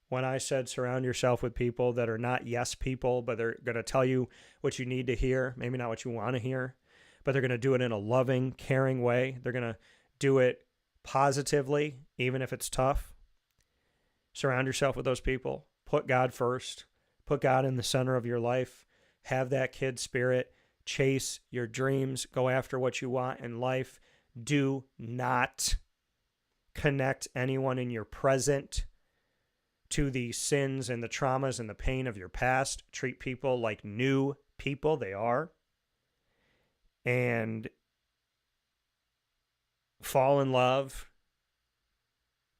S1: when I said surround yourself with people that are not yes people, but they're going to tell you what you need to hear, maybe not what you want to hear, but they're going to do it in a loving, caring way. They're going to do it positively, even if it's tough. Surround yourself with those people. Put God first. Put God in the center of your life. Have that kid spirit. Chase your dreams. Go after what you want in life. Do not connect anyone in your present to the sins and the traumas and the pain of your past. Treat people like new people they are. And fall in love.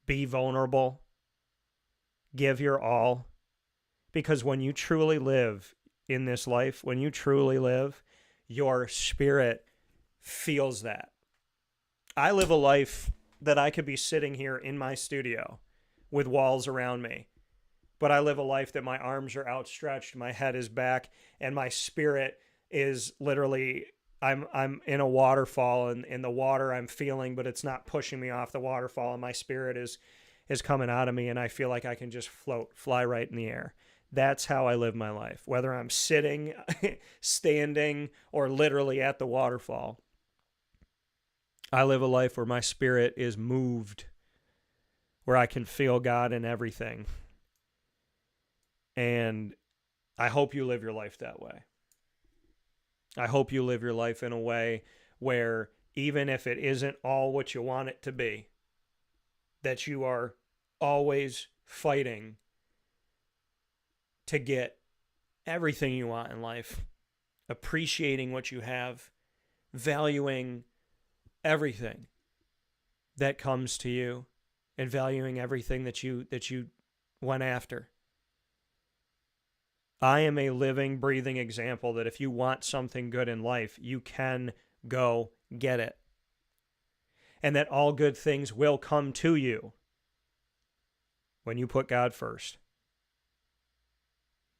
S1: Be vulnerable. Give your all. Because when you truly live in this life, when you truly live, your spirit feels that. I live a life that I could be sitting here in my studio with walls around me. But I live a life that my arms are outstretched, my head is back, and my spirit is literally, I'm in a waterfall, and in the water I'm feeling, but it's not pushing me off the waterfall, and my spirit is coming out of me, and I feel like I can just float, fly right in the air. That's how I live my life, whether I'm sitting, standing, or literally at the waterfall. I live a life where my spirit is moved, where I can feel God in everything. And I hope you live your life that way. I hope you live your life in a way where even if it isn't all what you want it to be, that you are always fighting to get everything you want in life, appreciating what you have, valuing everything that comes to you, and valuing everything that you went after. I am a living, breathing example that if you want something good in life, you can go get it. And that all good things will come to you when you put God first.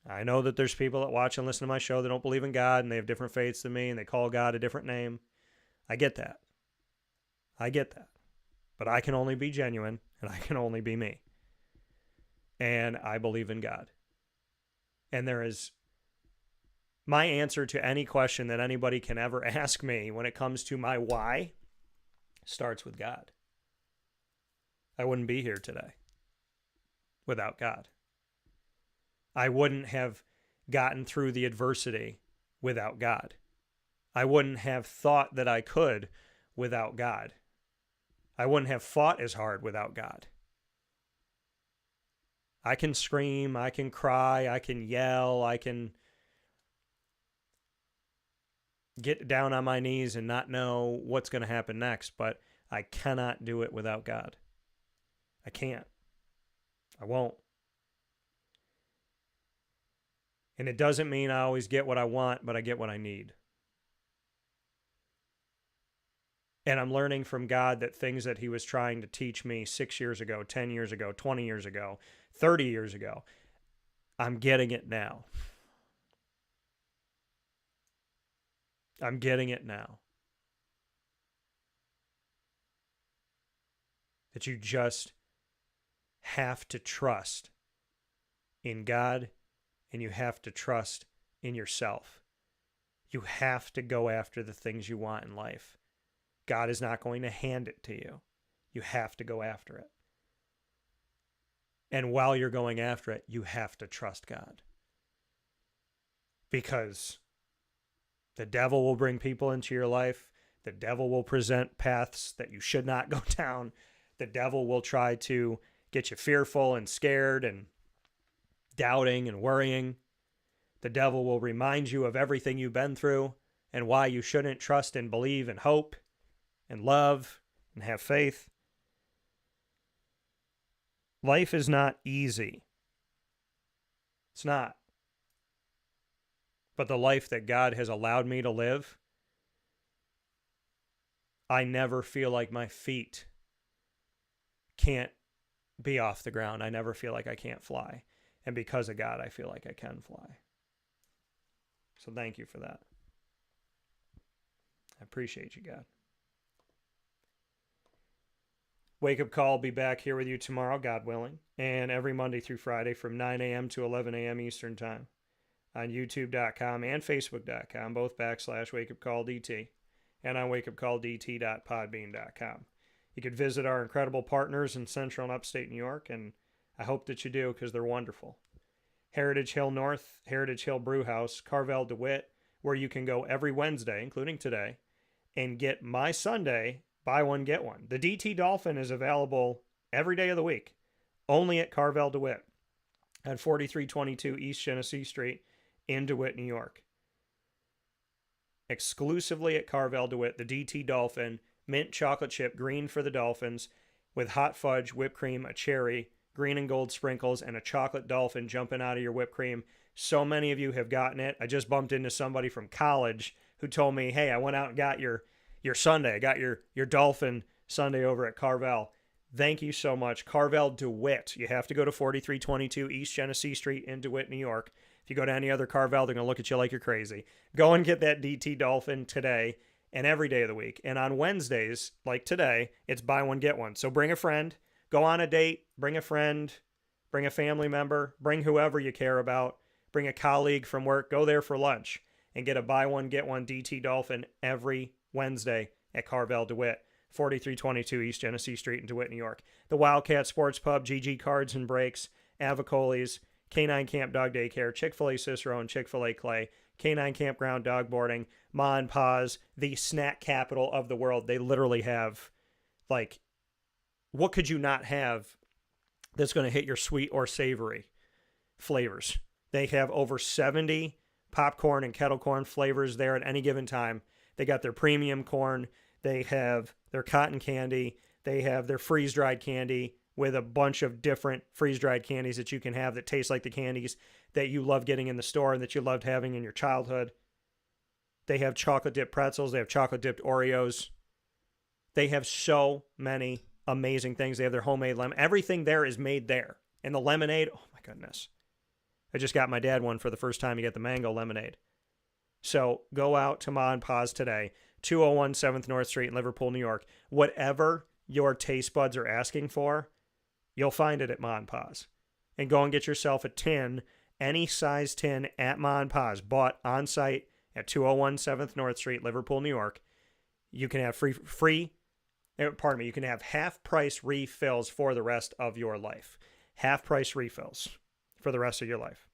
S1: I know that there's people that watch and listen to my show that don't believe in God, and they have different faiths than me, and they call God a different name. I get that. I get that. But I can only be genuine, and I can only be me. And I believe in God. And there is my answer to any question that anybody can ever ask me when it comes to my why starts with God. I wouldn't be here today without God. I wouldn't have gotten through the adversity without God. I wouldn't have thought that I could without God. I wouldn't have fought as hard without God. I can scream, I can cry, I can yell, I can get down on my knees and not know what's going to happen next, but I cannot do it without God. I can't. I won't. And it doesn't mean I always get what I want, but I get what I need. And I'm learning from God that things that he was trying to teach me 6 years ago, 10 years ago, 20 years ago, 30 years ago, I'm getting it now. I'm getting it now. That you just have to trust in God, and you have to trust in yourself. You have to go after the things you want in life. God is not going to hand it to you. You have to go after it. And while you're going after it, you have to trust God. Because the devil will bring people into your life. The devil will present paths that you should not go down. The devil will try to get you fearful and scared and doubting and worrying. The devil will remind you of everything you've been through and why you shouldn't trust and believe and hope and love and have faith. Life is not easy. It's not. But the life that God has allowed me to live, I never feel like my feet can't be off the ground. I never feel like I can't fly. And because of God, I feel like I can fly. So thank you for that. I appreciate you, God. Wake Up Call will be back here with you tomorrow, God willing, and every Monday through Friday from 9 a.m. to 11 a.m. Eastern Time on YouTube.com and Facebook.com, both /WakeUpCallDT. and on wakeupcalldt.podbean.com. You could visit our incredible partners in Central and Upstate New York, and I hope that you do because they're wonderful. Heritage Hill North, Heritage Hill Brewhouse, Carvel DeWitt, where you can go every Wednesday, including today, and get my Sunday, buy one, get one. The DT Dolphin is available every day of the week, only at Carvel DeWitt at 4322 East Genesee Street in DeWitt, New York. Exclusively at Carvel DeWitt, the DT Dolphin, mint chocolate chip green for the Dolphins with hot fudge, whipped cream, a cherry, green and gold sprinkles, and a chocolate dolphin jumping out of your whipped cream. So many of you have gotten it. I just bumped into somebody from college who told me, hey, I went out and got your sundae. I got your dolphin sundae over at Carvel. Thank you so much. Carvel DeWitt. You have to go to 4322 East Genesee Street in DeWitt, New York. If you go to any other Carvel, they're going to look at you like you're crazy. Go and get that DT Dolphin today and every day of the week. And on Wednesdays, like today, it's buy one, get one. So bring a friend, go on a date, bring a friend, bring a family member, bring whoever you care about, bring a colleague from work, go there for lunch and get a buy one, get one DT Dolphin every Wednesday at Carvel DeWitt, 4322 East Genesee Street in DeWitt, New York. The Wildcat Sports Pub, GG Cards and Breaks, Avicoli's, Canine Camp Dog Daycare, Chick-fil-A Cicero and Chick-fil-A Clay, Canine Campground Dog Boarding, Ma and Pa's, the snack capital of the world. They literally have, like, what could you not have that's going to hit your sweet or savory flavors? They have over 70 popcorn and kettle corn flavors there at any given time. They got their premium corn. They have their cotton candy. They have their freeze-dried candy with a bunch of different freeze-dried candies that you can have that taste like the candies that you love getting in the store and that you loved having in your childhood. They have chocolate-dipped pretzels. They have chocolate-dipped Oreos. They have so many amazing things. They have their homemade lemon. Everything there is made there. And the lemonade, oh my goodness. I just got my dad one for the first time. You get the mango lemonade. So go out to Ma and Pa's today, 201 7th North Street in Liverpool, New York. Whatever your taste buds are asking for, you'll find it at Ma and Pa's. And go and get yourself a tin, any size tin at Ma and Pa's, bought on site at 201 7th North Street, Liverpool, New York. You can have you can have half-price refills for the rest of your life. Half-price refills for the rest of your life.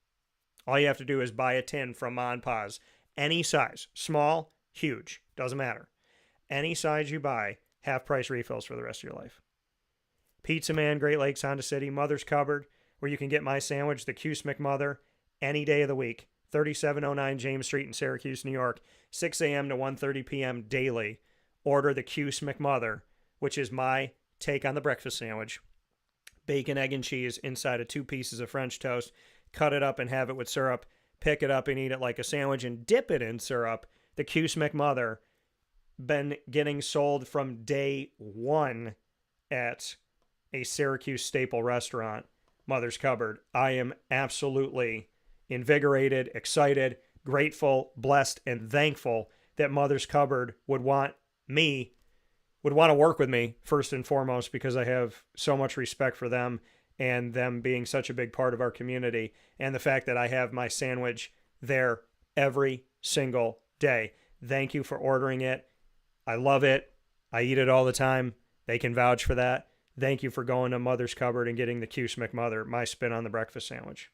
S1: All you have to do is buy a tin from Ma and Pa's, any size, small, huge, doesn't matter. Any size you buy, half-price refills for the rest of your life. Pizza Man, Great Lakes, Honda City, Mother's Cupboard, where you can get my sandwich, the Cuse McMother, any day of the week. 3709 James Street in Syracuse, New York, 6 a.m. to 1:30 p.m. daily. Order the Cuse McMother, which is my take on the breakfast sandwich. Bacon, egg, and cheese inside of 2 pieces of French toast. Cut it up and have it with syrup. Pick it up and eat it like a sandwich and dip it in syrup. The Cuse McMother, been getting sold from day one at a Syracuse staple restaurant, Mother's Cupboard. I am absolutely invigorated, excited, grateful, blessed, and thankful that Mother's Cupboard would want to work with me first and foremost, because I have so much respect for them and them being such a big part of our community, and the fact that I have my sandwich there every single day. Thank you for ordering it. I love it. I eat it all the time. They can vouch for that. Thank you for going to Mother's Cupboard and getting the Cuse McMother, my spin on the breakfast sandwich.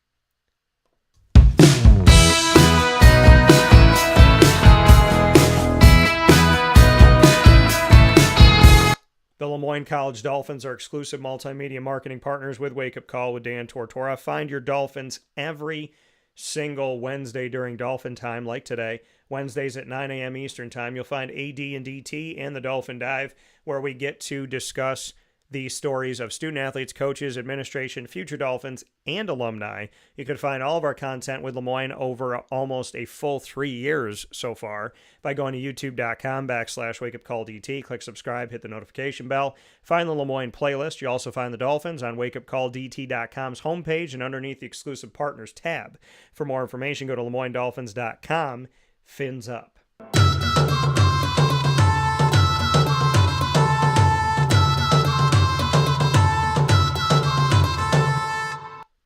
S1: The LeMoyne College Dolphins are exclusive multimedia marketing partners with Wake Up Call with Dan Tortora. Find your Dolphins every single Wednesday during Dolphin time, like today. Wednesdays at 9 a.m. Eastern time. You'll find AD and DT and the Dolphin Dive, where we get to discuss the stories of student athletes, coaches, administration, future Dolphins, and alumni. You can find all of our content with LeMoyne over almost a full 3 years so far by going to youtube.com/wakeupcalldt. Click subscribe, hit the notification bell. Find the LeMoyne playlist. You also find the Dolphins on wakeupcalldt.com's homepage and underneath the exclusive partners tab. For more information, go to LeMoyneDolphins.com. Fins up.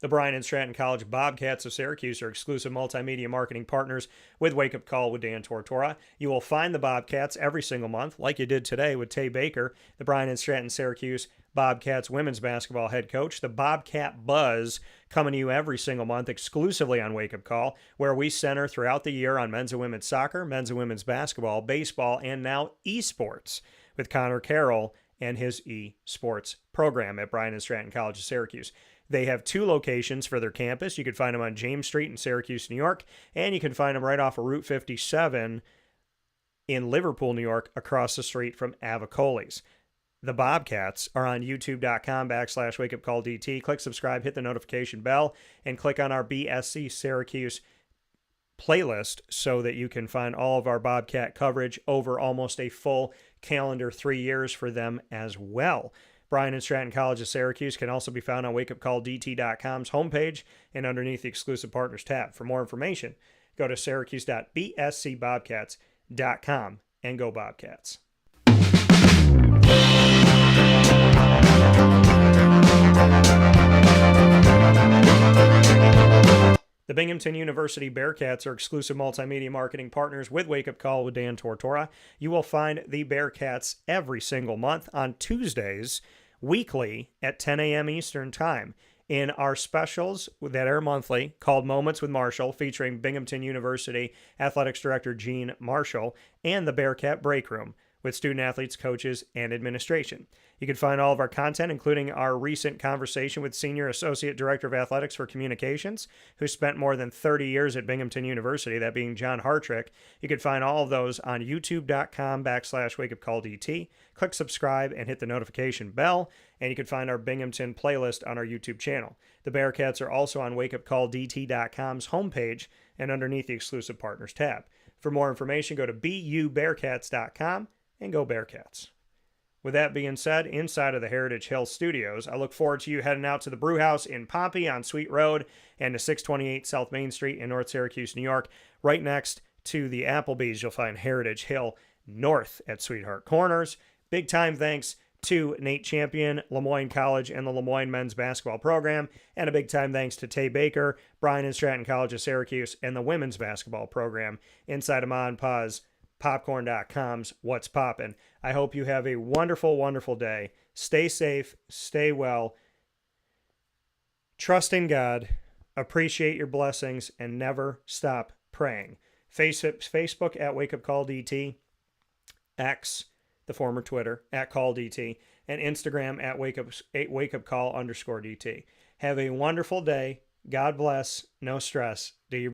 S1: The Bryant Stratton College Bobcats of Syracuse are exclusive multimedia marketing partners with Wake Up Call with Dan Tortora. You will find the Bobcats every single month, like you did today with Tae Baker, the Bryant Stratton Syracuse Bobcats women's basketball head coach. The Bobcat Buzz coming to you every single month exclusively on Wake Up Call, where we center throughout the year on men's and women's soccer, men's and women's basketball, baseball, and now esports with Connor Carroll and his esports program at Bryant Stratton College of Syracuse. They have 2 locations for their campus. You can find them on James Street in Syracuse, New York, and you can find them right off of Route 57 in Liverpool, New York, across the street from Avicoli's. The Bobcats are on youtube.com/wakeupcalldt. Click subscribe, hit the notification bell, and click on our BSC Syracuse playlist so that you can find all of our Bobcat coverage over almost a full calendar 3 years for them as well. Bryant Stratton College of Syracuse can also be found on wakeupcalldt.com's homepage and underneath the exclusive partners tab. For more information, go to syracuse.bscbobcats.com and go Bobcats. The Binghamton University Bearcats are exclusive multimedia marketing partners with Wake Up Call with Dan Tortora. You will find the Bearcats every single month on Tuesdays, weekly at 10 a.m. Eastern Time in our specials that air monthly called Moments with Marshall, featuring Binghamton University Athletics Director Gene Marshall, and the Bearcat Break Room with student athletes, coaches, and administration. You can find all of our content, including our recent conversation with Senior Associate Director of Athletics for Communications, who spent more than 30 years at Binghamton University, that being John Hartrick. You can find all of those on youtube.com/wakeupcalldt. Click subscribe and hit the notification bell, and you can find our Binghamton playlist on our YouTube channel. The Bearcats are also on wakeupcalldt.com's homepage and underneath the exclusive partners tab. For more information, go to bubearcats.com and go Bearcats. With that being said, inside of the Heritage Hill Studios, I look forward to you heading out to the Brew House in Pompey on Sweet Road and to 628 South Main Street in North Syracuse, New York. Right next to the Applebee's, you'll find Heritage Hill North at Sweetheart Corners. Big time thanks to Nate Champion, LeMoyne College, and the LeMoyne men's basketball program, and a big time thanks to Tae Baker, Bryant Stratton College of Syracuse, and the women's basketball program inside of Ma and Pa's Popcorn.com's What's Poppin'. I hope you have a wonderful, wonderful day. Stay safe, stay well, trust in God, appreciate your blessings, and never stop praying. Facebook at Wake Up Call DT, X, the former Twitter, at Call DT, and Instagram at Wake Up Call _DT. Have a wonderful day. God bless. No stress. Do your